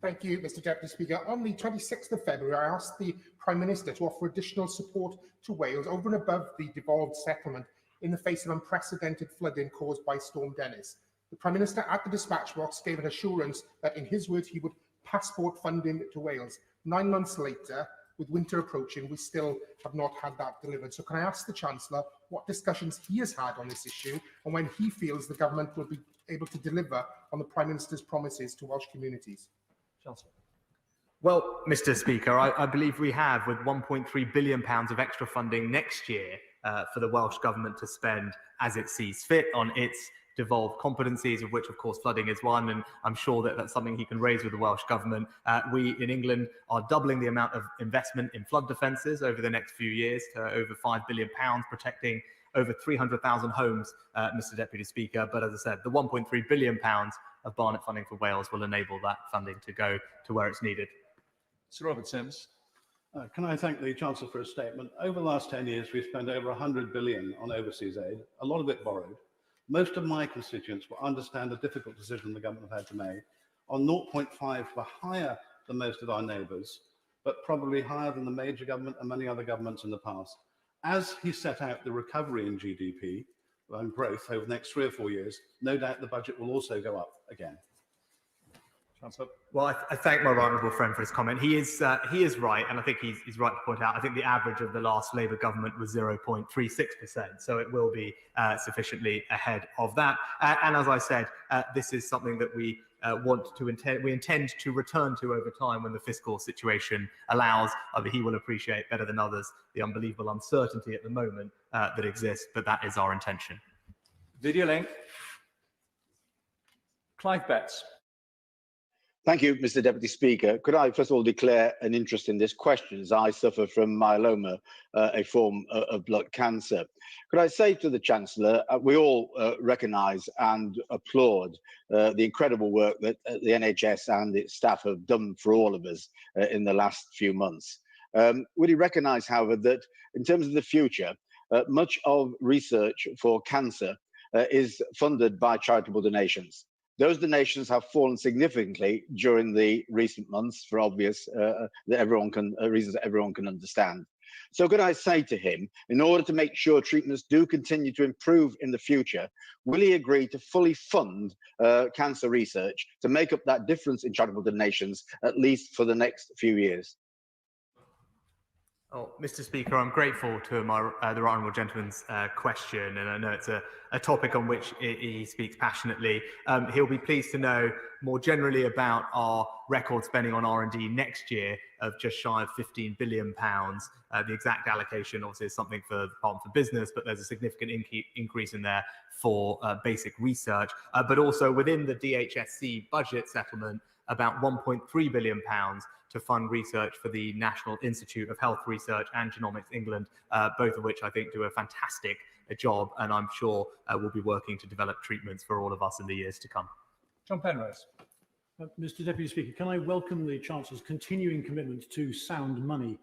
Thank you, Mr. Deputy Speaker. On the 26th of February, I asked the Prime Minister to offer additional support to Wales over and above the devolved settlement in the face of unprecedented flooding caused by Storm Dennis. The Prime Minister at the dispatch box gave an assurance that, in his words, he would passport funding to Wales. 9 months later, with winter approaching, we still have not had that delivered. So can I ask the Chancellor what discussions he has had on this issue, and when he feels the government will be able to deliver on the Prime Minister's promises to Welsh communities? Chancellor. Well, Mr. Speaker, I believe we have, with £1.3 billion of extra funding next year for the Welsh Government to spend as it sees fit on its devolved competencies, of which, of course, flooding is one, and I'm sure that that's something he can raise with the Welsh Government. We in England are doubling the amount of investment in flood defences over the next few years to over £5 billion, protecting over 300,000 homes, Mr. Deputy Speaker. But as I said, the £1.3 billion of Barnet funding for Wales will enable that funding to go to where it's needed. Sir Robert Sims. Can I thank the Chancellor for his statement? Over the last 10 years, we've spent over £100 billion on overseas aid, a lot of it borrowed. Most of my constituents will understand the difficult decision the government have had to make. On 0.5, we're higher than most of our neighbours, but probably higher than the major government and many other governments in the past. As he set out the recovery in GDP and growth over the next 3 or 4 years, no doubt the budget will also go up again. Councillor. Well, I thank my honourable friend for his comment. He is right, and I think he's right to point out. I think the average of the last Labour government was 0.36%, so it will be sufficiently ahead of that. And as I said, this is something that we intend to return to over time when the fiscal situation allows. He will appreciate better than others the unbelievable uncertainty at the moment that exists, but that is our intention. Video link. Clive Betts. Thank you, Mr. Deputy Speaker. Could I first of all declare an interest in this question, as I suffer from myeloma, a form of blood cancer. Could I say to the Chancellor, we all recognise and applaud the incredible work that the NHS and its staff have done for all of us in the last few months. Would he recognise, however, that in terms of the future, much of research for cancer is funded by charitable donations? Those donations have fallen significantly during the recent months for obvious reasons that everyone can understand. So could I say to him, in order to make sure treatments do continue to improve in the future, will he agree to fully fund cancer research to make up that difference in charitable donations, at least for the next few years? Oh, Mr. Speaker, I'm grateful to the honourable gentleman's question, and I know it's a topic on which he speaks passionately. He'll be pleased to know more generally about our record spending on R&D next year of just shy of £15 billion. The exact allocation obviously is something for the Department for Business, but there's a significant increase in there for basic research. But also within the DHSC budget settlement, about £1.3 billion to fund research for the National Institute of Health Research and Genomics England, both of which I think do a fantastic job, and I'm sure will be working to develop treatments for all of us in the years to come. John Penrose. Mr. Deputy Speaker, can I welcome the Chancellor's continuing commitment to sound money?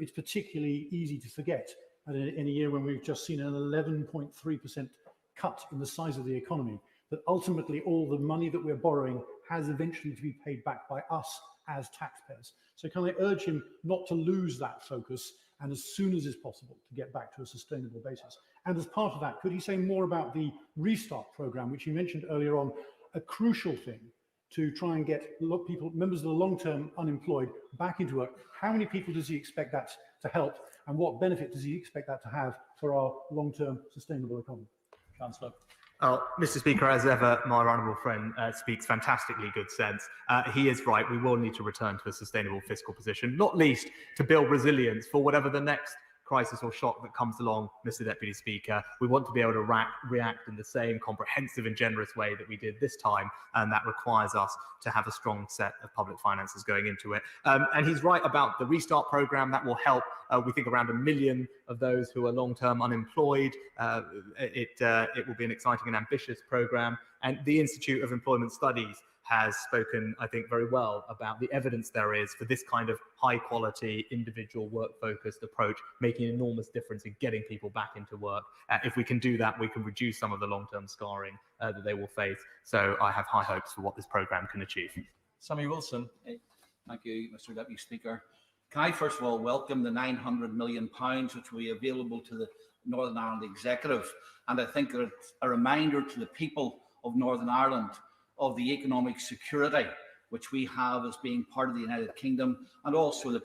It's particularly easy to forget in a year when we've just seen an 11.3% cut in the size of the economy, that ultimately all the money that we're borrowing has eventually to be paid back by us as taxpayers. So can I urge him not to lose that focus, and as soon as is possible to get back to a sustainable basis? And as part of that, could he say more about the Restart programme, which you mentioned earlier on, a crucial thing to try and get members of the long-term unemployed back into work? How many people does he expect that to help, and what benefit does he expect that to have for our long-term sustainable economy? Chancellor. Mr. Speaker, as ever, my honourable friend speaks fantastically good sense. He is right. We will need to return to a sustainable fiscal position, not least to build resilience for whatever the next crisis or shock that comes along, Mr. Deputy Speaker. We want to be able to react in the same comprehensive and generous way that we did this time, and that requires us to have a strong set of public finances going into it. And he's right about the Restart programme. That will help, we think, around 1 million of those who are long-term unemployed. It will be an exciting and ambitious programme. And the Institute of Employment Studies has spoken, I think, very well about the evidence there is for this kind of high-quality, individual, work-focused approach, making an enormous difference in getting people back into work. If we can do that, we can reduce some of the long-term scarring that they will face. So I have high hopes for what this programme can achieve. Sammy Wilson. Thank you, Mr. Deputy Speaker. Can I first of all welcome the £900 million which will be available to the Northern Ireland Executive, and I think it's a reminder to the people of Northern Ireland of the economic security which we have as being part of the United Kingdom, and also the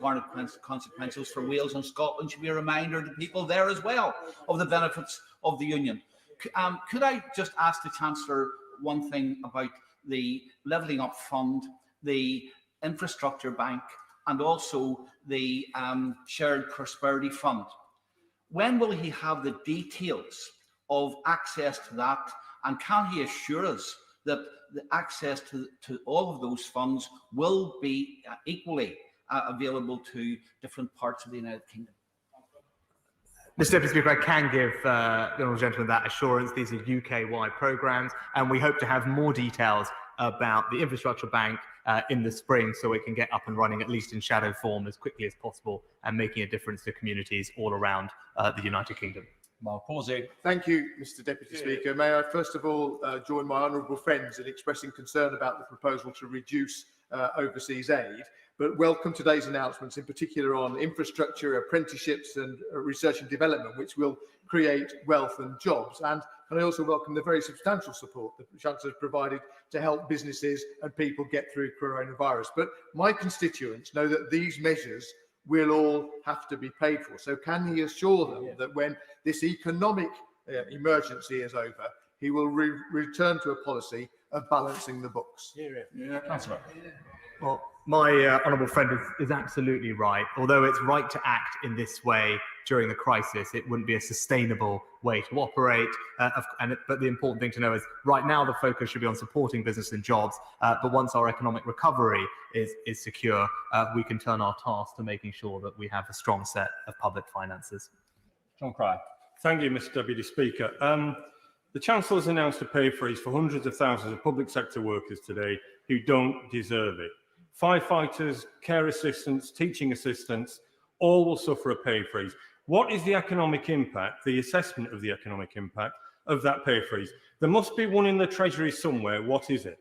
consequences for Wales and Scotland should be a reminder to people there as well of the benefits of the Union. Could I just ask the Chancellor one thing about the Levelling Up Fund, the Infrastructure Bank, and also the Shared Prosperity Fund? When will he have the details of access to that, and can he assure us that the access to all of those funds will be equally available to different parts of the United Kingdom? Mr. Deputy Speaker, I can give the honourable gentleman that assurance. These are UK-wide programmes, and we hope to have more details about the Infrastructure Bank in the spring, so it can get up and running, at least in shadow form, as quickly as possible, and making a difference to communities all around the United Kingdom. Mark Horsey. Thank you, Mr. Deputy Speaker. May I first of all join my honourable friends in expressing concern about the proposal to reduce overseas aid, but welcome today's announcements, in particular on infrastructure, apprenticeships and research and development, which will create wealth and jobs. And and I also welcome the very substantial support that the Chancellor has provided to help businesses and people get through coronavirus. But my constituents know that these measures will all have to be paid for. So can he assure them that when this economic emergency is over, he will return to a policy of balancing the books? Councillor. Well, my honourable friend is absolutely right. Although it's right to act in this way during the crisis, it wouldn't be a sustainable way to operate. But the important thing to know is right now the focus should be on supporting business and jobs. But once our economic recovery is secure, we can turn our task to making sure that we have a strong set of public finances. John Cryer. Thank you, Mr Deputy Speaker. The Chancellor has announced a pay freeze for hundreds of thousands of public sector workers today who don't deserve it. Firefighters, care assistants, teaching assistants, all will suffer a pay freeze. What is the economic impact, the assessment of the economic impact of that pay freeze? There must be one in the Treasury somewhere. What is it?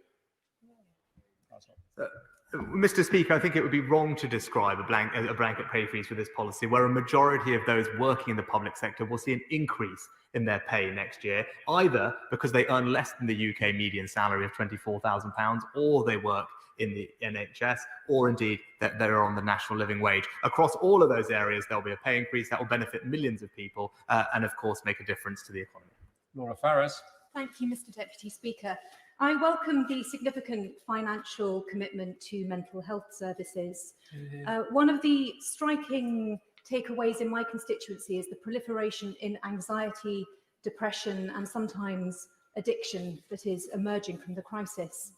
Mr Speaker, I think it would be wrong to describe a blanket pay freeze for this policy, where a majority of those working in the public sector will see an increase in their pay next year, either because they earn less than the UK median salary of £24,000, or they work in the NHS, or indeed that they're on the national living wage. Across all of those areas, there'll be a pay increase that will benefit millions of people and, of course, make a difference to the economy. Laura Farris. Thank you, Mr Deputy Speaker. I welcome the significant financial commitment to mental health services. One of the striking takeaways in my constituency is the proliferation in anxiety, depression, and sometimes addiction that is emerging from the crisis.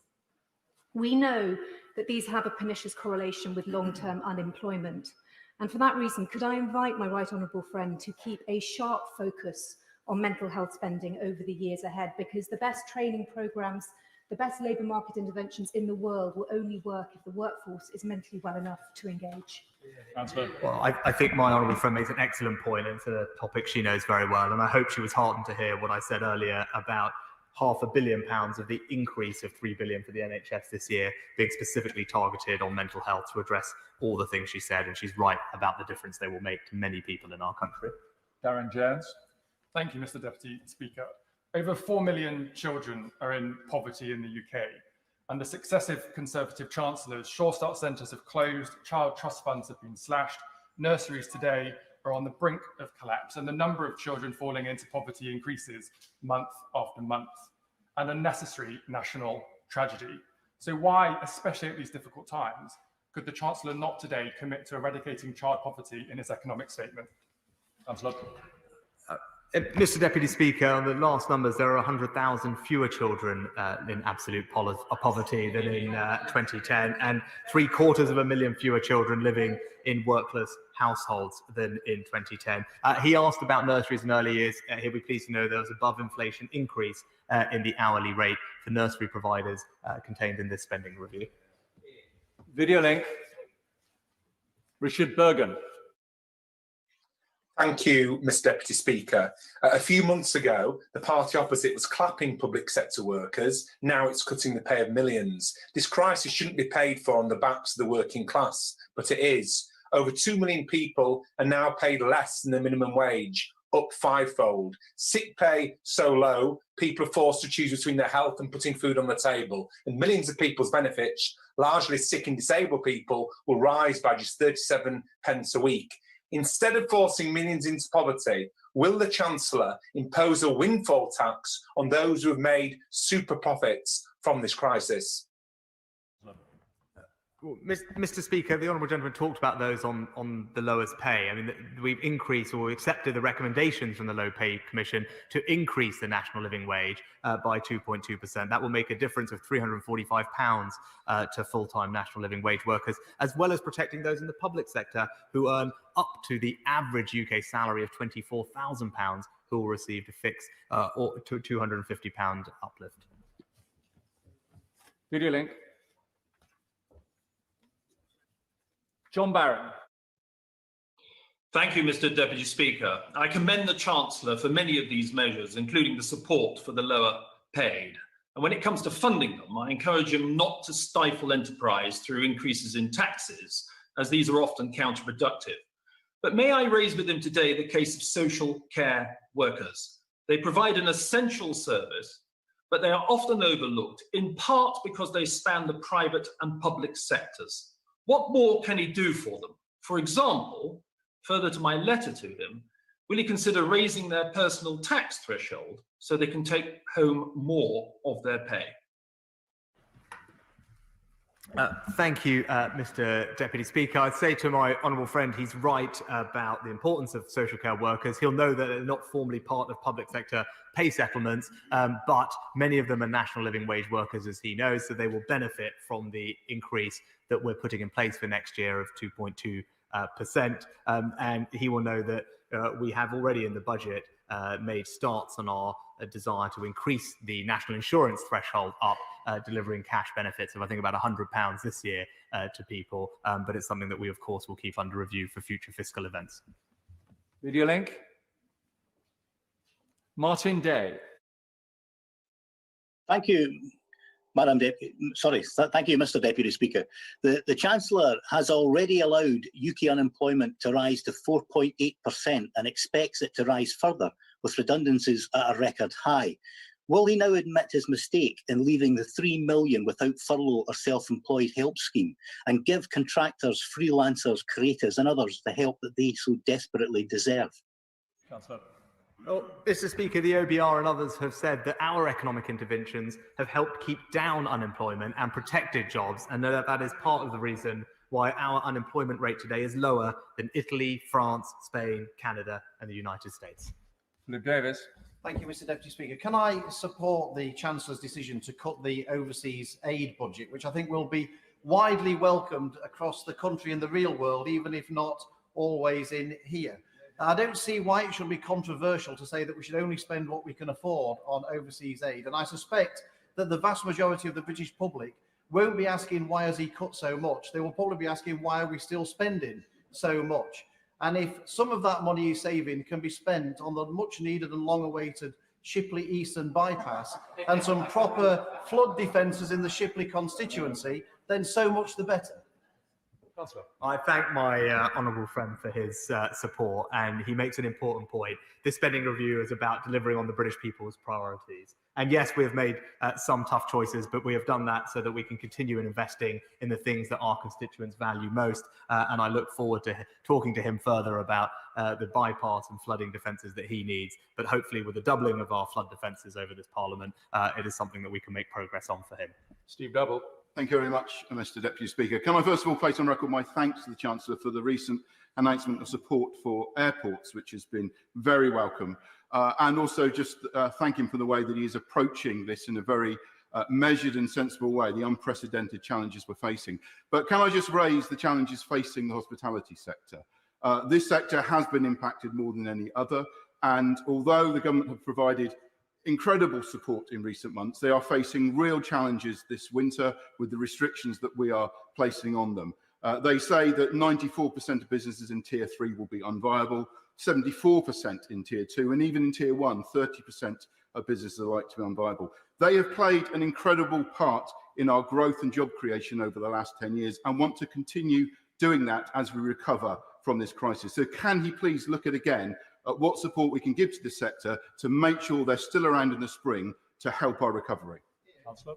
We know that these have a pernicious correlation with long-term unemployment. And for that reason, could I invite my right honourable friend to keep a sharp focus on mental health spending over the years ahead, because the best training programmes, the best labour market interventions in the world will only work if the workforce is mentally well enough to engage. Well, I think my honourable friend makes an excellent point. It's a topic she knows very well, and I hope she was heartened to hear what I said earlier about £500 million of the increase of £3 billion for the NHS this year being specifically targeted on mental health to address all the things she said, and she's right about the difference they will make to many people in our country. Darren Jones. Thank you, Mr Deputy Speaker. Over 4 million children are in poverty in the UK. Under successive Conservative Chancellors, Sure Start centres have closed, child trust funds have been slashed, nurseries today are on the brink of collapse, and the number of children falling into poverty increases month after month, an unnecessary national tragedy. So why, especially at these difficult times, could the Chancellor not today commit to eradicating child poverty in his economic statement? Councillor. Mr Deputy Speaker, on the last numbers, there are 100,000 fewer children in absolute poverty than in 2010, and 750,000 fewer children living in workless households than in 2010. He asked about nurseries in early years. He'll be pleased to know there was above inflation increase in the hourly rate for nursery providers contained in this spending review. Video link. Richard Bergen. Thank you, Mr Deputy Speaker. A few months ago, the party opposite was clapping public sector workers. Now it's cutting the pay of millions. This crisis shouldn't be paid for on the backs of the working class, but it is. Over 2 million people are now paid less than the minimum wage, up fivefold. Sick pay so low, people are forced to choose between their health and putting food on the table. And millions of people's benefits, largely sick and disabled people, will rise by just 37 pence a week. Instead of forcing millions into poverty, will the Chancellor impose a windfall tax on those who have made super profits from this crisis? Well, Mr Speaker, the honourable gentleman talked about those on the lowest pay. I mean, we've increased or accepted the recommendations from the Low Pay Commission to increase the national living wage by 2.2%. That will make a difference of £345 to full-time national living wage workers, as well as protecting those in the public sector who earn up to the average UK salary of £24,000, who will receive a fixed or £250 uplift. Video link. John Barron. Thank you, Mr Deputy Speaker. I commend the Chancellor for many of these measures, including the support for the lower paid. And when it comes to funding them, I encourage him not to stifle enterprise through increases in taxes, as these are often counterproductive. But may I raise with him today the case of social care workers? They provide an essential service, but they are often overlooked, in part because they span the private and public sectors. What more can he do for them? For example, further to my letter to him, will he consider raising their personal tax threshold so they can take home more of their pay? Thank you, Mr. Deputy Speaker. I'd say to my honourable friend, he's right about the importance of social care workers. He'll know that they're not formally part of public sector pay settlements, but many of them are national living wage workers, as he knows, so they will benefit from the increase that we're putting in place for next year of 2.2%. And he will know that we have already in the budget made starts on our desire to increase the national insurance threshold up, delivering cash benefits of, I think, about £100 this year to people. But it's something that we, of course, will keep under review for future fiscal events. Video link. Martin Day. Thank you, Madam Deputy. Thank you, Mr. Deputy Speaker. The Chancellor has already allowed UK unemployment to rise to 4.8% and expects it to rise further, with redundancies at a record high. Will he now admit his mistake in leaving the 3 million without furlough or self-employed help scheme and give contractors, freelancers, creators and others the help that they so desperately deserve? Councillor. Well, Mr. Speaker, the OBR and others have said that our economic interventions have helped keep down unemployment and protected jobs, and that is part of the reason why our unemployment rate today is lower than Italy, France, Spain, Canada and the United States. Luke Davis. Thank you, Mr. Deputy Speaker. Can I support the Chancellor's decision to cut the overseas aid budget, which I think will be widely welcomed across the country and the real world, even if not always in here? I don't see why it should be controversial to say that we should only spend what we can afford on overseas aid. And I suspect that the vast majority of the British public won't be asking, why has he cut so much? They will probably be asking, why are we still spending so much? And if some of that money he's saving can be spent on the much needed and long awaited Shipley Eastern bypass and some proper flood defences in the Shipley constituency, then so much the better. I thank my honourable friend for his support, and he makes an important point. This spending review is about delivering on the British people's priorities. And yes, we have made some tough choices, but we have done that so that we can continue investing in the things that our constituents value most. And I look forward to talking to him further about the bypass and flooding defences that he needs. But hopefully with the doubling of our flood defences over this Parliament, it is something that we can make progress on for him. Steve Double. Thank you very much, Mr. Deputy Speaker. Can I first of all place on record my thanks to the Chancellor for the recent announcement of support for airports, which has been very welcome, and also just thank him for the way that he is approaching this in a very measured and sensible way, the unprecedented challenges we're facing. But can I just raise the challenges facing the hospitality sector? This sector has been impacted more than any other, and although the government have provided incredible support in recent months, they are facing real challenges this winter with the restrictions that we are placing on them. They say that 94% of businesses in Tier 3 will be unviable, 74% in Tier 2, and even in Tier 1, 30% of businesses are likely to be unviable. They have played an incredible part in our growth and job creation over the last 10 years and want to continue doing that as we recover from this crisis. So can he please look at again at what support we can give to this sector to make sure they're still around in the spring to help our recovery? Councillor.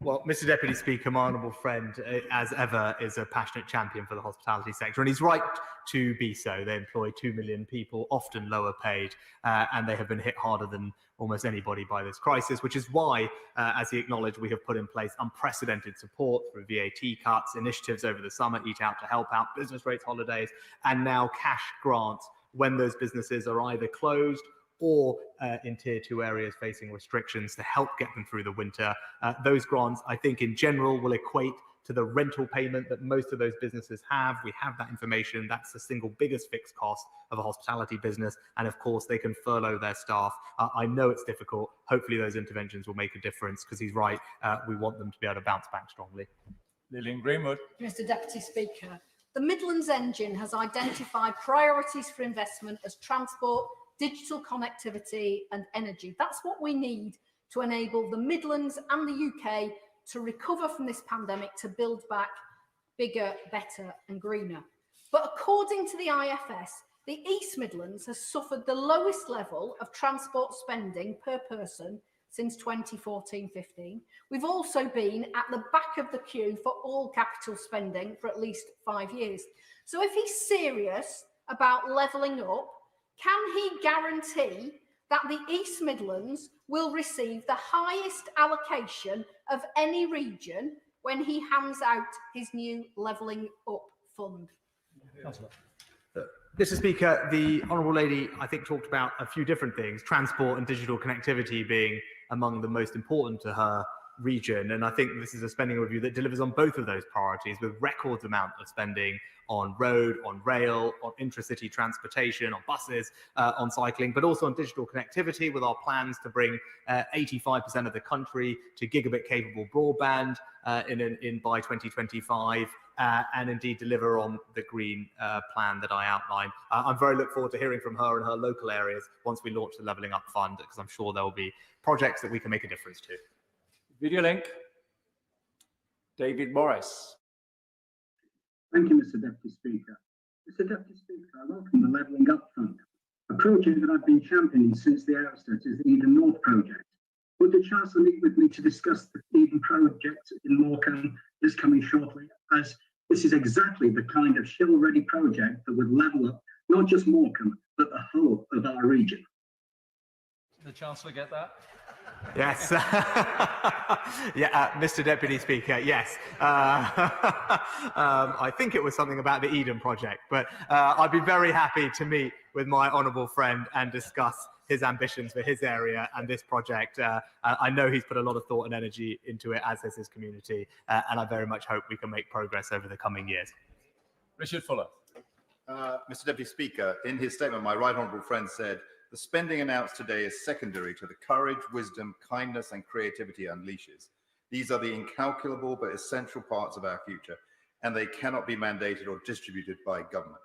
Well, Mr. Deputy Speaker, my honourable friend, as ever, is a passionate champion for the hospitality sector, and he's right to be so. They employ 2 million people, often lower paid, and they have been hit harder than almost anybody by this crisis, which is why, as he acknowledged, we have put in place unprecedented support through VAT cuts, initiatives over the summer, Eat Out to help out, business rates holidays, and now cash grants when those businesses are either closed or in Tier 2 areas facing restrictions to help get them through the winter. Those grants, I think, in general, will equate to the rental payment that most of those businesses have. We have that information. That's the single biggest fixed cost of a hospitality business. And of course, they can furlough their staff. I know it's difficult. Hopefully those interventions will make a difference, because he's right. We want them to be able to bounce back strongly. Lillian Greenwood. Mr. Deputy Speaker, the Midlands Engine has identified priorities for investment as transport, digital connectivity and energy. That's what we need to enable the Midlands and the UK to recover from this pandemic, to build back bigger, better and greener. But according to the IFS, the East Midlands has suffered the lowest level of transport spending per person since 2014-15. We've also been at the back of the queue for all capital spending for at least 5 years. So if he's serious about levelling up, can he guarantee that the East Midlands will receive the highest allocation of any region when he hands out his new levelling up fund? Mr. Speaker, the Honourable Lady, I think, talked about a few different things, transport and digital connectivity being among the most important to her region. And I think this is a spending review that delivers on both of those priorities, with record amount of spending on road, on rail, on intracity transportation, on buses, on cycling, but also on digital connectivity, with our plans to bring 85% of the country to gigabit-capable broadband by 2025, and indeed deliver on the green plan that I outlined. I'm very look forward to hearing from her in her local areas once we launch the Levelling Up Fund, because I'm sure there will be projects that we can make a difference to. Video link. David Morris. Thank you, Mr. Deputy Speaker. Mr. Deputy Speaker, I welcome the Levelling Up Fund. A project that I've been championing since the outset is the Eden North project. Would the Chancellor meet with me to discuss the Eden project in Morecambe this coming shortly, as this is exactly the kind of shovel-ready project that would level up not just Morecambe, but the whole of our region? Did the Chancellor get that? Yes. Mr. Deputy Speaker, yes. I think it was something about the Eden project, but I'd be very happy to meet with my honourable friend and discuss his ambitions for his area and this project. I know he's put a lot of thought and energy into it, as has his community, and I very much hope we can make progress over the coming years. Richard Fuller. Mr. Deputy Speaker, in his statement, my right honourable friend said, "The spending announced today is secondary to the courage, wisdom, kindness and creativity it unleashes. These are the incalculable but essential parts of our future, and they cannot be mandated or distributed by government."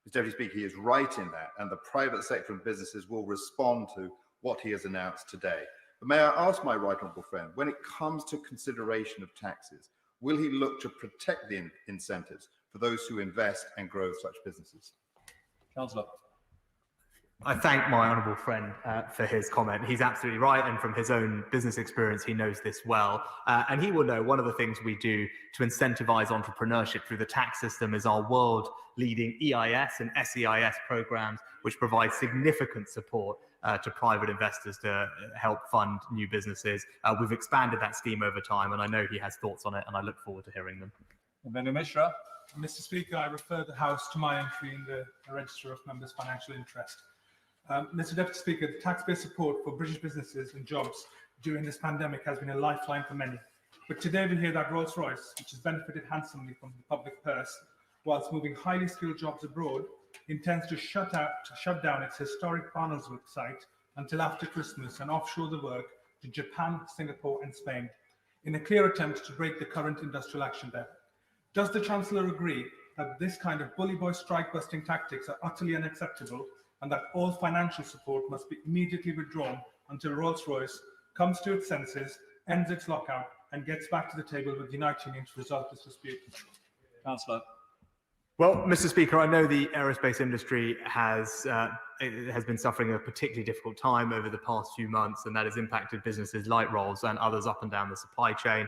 Mr. Deputy Speaker, he is right in that, and the private sector and businesses will respond to what he has announced today. But may I ask my right honourable friend, when it comes to consideration of taxes, will he look to protect the incentives for those who invest and grow such businesses? Councillor. I thank my honourable friend for his comment. He's absolutely right, and from his own business experience, he knows this well. And he will know one of the things we do to incentivise entrepreneurship through the tax system is our world-leading EIS and SEIS programmes, which provide significant support to private investors to help fund new businesses. We've expanded that scheme over time, and I know he has thoughts on it, and I look forward to hearing them. Venu Mishra. Mr. Speaker, I refer the House to my entry in the Register of Members' Financial Interest. Mr. Deputy Speaker, the taxpayer support for British businesses and jobs during this pandemic has been a lifeline for many. But today we hear that Rolls-Royce, which has benefited handsomely from the public purse, whilst moving highly skilled jobs abroad, intends to shut down its historic Barnsley site until after Christmas and offshore the work to Japan, Singapore and Spain, in a clear attempt to break the current industrial action there. Does the Chancellor agree that this kind of bully boy strike-busting tactics are utterly unacceptable, and that all financial support must be immediately withdrawn until Rolls-Royce comes to its senses, ends its lockout, and gets back to the table with the United Union to resolve this dispute? Councillor. Well, Mr. Speaker, I know the aerospace industry has been suffering a particularly difficult time over the past few months, and that has impacted businesses like Rolls and others up and down the supply chain.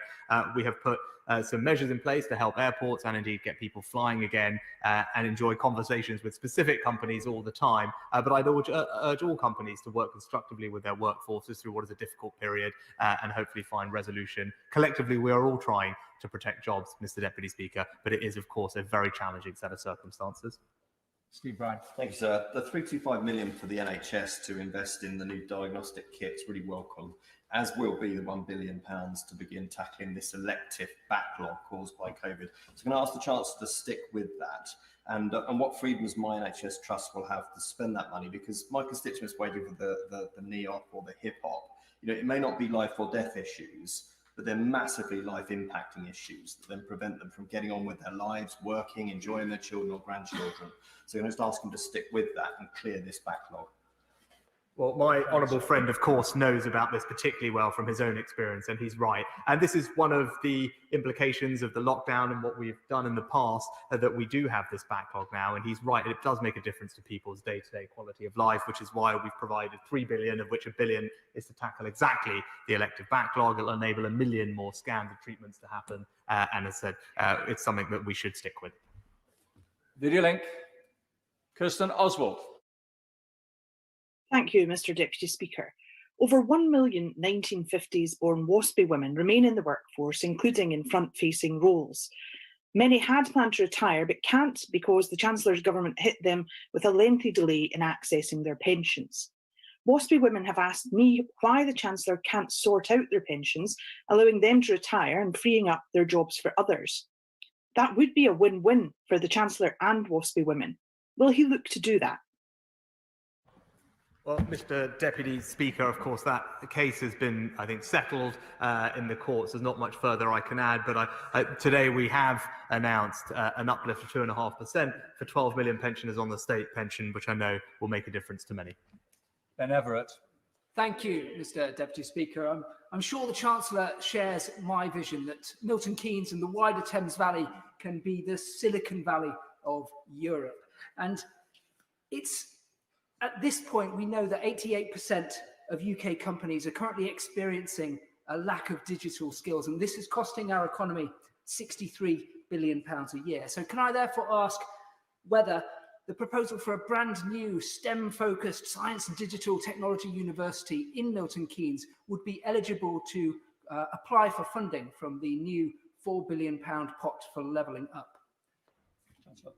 We have put some measures in place to help airports and indeed get people flying again, and enjoy conversations with specific companies all the time. But I'd urge all companies to work constructively with their workforces through what is a difficult period, and hopefully find resolution. Collectively, we are all trying to protect jobs, Mr. Deputy Speaker, but it is, of course, a very challenging set of circumstances. Steve Bryan. Thank you, sir. The £325 million for the NHS to invest in the new diagnostic kits really welcome, as will be the £1 billion to begin tackling this elective backlog caused by COVID. So I'm going to ask the Chancellor to stick with that, and what freedoms my NHS Trust will have to spend that money, because my constituents waiting for the knee-op or the hip-hop, it may not be life or death issues, but they're massively life-impacting issues that then prevent them from getting on with their lives, working, enjoying their children or grandchildren. So I'm going to ask them to stick with that and clear this backlog. Well, my honourable friend, of course, knows about this particularly well from his own experience, and he's right. And this is one of the implications of the lockdown and what we've done in the past, that we do have this backlog now. And he's right, it does make a difference to people's day-to-day quality of life, which is why we've provided 3 billion, of which 1 billion is to tackle exactly the elective backlog. It'll enable 1 million more scans and treatments to happen. And as I said, it's something that we should stick with. Video link. Kirsten Oswald. Thank you, Mr. Deputy Speaker. Over 1 million 1950s-born WASPy women remain in the workforce, including in front-facing roles. Many had planned to retire, but can't because the Chancellor's government hit them with a lengthy delay in accessing their pensions. WASPy women have asked me why the Chancellor can't sort out their pensions, allowing them to retire and freeing up their jobs for others. That would be a win-win for the Chancellor and WASPy women. Will he look to do that? Well, Mr. Deputy Speaker, of course, that case has been, I think, settled in the courts. There's not much further I can add, but today we have announced an uplift of 2.5% for 12 million pensioners on the state pension, which I know will make a difference to many. Ben Everett. Thank you, Mr. Deputy Speaker. I'm sure the Chancellor shares my vision that Milton Keynes and the wider Thames Valley can be the Silicon Valley of Europe. And at this point, we know that 88% of UK companies are currently experiencing a lack of digital skills, and this is costing our economy £63 billion a year. So can I therefore ask whether the proposal for a brand new STEM-focused science and digital technology university in Milton Keynes would be eligible to apply for funding from the new £4 billion pot for levelling up? Chancellor.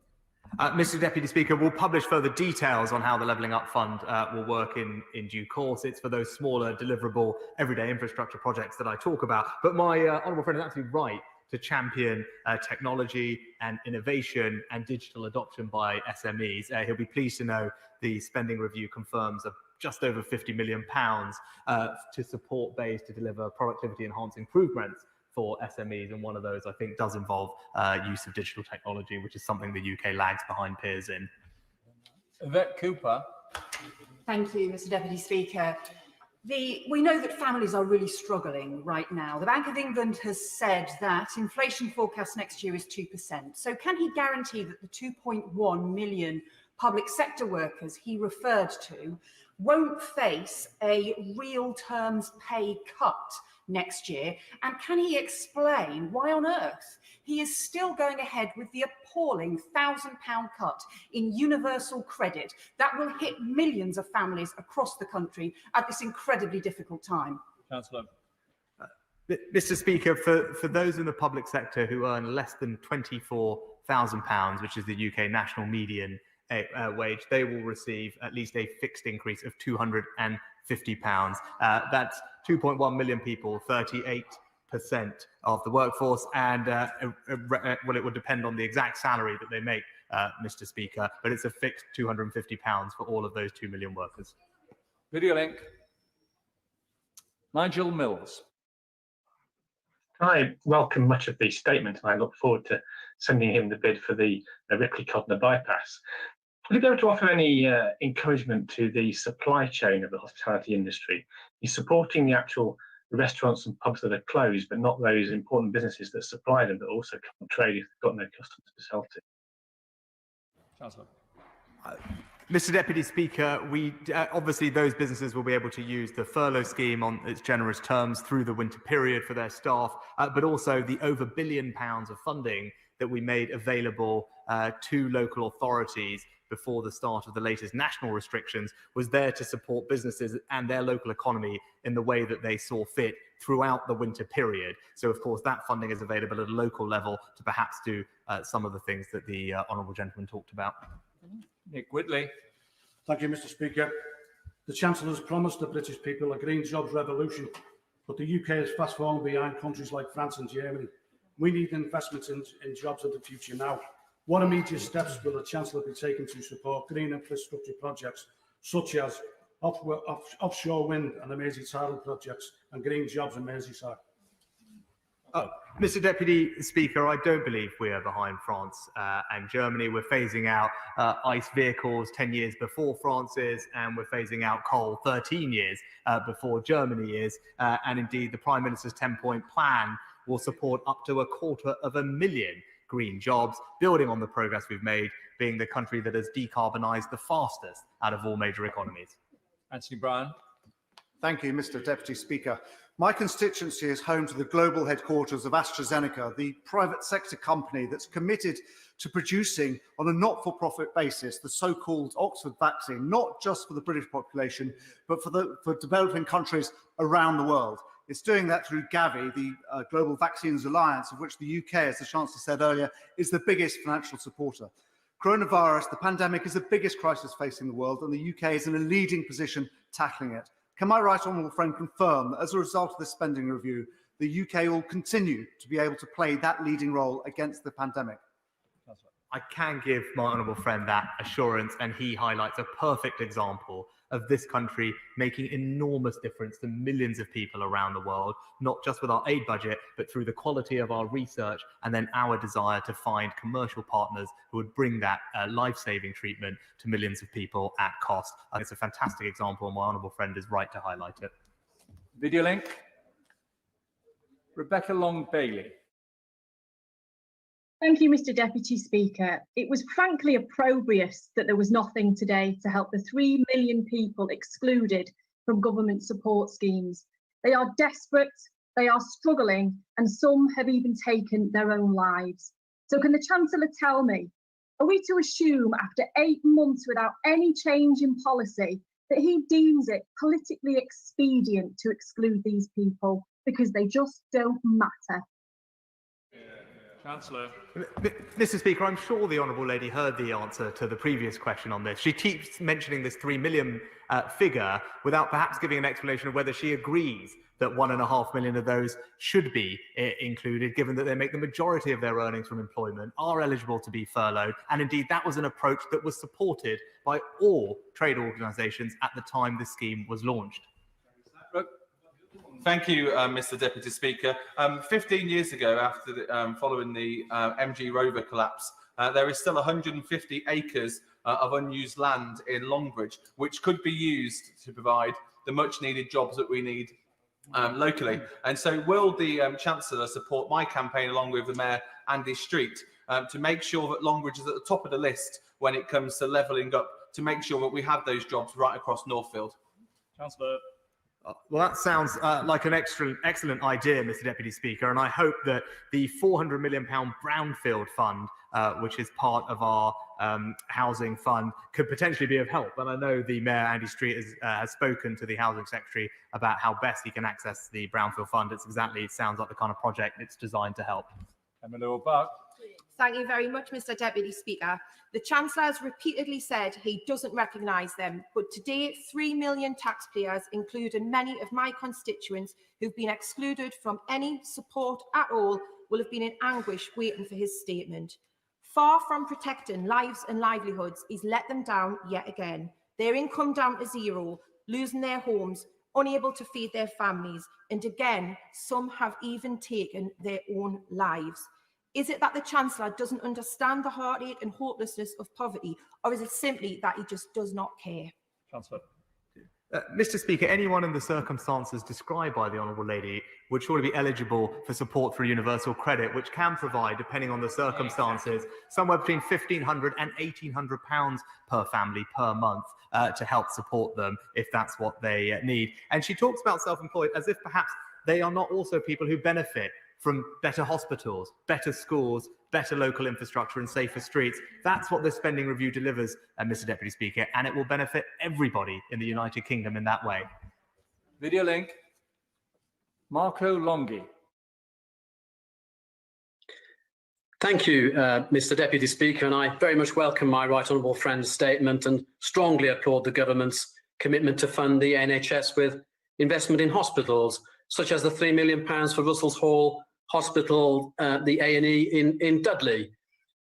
Mr. Deputy Speaker, we'll publish further details on how the Levelling Up Fund will work in due course. It's for those smaller, deliverable, everyday infrastructure projects that I talk about. But my honourable friend is absolutely right to champion technology and innovation and digital adoption by SMEs. He'll be pleased to know the spending review confirms just over £50 million to support BEIS to deliver productivity-enhancing improvements for SMEs, and one of those I think does involve use of digital technology, which is something the UK lags behind peers in. Yvette Cooper. Thank you, Mr. Deputy Speaker. We know that families are really struggling right now. The Bank of England has said that inflation forecast next year is 2%. So can he guarantee that the 2.1 million public sector workers he referred to won't face a real terms pay cut next year? And can he explain why on earth he is still going ahead with the appalling £1,000 cut in universal credit that will hit millions of families across the country at this incredibly difficult time? Councillor. Mr. Speaker, for those in the public sector who earn less than £24,000, which is the UK national median wage, they will receive at least a fixed increase of £250. That's 2.1 million people, 38% of the workforce, and well, it would depend on the exact salary that they make, Mr. Speaker, but it's a fixed £250 for all of those 2 million workers. Video link. Nigel Mills. I welcome much of the statement, and I look forward to sending him the bid for the Ripley-Codnor bypass. Would you be able to offer any encouragement to the supply chain of the hospitality industry? He's supporting the actual restaurants and pubs that are closed, but not those important businesses that supply them, that also can't trade if they've got no customers to sell to. Chancellor. Mr. Deputy Speaker, obviously those businesses will be able to use the furlough scheme on its generous terms through the winter period for their staff, but also the over £1 billion of funding that we made available to local authorities before the start of the latest national restrictions was there to support businesses and their local economy in the way that they saw fit throughout the winter period. So, of course, that funding is available at a local level to perhaps do some of the things that the honourable gentleman talked about. Nick Whitley. Thank you, Mr. Speaker. The Chancellor has promised the British people a green jobs revolution, but the UK is fast falling behind countries like France and Germany. We need investments in jobs of the future now. What immediate steps will the Chancellor be taking to support green infrastructure projects such as offshore wind and the Mersey tidal projects and green jobs in Merseyside? Mr. Deputy Speaker, I don't believe we are behind France and Germany. We're phasing out ICE vehicles 10 years before France is, and we're phasing out coal 13 years before Germany is. And indeed, the Prime Minister's 10-point plan will support up to 250,000 green jobs, building on the progress we've made, being the country that has decarbonised the fastest out of all major economies. Anthony Bryan. Thank you, Mr. Deputy Speaker. My constituency is home to the global headquarters of AstraZeneca, the private sector company that's committed to producing on a not-for-profit basis the so-called Oxford vaccine, not just for the British population, but for developing countries around the world. It's doing that through Gavi, the Global Vaccines Alliance, of which the UK, as the Chancellor said earlier, is the biggest financial supporter. Coronavirus, the pandemic, is the biggest crisis facing the world, and the UK is in a leading position tackling it. Can my right honourable friend confirm that as a result of this spending review, the UK will continue to be able to play that leading role against the pandemic? I can give my honourable friend that assurance, and he highlights a perfect example of this country making enormous difference to millions of people around the world, not just with our aid budget, but through the quality of our research and then our desire to find commercial partners who would bring that life-saving treatment to millions of people at cost. It's a fantastic example, and my honourable friend is right to highlight it. Video link. Rebecca Long-Bailey. Thank you, Mr. Deputy Speaker. It was frankly opprobrious that there was nothing today to help the 3 million people excluded from government support schemes. They are desperate, they are struggling, and some have even taken their own lives. So can the Chancellor tell me, are we to assume after 8 months without any change in policy that he deems it politically expedient to exclude these people because they just don't matter? Chancellor. Mr. Speaker, I'm sure the Honourable Lady heard the answer to the previous question on this. She keeps mentioning this 3 million figure without perhaps giving an explanation of whether she agrees that 1.5 million of those should be included, given that they make the majority of their earnings from employment, are eligible to be furloughed. And indeed, that was an approach that was supported by all trade organisations at the time the scheme was launched. Thank you, Mr. Deputy Speaker. 15 years ago, after following the MG Rover collapse, there is still 150 acres of unused land in Longbridge, which could be used to provide the much-needed jobs that we need locally. And so will the Chancellor support my campaign, along with the Mayor, Andy Street, to make sure that Longbridge is at the top of the list when it comes to levelling up, to make sure that we have those jobs right across Northfield? Chancellor. Well, that sounds like an excellent idea, Mr. Deputy Speaker, and I hope that the £400 million Brownfield Fund, which is part of our housing fund, could potentially be of help. And I know the Mayor, Andy Street, has spoken to the Housing Secretary about how best he can access the Brownfield Fund. It sounds like the kind of project it's designed to help. Emily O'Buck. Thank you very much, Mr. Deputy Speaker. The Chancellor has repeatedly said he doesn't recognise them, but today 3 million taxpayers, including many of my constituents who've been excluded from any support at all, will have been in anguish waiting for his statement. Far from protecting lives and livelihoods, he's let them down yet again. Their income down to zero, losing their homes, unable to feed their families, and again, some have even taken their own lives. Is it that the Chancellor doesn't understand the heartache and hopelessness of poverty, or is it simply that he just does not care? Chancellor. Mr. Speaker, anyone in the circumstances described by the Honourable Lady would surely be eligible for support for universal credit, which can provide, depending on the circumstances, somewhere between £1,500 and £1,800 per family per month to help support them if that's what they need. And she talks about self-employed as if perhaps they are not also people who benefit from better hospitals, better schools, better local infrastructure and safer streets. That's what this spending review delivers, Mr. Deputy Speaker, and it will benefit everybody in the United Kingdom in that way. Video link. Marco Longhi. Thank you, Mr. Deputy Speaker, and I very much welcome my right honourable friend's statement and strongly applaud the government's commitment to fund the NHS with investment in hospitals, such as the £3 million for Russell's Hall Hospital, the A&E in Dudley.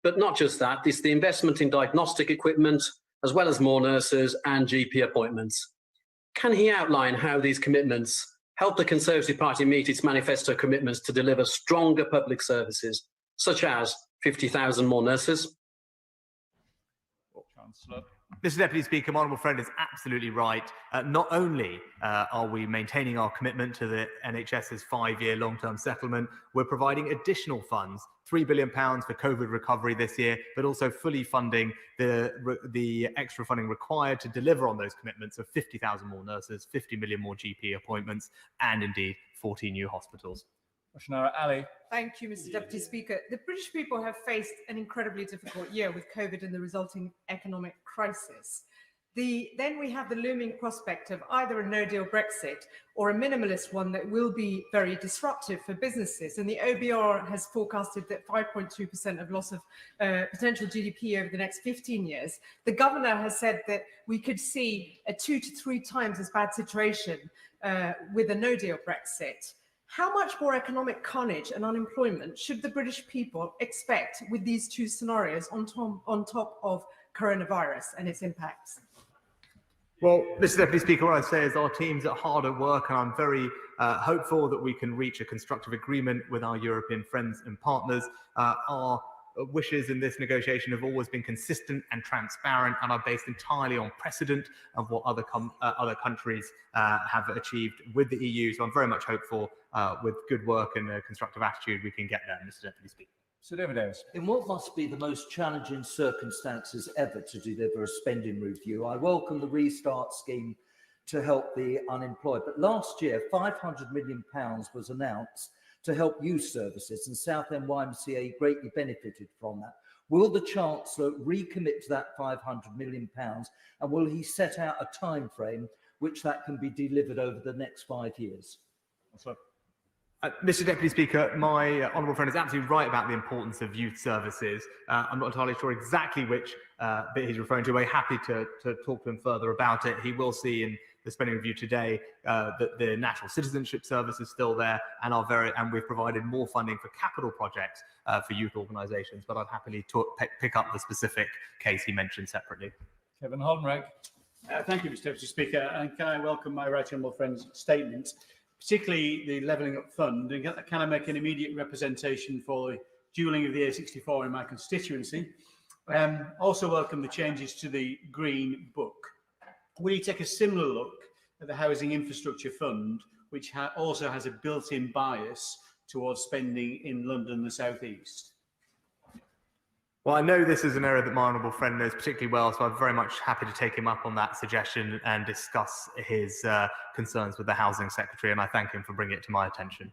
But not just that, it's the investment in diagnostic equipment, as well as more nurses and GP appointments. Can he outline how these commitments help the Conservative Party meet its manifesto commitments to deliver stronger public services, such as 50,000 more nurses? Chancellor. Mr. Deputy Speaker, my honourable friend is absolutely right. Not only are we maintaining our commitment to the NHS's 5-year long-term settlement, we're providing additional funds, £3 billion for COVID recovery this year, but also fully funding the extra funding required to deliver on those commitments of 50,000 more nurses, 50 million more GP appointments, and indeed 40 new hospitals. Ali. Thank you, Mr. Deputy Speaker. The British people have faced an incredibly difficult year with COVID and the resulting economic crisis. Then we have the looming prospect of either a no-deal Brexit or a minimalist one that will be very disruptive for businesses. And the OBR has forecasted that 5.2% of loss of potential GDP over the next 15 years. The governor has said that we could see a 2 to 3 times as bad situation with a no-deal Brexit. How much more economic carnage and unemployment should the British people expect with these two scenarios on top of coronavirus and its impacts? Well, Mr. Deputy Speaker, what I'd say is our teams are hard at work, and I'm very hopeful that we can reach a constructive agreement with our European friends and partners. Our wishes in this negotiation have always been consistent and transparent, and are based entirely on precedent of what other countries have achieved with the EU. So I'm very much hopeful with good work and a constructive attitude we can get there, Mr. Deputy Speaker. Sir David Davis. In what must be the most challenging circumstances ever to deliver a spending review, I welcome the Restart scheme to help the unemployed. But last year, £500 million was announced to help youth services, and Southend YMCA greatly benefited from that. Will the Chancellor recommit to that £500 million, and will he set out a time frame which that can be delivered over the next 5 years? Mr. Deputy Speaker, my honourable friend is absolutely right about the importance of youth services. I'm not entirely sure exactly which bit he's referring to. We're happy to talk to him further about it. He will see in the spending review today that the National Citizenship Service is still there, and we've provided more funding for capital projects for youth organisations. But I'd happily pick up the specific case he mentioned separately. Kevin Holmrek. Thank you, Mr. Deputy Speaker, and can I welcome my right honourable friend's statement, particularly the Levelling Up Fund, and can I make an immediate representation for the dualling of the A64 in my constituency? Also welcome the changes to the Green Book. Will you take a similar look at the Housing Infrastructure Fund, which also has a built-in bias towards spending in London and the South East? Well, I know this is an area that my honourable friend knows particularly well, so I'm very much happy to take him up on that suggestion and discuss his concerns with the Housing Secretary, and I thank him for bringing it to my attention.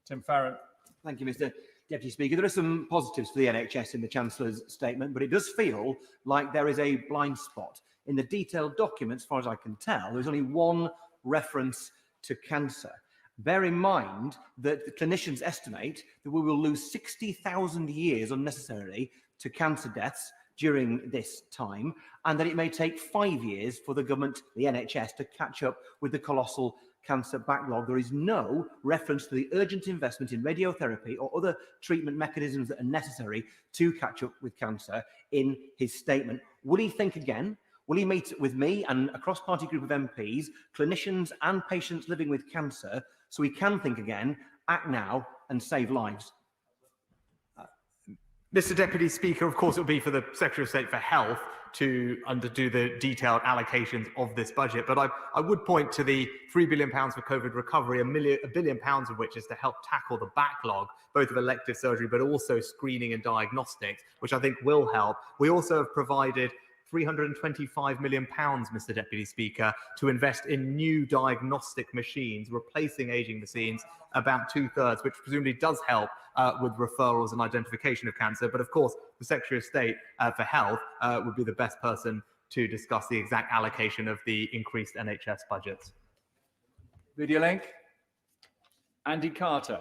Tim Farron. Thank you, Mr. Deputy Speaker. There are some positives for the NHS in the Chancellor's statement, but it does feel like there is a blind spot. In the detailed documents, as far as I can tell, there's only one reference to cancer. Bear in mind that the clinicians estimate that we will lose 60,000 years unnecessarily to cancer deaths during this time, and that it may take 5 years for the government, the NHS, to catch up with the colossal cancer backlog. There is no reference to the urgent investment in radiotherapy or other treatment mechanisms that are necessary to catch up with cancer in his statement. Will he think again? Will he meet with me and a cross-party group of MPs, clinicians and patients living with cancer, so we can think again, act now and save lives? Mr. Deputy Speaker, of course, it will be for the Secretary of State for Health to underdo the detailed allocations of this budget. But I would point to the £3 billion for COVID recovery, £1 billion of which is to help tackle the backlog, both of elective surgery, but also screening and diagnostics, which I think will help. We also have provided £325 million, Mr. Deputy Speaker, to invest in new diagnostic machines, replacing ageing machines, about 2/3, which presumably does help with referrals and identification of cancer. But of course, the Secretary of State for Health would be the best person to discuss the exact allocation of the increased NHS budgets. Video link. Andy Carter.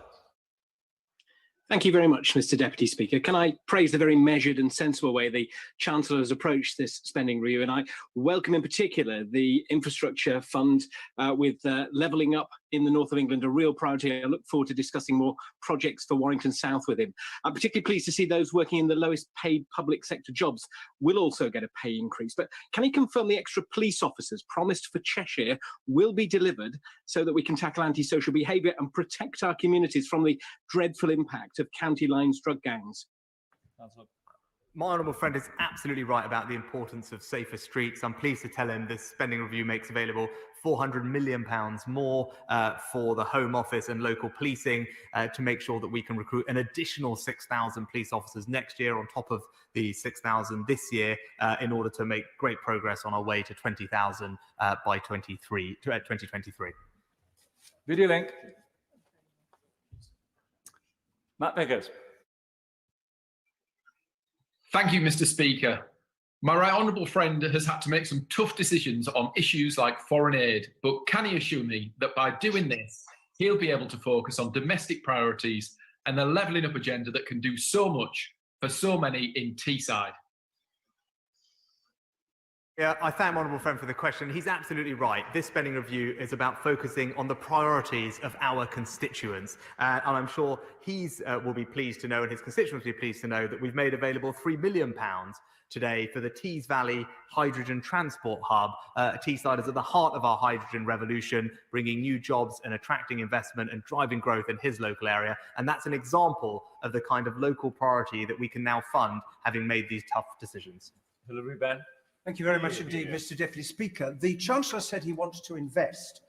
Thank you very much, Mr. Deputy Speaker. Can I praise the very measured and sensible way the Chancellor has approached this spending review, and I welcome in particular the infrastructure fund with levelling up in the north of England a real priority. I look forward to discussing more projects for Warrington South with him. I'm particularly pleased to see those working in the lowest paid public sector jobs will also get a pay increase. But can he confirm the extra police officers promised for Cheshire will be delivered so that we can tackle antisocial behaviour and protect our communities from the dreadful impact of county lines drug gangs? My honourable friend is absolutely right about the importance of safer streets. I'm pleased to tell him this spending review makes available £400 million more for the Home Office and local policing to make sure that we can recruit an additional 6,000 police officers next year on top of the 6,000 this year in order to make great progress on our way to 20,000 by 2023. Video link. Matt Vickers. Thank you, Mr. Speaker. My right honourable friend has had to make some tough decisions on issues like foreign aid, but can he assure me that by doing this, he'll be able to focus on domestic priorities and the levelling up agenda that can do so much for so many in Teesside? Yeah, I thank my honourable friend for the question. He's absolutely right. This spending review is about focusing on the priorities of our constituents. And I'm sure he's will be pleased to know, and his constituents will be pleased to know, that we've made available £3 million today for the Tees Valley Hydrogen Transport Hub. Teesside is at the heart of our hydrogen revolution, bringing new jobs and attracting investment and driving growth in his local area. And that's an example of the kind of local priority that we can now fund, having made these tough decisions. Hilary Benn. Thank you very much indeed, Mr. Deputy Speaker. The Chancellor said he wants to invest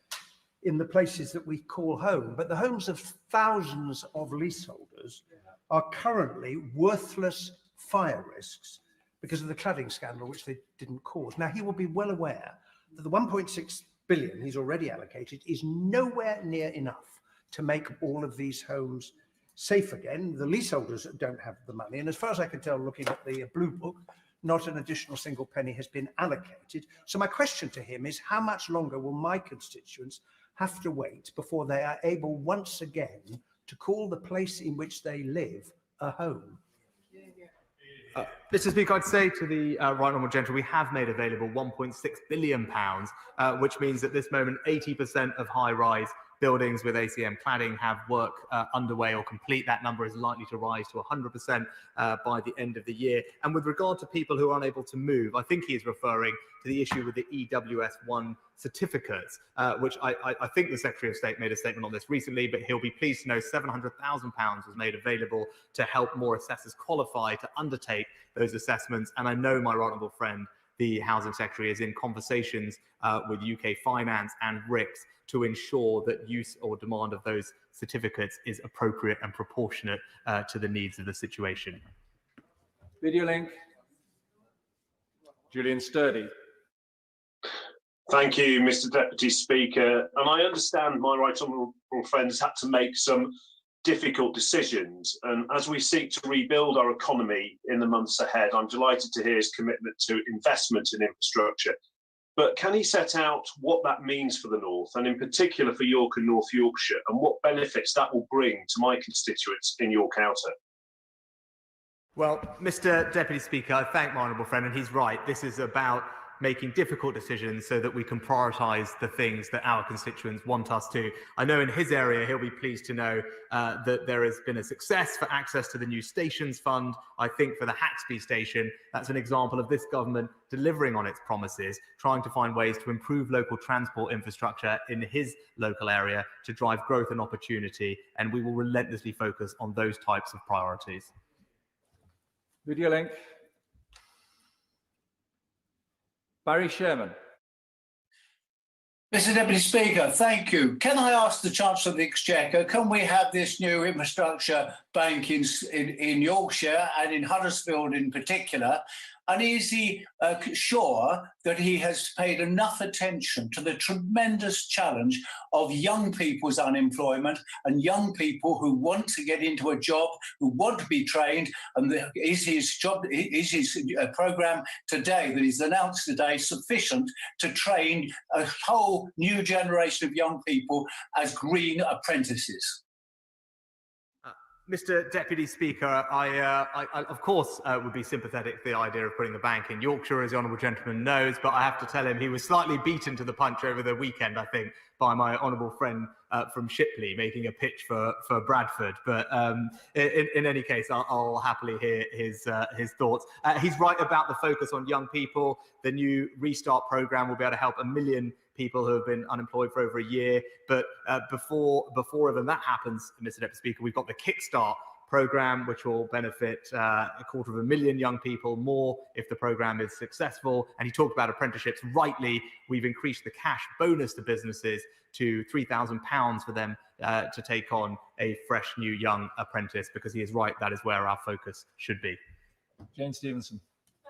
in the places that we call home, but the homes of thousands of leaseholders are currently worthless fire risks because of the cladding scandal, which they didn't cause. Now, he will be well aware that the 1.6 billion he's already allocated is nowhere near enough to make all of these homes safe again. The leaseholders don't have the money, and as far as I can tell, looking at the Blue Book, not an additional single penny has been allocated. So my question to him is, how much longer will my constituents have to wait before they are able once again to call the place in which they live a home? Mr. Speaker, I'd say to the right honourable gentleman, we have made available £1.6 billion, which means at this moment 80% of high-rise buildings with ACM cladding have work underway or complete. That number is likely to rise to 100% by the end of the year. And with regard to people who are unable to move, I think he is referring to the issue with the EWS1 certificates, which I think the Secretary of State made a statement on this recently, but he'll be pleased to know £700,000 was made available to help more assessors qualify to undertake those assessments. And I know my right honourable friend, the Housing Secretary, is in conversations with UK Finance and RICS to ensure that use or demand of those certificates is appropriate and proportionate to the needs of the situation. Video link. Julian Sturdy. Thank you, Mr. Deputy Speaker. And I understand my right honourable friend has had to make some difficult decisions. And as we seek to rebuild our economy in the months ahead, I'm delighted to hear his commitment to investment in infrastructure. But can he set out what that means for the North, and in particular for York and North Yorkshire, and what benefits that will bring to my constituents in York Outer? Well, Mr. Deputy Speaker, I thank my honourable friend, and he's right. This is about making difficult decisions so that we can prioritise the things that our constituents want us to. I know in his area, he'll be pleased to know that there has been a success for access to the new stations fund. I think for the Haxby station, that's an example of this government delivering on its promises, trying to find ways to improve local transport infrastructure in his local area to drive growth and opportunity, and we will relentlessly focus on those types of priorities. Video link. Barry Sherman. Mr. Deputy Speaker, thank you. Can I ask the Chancellor of the Exchequer, can we have this new infrastructure bank in Yorkshire and in Huddersfield in particular? And is he sure that he has paid enough attention to the tremendous challenge of young people's unemployment and young people who want to get into a job, who want to be trained? And is his programme today, that he's announced today, sufficient to train a whole new generation of young people as green apprentices? Mr. Deputy Speaker, I of course would be sympathetic to the idea of putting the bank in Yorkshire, as the honourable gentleman knows, but I have to tell him he was slightly beaten to the punch over the weekend, I think, by my honourable friend from Shipley making a pitch for Bradford. But in any case, I'll happily hear his thoughts. He's right about the focus on young people. The new Restart programme will be able to help 1 million people who have been unemployed for over a year. But before even that happens, Mr. Deputy Speaker, we've got the Kickstart programme, which will benefit 250,000 young people more if the programme is successful. And he talked about apprenticeships. Rightly, we've increased the cash bonus to businesses to £3,000 for them to take on a fresh new young apprentice, because he is right, that is where our focus should be. Jane Stevenson.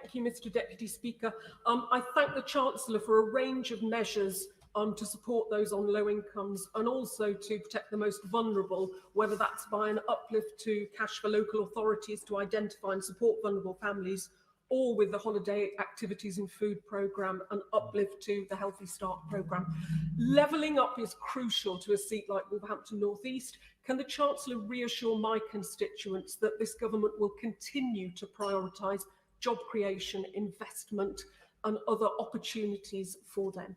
Thank you, Mr. Deputy Speaker. I thank the Chancellor for a range of measures to support those on low incomes and also to protect the most vulnerable, whether that's by an uplift to cash for local authorities to identify and support vulnerable families, or with the holiday activities and food programme, an uplift to the Healthy Start programme. Levelling up is crucial to a seat like Wolverhampton North East. Can the Chancellor reassure my constituents that this government will continue to prioritise job creation, investment and other opportunities for them?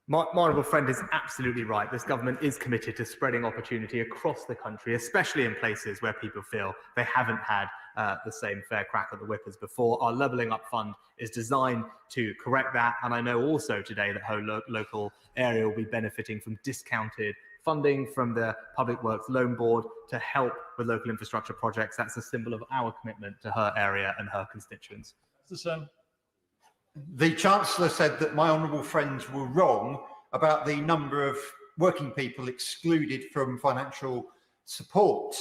My honourable friend is absolutely right. This government is committed to spreading opportunity across the country, especially in places where people feel they haven't had the same fair crack at the whip as before. Our Levelling Up Fund is designed to correct that. And I know also today that whole local area will be benefiting from discounted funding from the Public Works Loan Board to help with local infrastructure projects. That's a symbol of our commitment to her area and her constituents. The Chancellor said that my honourable friends were wrong about the number of working people excluded from financial support.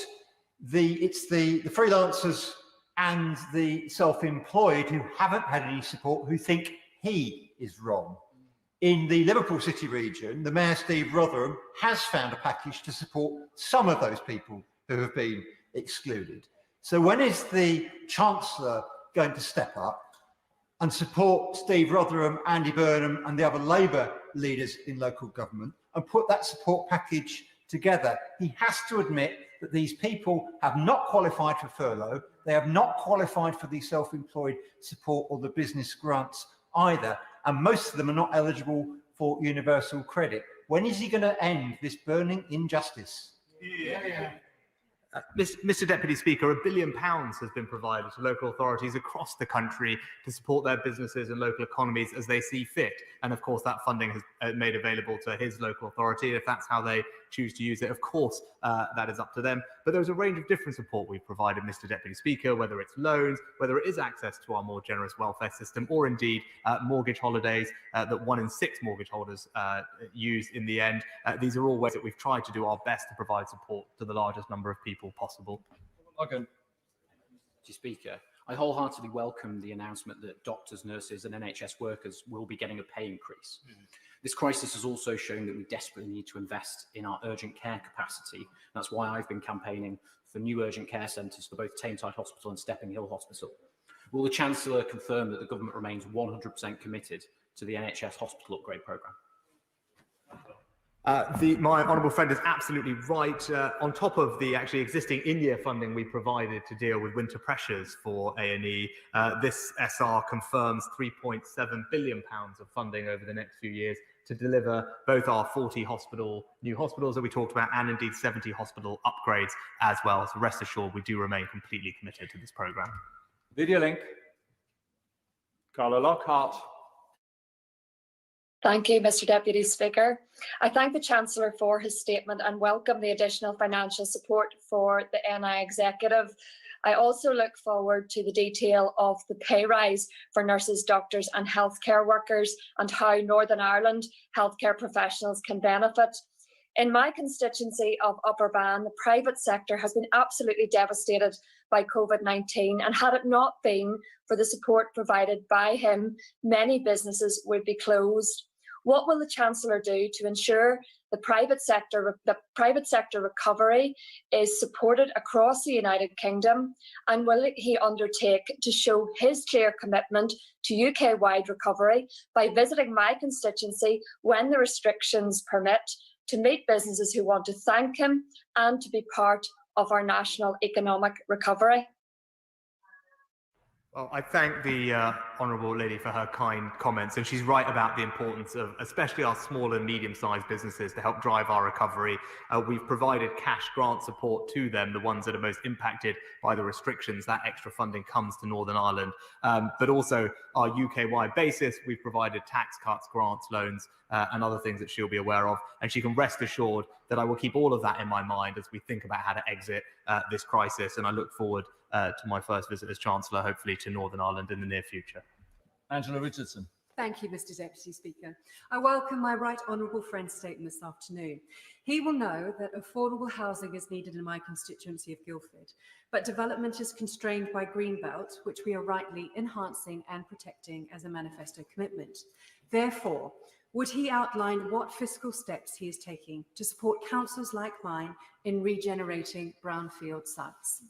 It's the freelancers and the self-employed who haven't had any support who think he is wrong. In the Liverpool City region, the Mayor, Steve Rotherham, has found a package to support some of those people who have been excluded. So when is the Chancellor going to step up and support Steve Rotherham, Andy Burnham and the other Labour leaders in local government and put that support package together? He has to admit that these people have not qualified for furlough, they have not qualified for the self-employed support or the business grants either, and most of them are not eligible for universal credit. When is he going to end this burning injustice? Mr. Deputy Speaker, £1 billion has been provided to local authorities across the country to support their businesses and local economies as they see fit. And of course, that funding has made available to his local authority. If that's how they choose to use it, of course, that is up to them. But there's a range of different support we've provided, Mr. Deputy Speaker, whether it's loans, whether it is access to our more generous welfare system, or indeed mortgage holidays that 1 in 6 mortgage holders use in the end. These are all ways that we've tried to do our best to provide support to the largest number of people possible. Okay. Mr. Speaker, I wholeheartedly welcome the announcement that doctors, nurses and NHS workers will be getting a pay increase. This crisis has also shown that we desperately need to invest in our urgent care capacity. That's why I've been campaigning for new urgent care centres for both Tameside Hospital and Stepping Hill Hospital. Will the Chancellor confirm that the government remains 100% committed to the NHS hospital upgrade programme? My honourable friend is absolutely right. On top of the actually existing in-year funding we provided to deal with winter pressures for A&E, this SR confirms £3.7 billion of funding over the next few years to deliver both our 40 new hospitals that we talked about and indeed 70 hospital upgrades as well. So rest assured, we do remain completely committed to this programme. Video link. Carla Lockhart. Thank you, Mr. Deputy Speaker. I thank the Chancellor for his statement and welcome the additional financial support for the NI Executive. I also look forward to the detail of the pay rise for nurses, doctors and healthcare workers and how Northern Ireland healthcare professionals can benefit. In my constituency of Upper Bann, the private sector has been absolutely devastated by COVID-19, and had it not been for the support provided by him, many businesses would be closed. What will the Chancellor do to ensure the private sector recovery is supported across the United Kingdom, and will he undertake to show his clear commitment to UK-wide recovery by visiting my constituency when the restrictions permit, to meet businesses who want to thank him and to be part of our national economic recovery. Well, I thank the Honourable Lady for her kind comments, and she's right about the importance of especially our small and medium-sized businesses to help drive our recovery. We've provided cash grant support to them, the ones that are most impacted by the restrictions. That extra funding comes to Northern Ireland, but also our UK-wide basis, we've provided tax cuts, grants, loans, and other things that she'll be aware of, and she can rest assured that I will keep all of that in my mind as we think about how to exit this crisis, and I look forward to my first visit as Chancellor, hopefully to Northern Ireland in the near future. Angela Richardson. Thank you, Mr Deputy Speaker. I welcome my right honourable friend's statement this afternoon. He will know that affordable housing is needed in my constituency of Guildford, but development is constrained by Greenbelt, which we are rightly enhancing and protecting as a manifesto commitment. Therefore, would he outline what fiscal steps he is taking to support councils like mine in regenerating brownfield sites?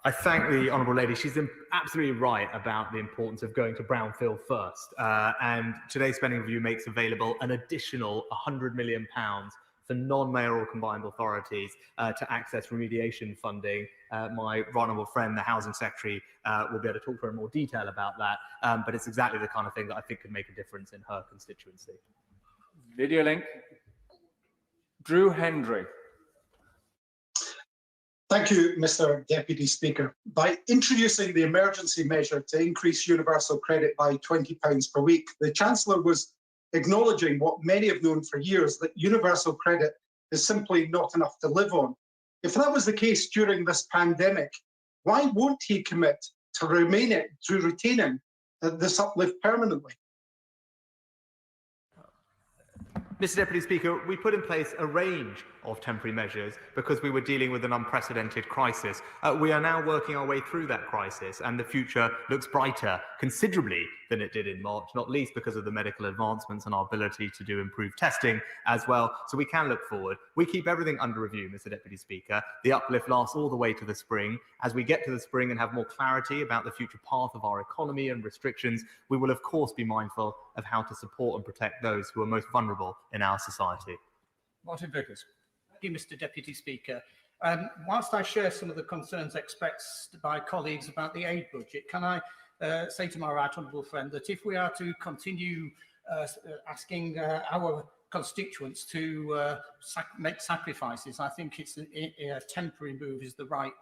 I thank the Honourable Lady. She's absolutely right about the importance of going to brownfield first. And today's spending review makes available an additional £100 million for non-mayoral combined authorities to access remediation funding. My right honourable friend, the Housing Secretary, will be able to talk to her in more detail about that. But it's exactly the kind of thing that I think could make a difference in her constituency. Video link. Drew Hendry. Thank you, Mr Deputy Speaker. By introducing the emergency measure to increase universal credit by £20 per week, the Chancellor was acknowledging what many have known for years, that universal credit is simply not enough to live on. If that was the case during this pandemic, why won't he commit to retaining this uplift permanently? Mr Deputy Speaker, we put in place a range of temporary measures because we were dealing with an unprecedented crisis. We are now working our way through that crisis, and the future looks brighter considerably than it did in March, not least because of the medical advancements and our ability to do improved testing as well. So we can look forward. We keep everything under review, Mr Deputy Speaker. The uplift lasts all the way to the spring. As we get to the spring and have more clarity about the future path of our economy and restrictions, we will of course be mindful of how to support and protect those who are most vulnerable in our society. Martin Vickers. Thank you, Mr Deputy Speaker. Whilst I share some of the concerns expressed by colleagues about the aid budget, can I say to my right honourable friend that if we are to continue asking our constituents to make sacrifices, I think it's a temporary move is the right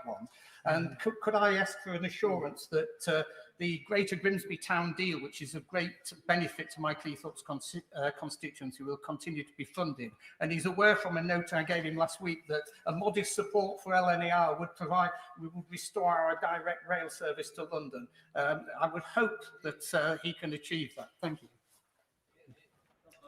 one. And could I ask for an assurance that the Greater Grimsby Town deal, which is of great benefit to my Cleethorpes constituency, will continue to be funded? And he's aware from a note I gave him last week that a modest support for LNER would restore our direct rail service to London. I would hope that he can achieve that. Thank you.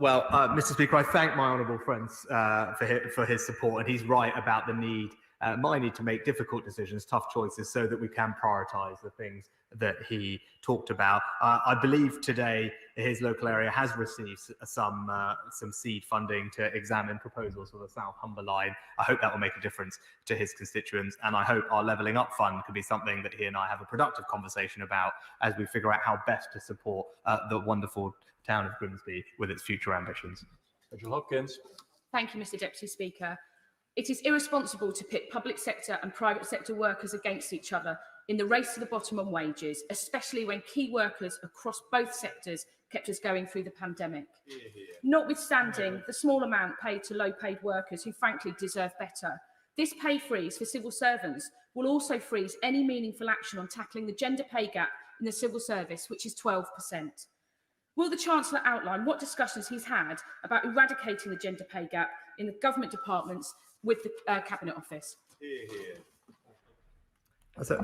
Well, Mr Speaker, I thank my honourable friends for his support, and he's right about the need, my need to make difficult decisions, tough choices, so that we can prioritise the things that he talked about. I believe today his local area has received some seed funding to examine proposals for the South Humber line. I hope that will make a difference to his constituents, and I hope our Levelling Up Fund could be something that he and I have a productive conversation about as we figure out how best to support the wonderful town of Grimsby with its future ambitions. Rachel Hopkins. Thank you, Mr Deputy Speaker. It is irresponsible to pit public sector and private sector workers against each other in the race to the bottom on wages, especially when key workers across both sectors kept us going through the pandemic. Notwithstanding the small amount paid to low-paid workers who frankly deserve better, this pay freeze for civil servants will also freeze any meaningful action on tackling the gender pay gap in the civil service, which is 12%. Will the Chancellor outline what discussions he's had about eradicating the gender pay gap in the government departments with the Cabinet Office? So,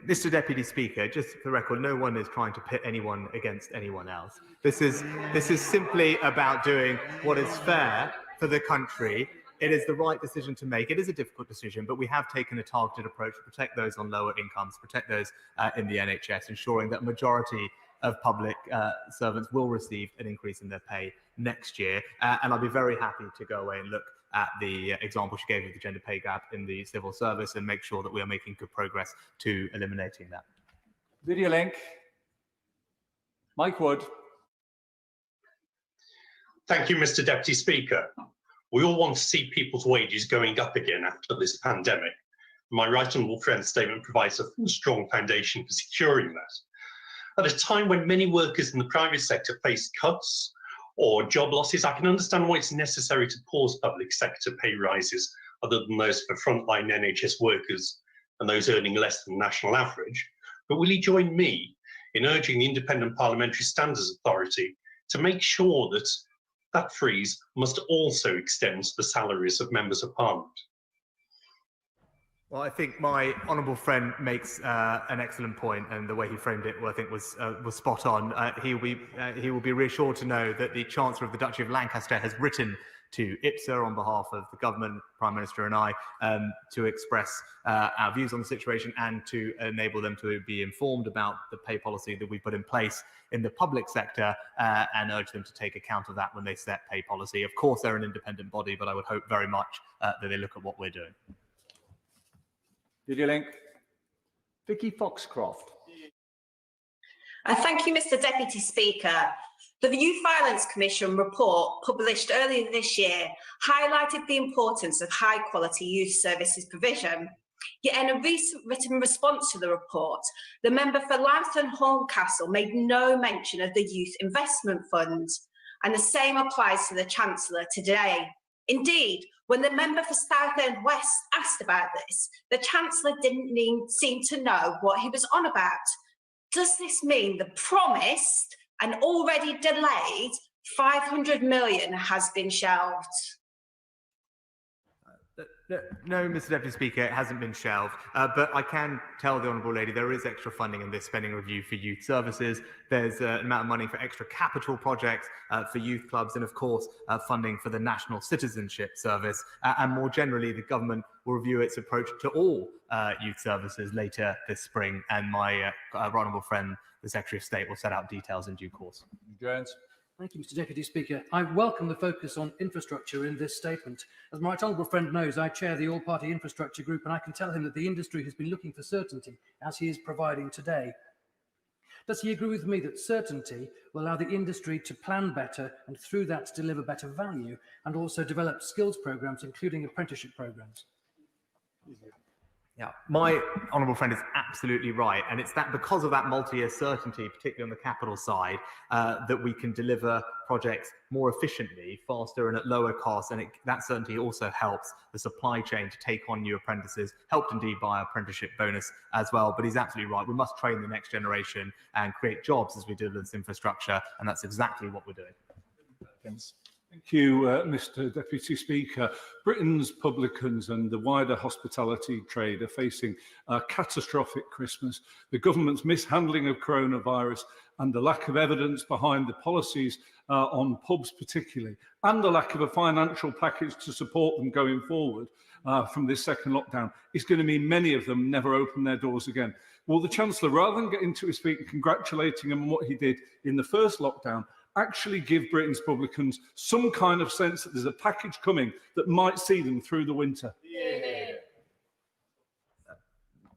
Mr Deputy Speaker, just for the record, no one is trying to pit anyone against anyone else. This is simply about doing what is fair for the country. It is the right decision to make. It is a difficult decision, but we have taken a targeted approach to protect those on lower incomes, protect those in the NHS, ensuring that a majority of public servants will receive an increase in their pay next year. And I'll be very happy to go away and look at the example she gave of the gender pay gap in the civil service and make sure that we are making good progress to eliminating that. Video link. Mike Wood. Thank you, Mr Deputy Speaker. We all want to see people's wages going up again after this pandemic. My right honourable friend's statement provides a strong foundation for securing that. At a time when many workers in the private sector face cuts or job losses, I can understand why it's necessary to pause public sector pay rises other than those for frontline NHS workers and those earning less than the national average. But will he join me in urging the Independent Parliamentary Standards Authority to make sure that that freeze must also extend to the salaries of members of Parliament? Well, I think my honourable friend makes an excellent point, and the way he framed it, I think, was spot on. He will be reassured to know that the Chancellor of the Duchy of Lancaster has written to IPSA on behalf of the government, Prime Minister and I, to express our views on the situation and to enable them to be informed about the pay policy that we put in place in the public sector, and urge them to take account of that when they set pay policy. Of course, they're an independent body, but I would hope very much that they look at what we're doing. Did you link? Vicky Foxcroft. Thank you, Mr. Deputy Speaker. The Youth Violence Commission report published earlier this year highlighted the importance of high-quality youth services provision. Yet in a recent written response to the report, the member for Lambeth Horncastle made no mention of the Youth Investment Fund, and the same applies to the Chancellor today. Indeed, when the member for Southend West asked about this, the Chancellor didn't seem to know what he was on about. Does this mean the promised and already delayed 500 million has been shelved? No, Mr. Deputy Speaker, it hasn't been shelved, but I can tell the Honourable Lady there is extra funding in this spending review for youth services. There's an amount of money for extra capital projects for youth clubs, and of course funding for the National Citizenship Service. And more generally, the government will review its approach to all youth services later this spring, and my right honourable friend, the Secretary of State, will set out details in due course. Jones. Thank you, Mr. Deputy Speaker. I welcome the focus on infrastructure in this statement. As my right honourable friend knows, I chair the all-party infrastructure group, and I can tell him that the industry has been looking for certainty, as he is providing today. Does he agree with me that certainty will allow the industry to plan better and through that to deliver better value, and also develop skills programmes, including apprenticeship programmes? Yeah, my honourable friend is absolutely right, and it's that because of that multi-year certainty, particularly on the capital side, that we can deliver projects more efficiently, faster and at lower cost, and that certainty also helps the supply chain to take on new apprentices, helped indeed by our apprenticeship bonus as well. But he's absolutely right, we must train the next generation and create jobs as we deliver this infrastructure, and that's exactly what we're doing. Thank you, Mr. Deputy Speaker. Britain's publicans and the wider hospitality trade are facing a catastrophic Christmas. The government's mishandling of coronavirus and the lack of evidence behind the policies on pubs particularly, and the lack of a financial package to support them going forward from this second lockdown, is going to mean many of them never open their doors again. Will the Chancellor, rather than getting to his feet and congratulating him on what he did in the first lockdown, actually give Britain's publicans some kind of sense that there's a package coming that might see them through the winter?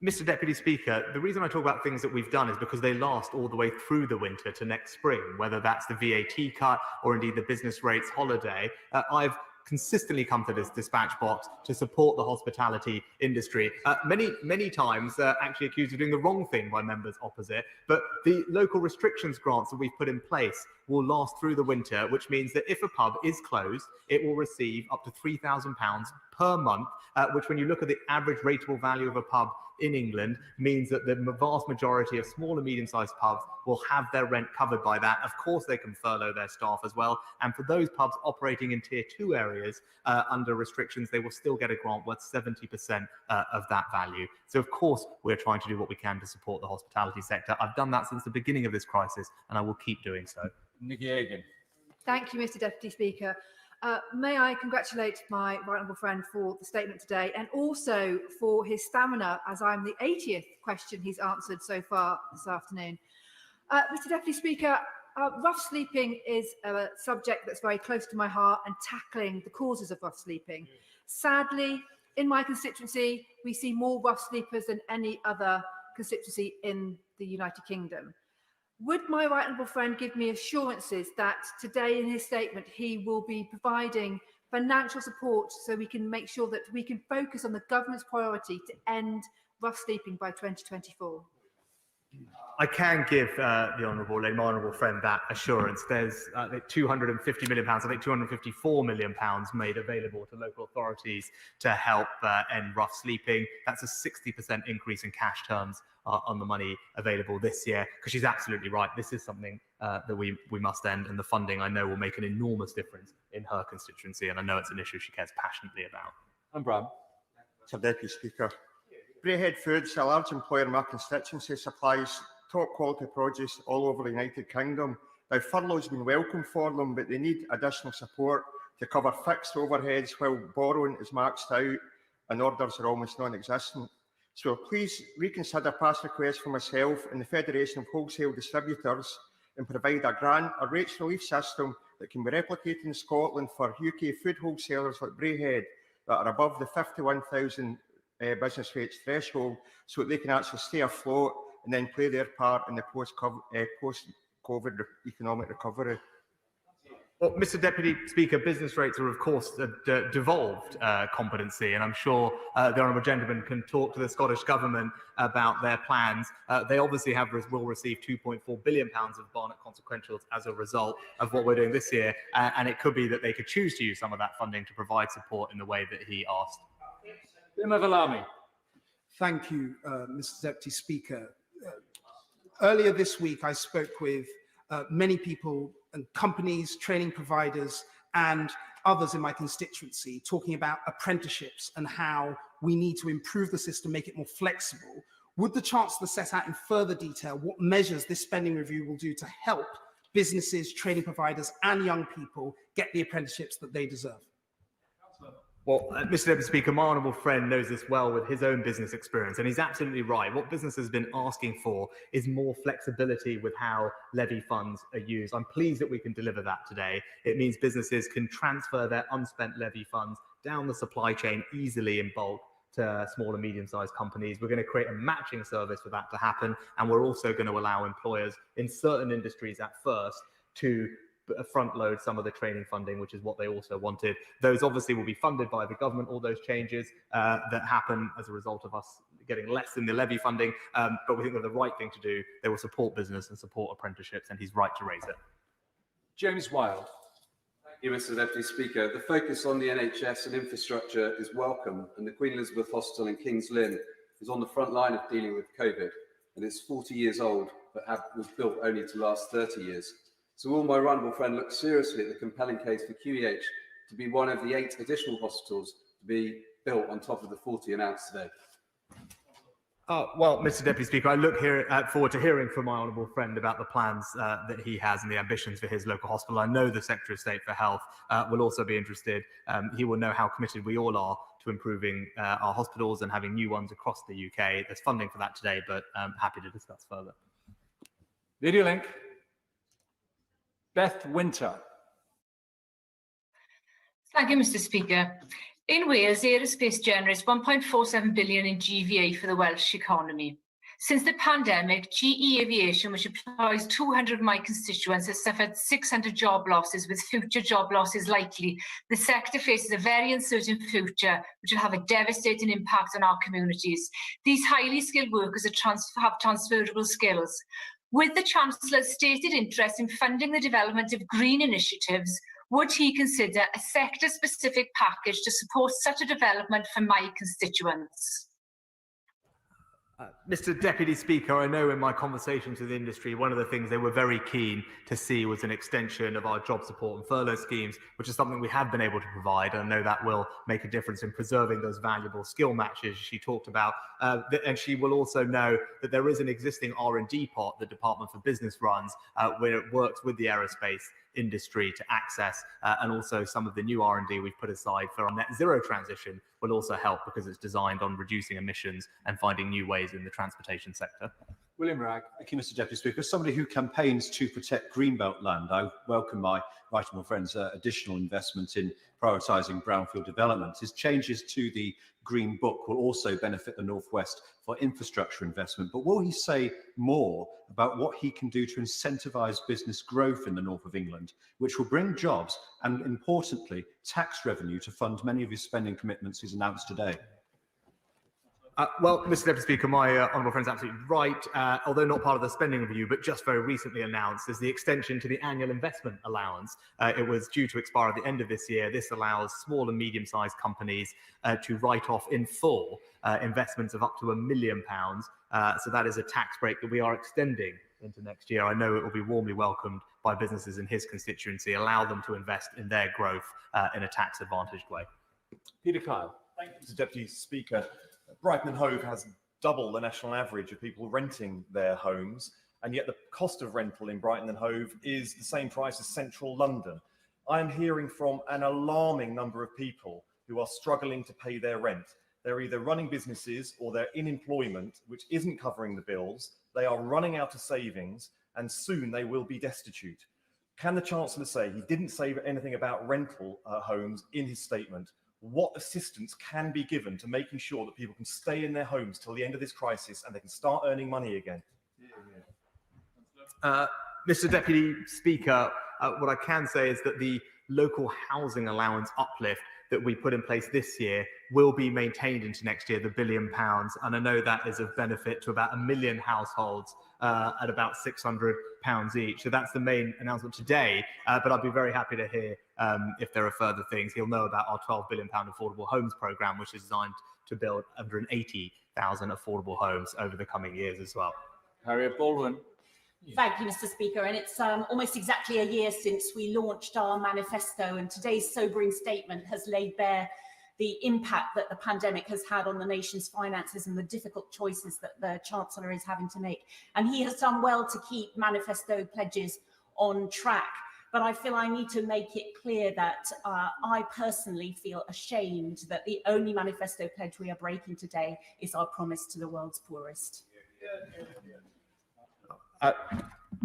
Mr. Deputy Speaker, the reason I talk about things that we've done is because they last all the way through the winter to next spring, whether that's the VAT cut or indeed the business rates holiday. I've consistently come to this dispatch box to support the hospitality industry. Many times actually accused of doing the wrong thing by members opposite, but the local restrictions grants that we've put in place will last through the winter, which means that if a pub is closed, it will receive up to £3,000 per month, which when you look at the average rateable value of a pub in England means that the vast majority of small and medium-sized pubs will have their rent covered by that. Of course, they can furlough their staff as well. And for those pubs operating in Tier 2 areas under restrictions, they will still get a grant worth 70% of that value. So, of course, we're trying to do what we can to support the hospitality sector. I've done that since the beginning of this crisis, and I will keep doing so. Nikki Hagan. Thank you, Mr. Deputy Speaker. May I congratulate my right honourable friend for the statement today, and also for his stamina, as I'm the 80th question he's answered so far this afternoon. Mr. Deputy Speaker, rough sleeping is a subject that's very close to my heart, and tackling the causes of rough sleeping. Sadly, in my constituency, we see more rough sleepers than any other constituency in the United Kingdom. Would my right honourable friend give me assurances that today in his statement he will be providing financial support so we can make sure that we can focus on the government's priority to end rough sleeping by 2024? I can give my honourable friend that assurance. There's 250 million pounds, I think 254 million pounds made available to local authorities to help end rough sleeping. That's a 60% increase in cash terms on the money available this year, because she's absolutely right. This is something that we must end, and the funding, I know, will make an enormous difference in her constituency, and I know it's an issue she cares passionately about. And Bram. Mr Deputy Speaker. Braehead Foods, a large employer in my constituency, supplies top quality produce all over the United Kingdom. Now, furlough has been welcome for them, but they need additional support to cover fixed overheads while borrowing is maxed out and orders are almost non-existent. So please reconsider past requests from myself and the Federation of Wholesale Distributors and provide a grant or rates relief system that can be replicated in Scotland for UK food wholesalers like Braehead that are above the 51,000 business rates threshold, so that they can actually stay afloat and then play their part in the post-COVID economic recovery. Well, Mr Deputy Speaker, business rates are, of course, a devolved competency, and I'm sure the honourable gentleman can talk to the Scottish Government about their plans. They obviously will receive £2.4 billion of Barnett consequentials as a result of what we're doing this year, and it could be that they could choose to use some of that funding to provide support in the way that he asked. Thank you, Mr Deputy Speaker. Earlier this week, I spoke with many people and companies, training providers, and others in my constituency talking about apprenticeships and how we need to improve the system, make it more flexible. Would the Chancellor set out in further detail what measures this spending review will do to help businesses, training providers, and young people get the apprenticeships that they deserve? Well, Mr Deputy Speaker, my honourable friend knows this well with his own business experience, and he's absolutely right. What business has been asking for is more flexibility with how levy funds are used. I'm pleased that we can deliver that today. It means businesses can transfer their unspent levy funds down the supply chain easily in bulk to small and medium-sized companies. We're going to create a matching service for that to happen, and we're also going to allow employers in certain industries at first to front load some of the training funding, which is what they also wanted. Those obviously will be funded by the government, all those changes that happen as a result of us getting less in the levy funding, but we think they're the right thing to do. They will support business and support apprenticeships, and he's right to raise it. James Wilde. Thank you, Mr Deputy Speaker. The focus on the NHS and infrastructure is welcome, and the Queen Elizabeth Hospital in King's Lynn is on the front line of dealing with COVID, and it's 40 years old, but was built only to last 30 years. So will my honourable friend look seriously at the compelling case for QEH to be one of the 8 additional hospitals to be built on top of the 40 announced today? Well, Mr Deputy Speaker, I look forward to hearing from my honourable friend about the plans that he has and the ambitions for his local hospital. I know the Secretary of State for Health will also be interested. He will know how committed we all are to improving our hospitals and having new ones across the UK. There's funding for that today, but I'm happy to discuss further. Video link. Beth Winter. Thank you, Mr Speaker. In Wales, aerospace generates 1.47 billion in GVA for the Welsh economy. Since the pandemic, GE Aviation, which employs 200 of my constituents, has suffered 600 job losses, with future job losses likely. The sector faces a very uncertain future, which will have a devastating impact on our communities. These highly skilled workers have transferable skills. With the Chancellor's stated interest in funding the development of green initiatives, would he consider a sector-specific package to support such a development for my constituents? Mr Deputy Speaker, I know in my conversations with industry, one of the things they were very keen to see was an extension of our job support and furlough schemes, which is something we have been able to provide. And I know that will make a difference in preserving those valuable skill matches she talked about. And she will also know that there is an existing R&D pot the Department for Business runs, where it works with the aerospace industry to access, and also some of the new R&D we've put aside for our net zero transition will also help, because it's designed on reducing emissions and finding new ways in the transportation sector. William Ragg. Thank you, Mr Deputy Speaker. As somebody who campaigns to protect Greenbelt land, I welcome my right honourable friend's additional investment in prioritising brownfield development. His changes to the Green Book will also benefit the North West for infrastructure investment. But will he say more about what he can do to incentivise business growth in the north of England, which will bring jobs and, importantly, tax revenue to fund many of his spending commitments he's announced today? Well, Mr Deputy Speaker, my honourable friend's absolutely right. Although not part of the spending review, but just very recently announced, is the extension to the annual investment allowance. It was due to expire at the end of this year. This allows small and medium-sized companies to write off in full investments of up to £1 million. So that is a tax break that we are extending into next year. I know it will be warmly welcomed by businesses in his constituency, allow them to invest in their growth in a tax-advantaged way. Peter Kyle. Thank you, Mr Deputy Speaker. Brighton and Hove has double the national average of people renting their homes, and yet the cost of rental in Brighton and Hove is the same price as central London. I am hearing from an alarming number of people who are struggling to pay their rent. They're either running businesses or they're in employment, which isn't covering the bills. They are running out of savings, and soon they will be destitute. Can the Chancellor say he didn't say anything about rental homes in his statement? What assistance can be given to making sure that people can stay in their homes till the end of this crisis and they can start earning money again? Mr Deputy Speaker, what I can say is that the local housing allowance uplift that we put in place this year will be maintained into next year, the £1 billion. And I know that is of benefit to about 1 million households at about £600 each. So that's the main announcement today. But I'd be very happy to hear if there are further things. He'll know about our £12 billion affordable homes programme, which is designed to build 180,000 affordable homes over the coming years as well. Harriet Baldwin. Thank you, Mr Speaker. And it's almost exactly a year since we launched our manifesto, and today's sobering statement has laid bare the impact that the pandemic has had on the nation's finances and the difficult choices that the Chancellor is having to make. And he has done well to keep manifesto pledges on track. But I feel I need to make it clear that I personally feel ashamed that the only manifesto pledge we are breaking today is our promise to the world's poorest.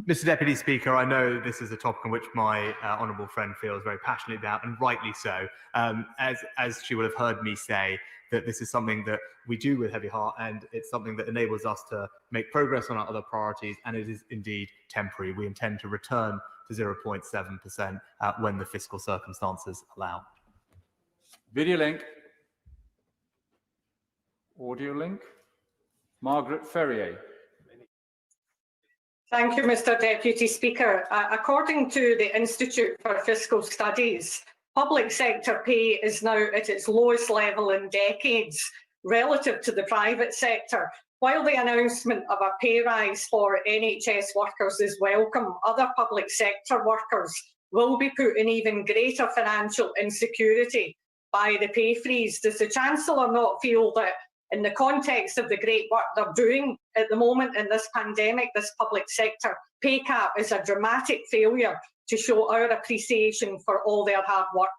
Mr Deputy Speaker, I know this is a topic on which my honourable friend feels very passionately about, and rightly so. As she will have heard me say, that this is something that we do with heavy heart, and it's something that enables us to make progress on our other priorities, and it is indeed temporary. We intend to return to 0.7% when the fiscal circumstances allow. Video link. Audio link. Margaret Ferrier. Thank you, Mr Deputy Speaker. According to the Institute for Fiscal Studies, public sector pay is now at its lowest level in decades relative to the private sector. While the announcement of a pay rise for NHS workers is welcome, other public sector workers will be put in even greater financial insecurity by the pay freeze. Does the Chancellor not feel that in the context of the great work they're doing at the moment in this pandemic, this public sector pay cap is a dramatic failure to show our appreciation for all their hard work?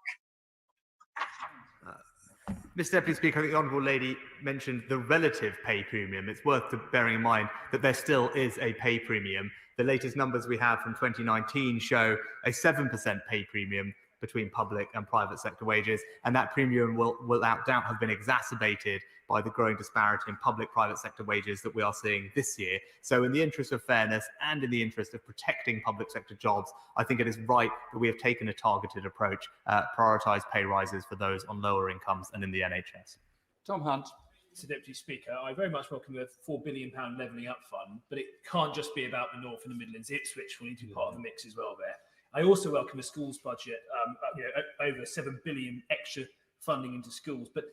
Mr Deputy Speaker, the Honourable Lady mentioned the relative pay premium. It's worth bearing in mind that there still is a pay premium. The latest numbers we have from 2019 show a 7% pay premium between public and private sector wages, and that premium will without doubt have been exacerbated by the growing disparity in public-private sector wages that we are seeing this year. So in the interest of fairness and in the interest of protecting public sector jobs, I think it is right that we have taken a targeted approach, prioritise pay rises for those on lower incomes and in the NHS. Tom Hunt. Mr Deputy Speaker, I very much welcome the £4 billion levelling up fund, but it can't just be about the North and the Midlands. Ipswich will need to be part of the mix as well there. I also welcome the schools budget, over £7 billion extra funding into schools. But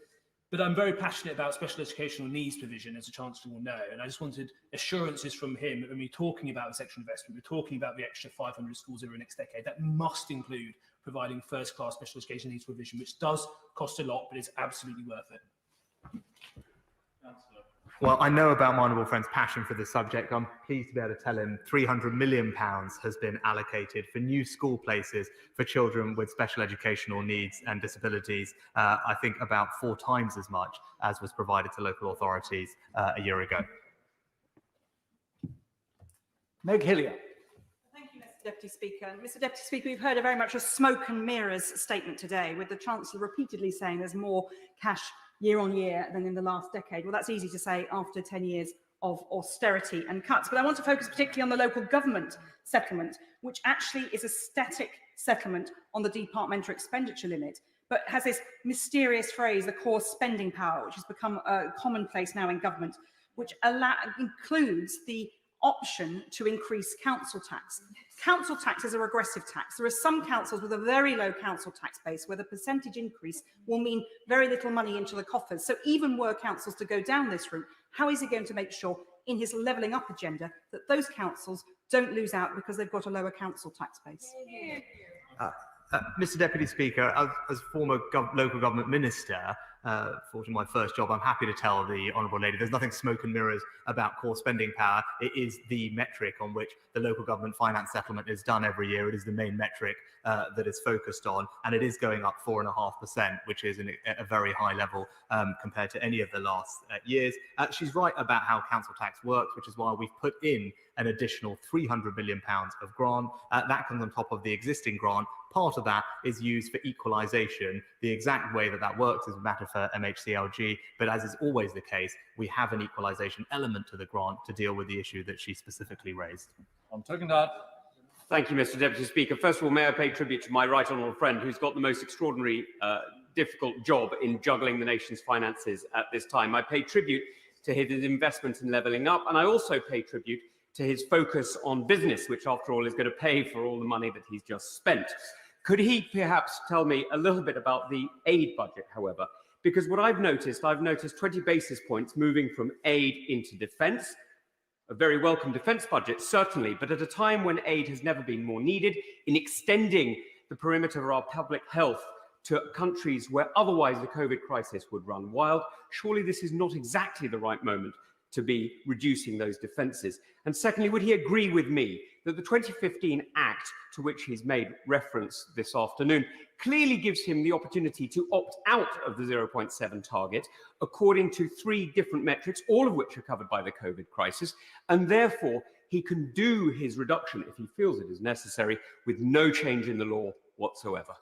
I'm very passionate about special educational needs provision, as the Chancellor will know, and I just wanted assurances from him that when we're talking about this extra investment, we're talking about the extra 500 schools over the next decade. That must include providing first-class special educational needs provision, which does cost a lot, but is absolutely worth it. Well, I know about my honourable friend's passion for this subject. I'm pleased to be able to tell him £300 million has been allocated for new school places for children with special educational needs and disabilities. I think about 4 times as much as was provided to local authorities a year ago. Meg Hillier. Thank you, Mr Deputy Speaker. Mr Deputy Speaker, we've heard a very much a smoke and mirrors statement today, with the Chancellor repeatedly saying there's more cash year on year than in the last decade. Well, that's easy to say after 10 years of austerity and cuts. But I want to focus particularly on the local government settlement, which actually is a static settlement on the departmental expenditure limit, but has this mysterious phrase, the core spending power, which has become commonplace now in government, which includes the option to increase council tax. Council tax is a regressive tax. There are some councils with a very low council tax base where the percentage increase will mean very little money into the coffers. So even were councils to go down this route, how is he going to make sure in his levelling up agenda that those councils don't lose out because they've got a lower council tax base? Mr Deputy Speaker, as former local government minister, fortunately my first job, I'm happy to tell the Honourable Lady there's nothing smoke and mirrors about core spending power. It is the metric on which the local government finance settlement is done every year. It is the main metric that is focused on, and it is going up 4.5%, which is a very high level compared to any of the last years. She's right about how council tax works, which is why we've put in an additional £300 million of grant. That comes on top of the existing grant. Part of that is used for equalisation. The exact way that that works is a matter for MHCLG, but as is always the case, we have an equalisation element to the grant to deal with the issue that she specifically raised. I'm talking that. Thank you, Mr Deputy Speaker. First of all, may I pay tribute to my right honourable friend who's got the most extraordinary, difficult job in juggling the nation's finances at this time. I pay tribute to his investment in levelling up, and I also pay tribute to his focus on business, which after all is going to pay for all the money that he's just spent. Could he perhaps tell me a little bit about the aid budget, however? Because what I've noticed 20 basis points moving from aid into defence, a very welcome defence budget, certainly, but at a time when aid has never been more needed, in extending the perimeter of our public health to countries where otherwise the COVID crisis would run wild, surely this is not exactly the right moment to be reducing those defences. And secondly, would he agree with me that the 2015 Act, to which he's made reference this afternoon, clearly gives him the opportunity to opt out of the 0.7 target according to 3 different metrics, all of which are covered by the COVID crisis, and therefore he can do his reduction, if he feels it is necessary, with no change in the law whatsoever?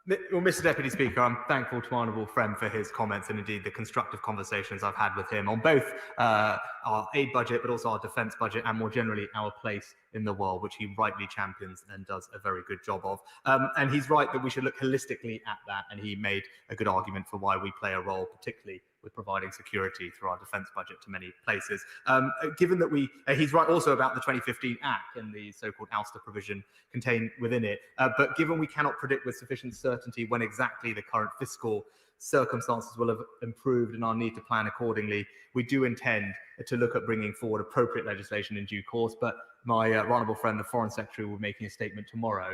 Well, Mr Deputy Speaker, I'm thankful to my honourable friend for his comments and indeed the constructive conversations I've had with him on both our aid budget, but also our defence budget, and more generally our place in the world, which he rightly champions and does a very good job of. And he's right that we should look holistically at that, and he made a good argument for why we play a role, particularly with providing security through our defence budget to many places. Given that he's right also about the 2015 Act and the so-called ouster provision contained within it, but given we cannot predict with sufficient certainty when exactly the current fiscal circumstances will have improved and our need to plan accordingly, we do intend to look at bringing forward appropriate legislation in due course, but my honourable friend, the Foreign Secretary, will be making a statement tomorrow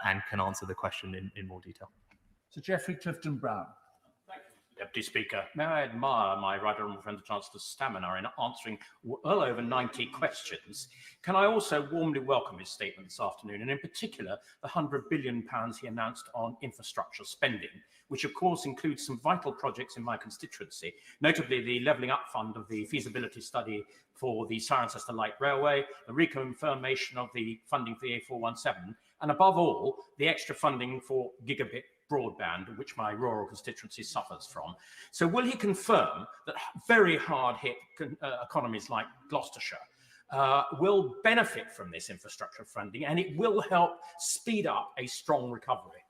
and can answer the question in more detail. Sir Geoffrey Clifton-Brown. Deputy Speaker, may I admire my right honourable friend the Chancellor's stamina in answering well over 90 questions. Can I also warmly welcome his statement this afternoon, and in particular the £100 billion he announced on infrastructure spending, which of course includes some vital projects in my constituency, notably the Levelling Up Fund of the feasibility study for the Cirencester Light Railway, the reconfirmation of the funding for the A417, and above all, the extra funding for gigabit broadband, which my rural constituency suffers from. So will he confirm that very hard-hit economies like Gloucestershire will benefit from this infrastructure funding, and it will help speed up a strong recovery?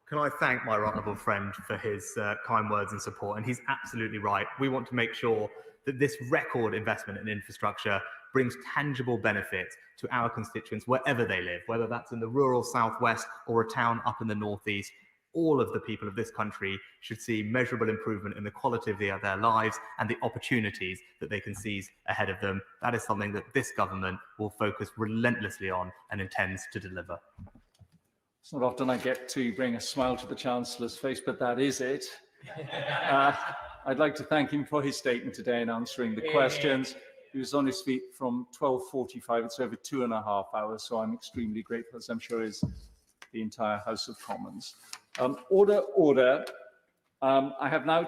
Can I thank my honourable friend for his kind words and support? And he's absolutely right. We want to make sure that this record investment in infrastructure brings tangible benefits to our constituents wherever they live, whether that's in the rural southwest or a town up in the northeast. All of the people of this country should see measurable improvement in the quality of their lives and the opportunities that they can seize ahead of them. That is something that this government will focus relentlessly on and intends to deliver. It's not often I get to bring a smile to the Chancellor's face, but that is it. I'd like to thank him for his statement today and answering the questions. He was on his feet from 12:45. It's over 2.5 hours, so I'm extremely grateful, as I'm sure is the entire House of Commons. Order. I have now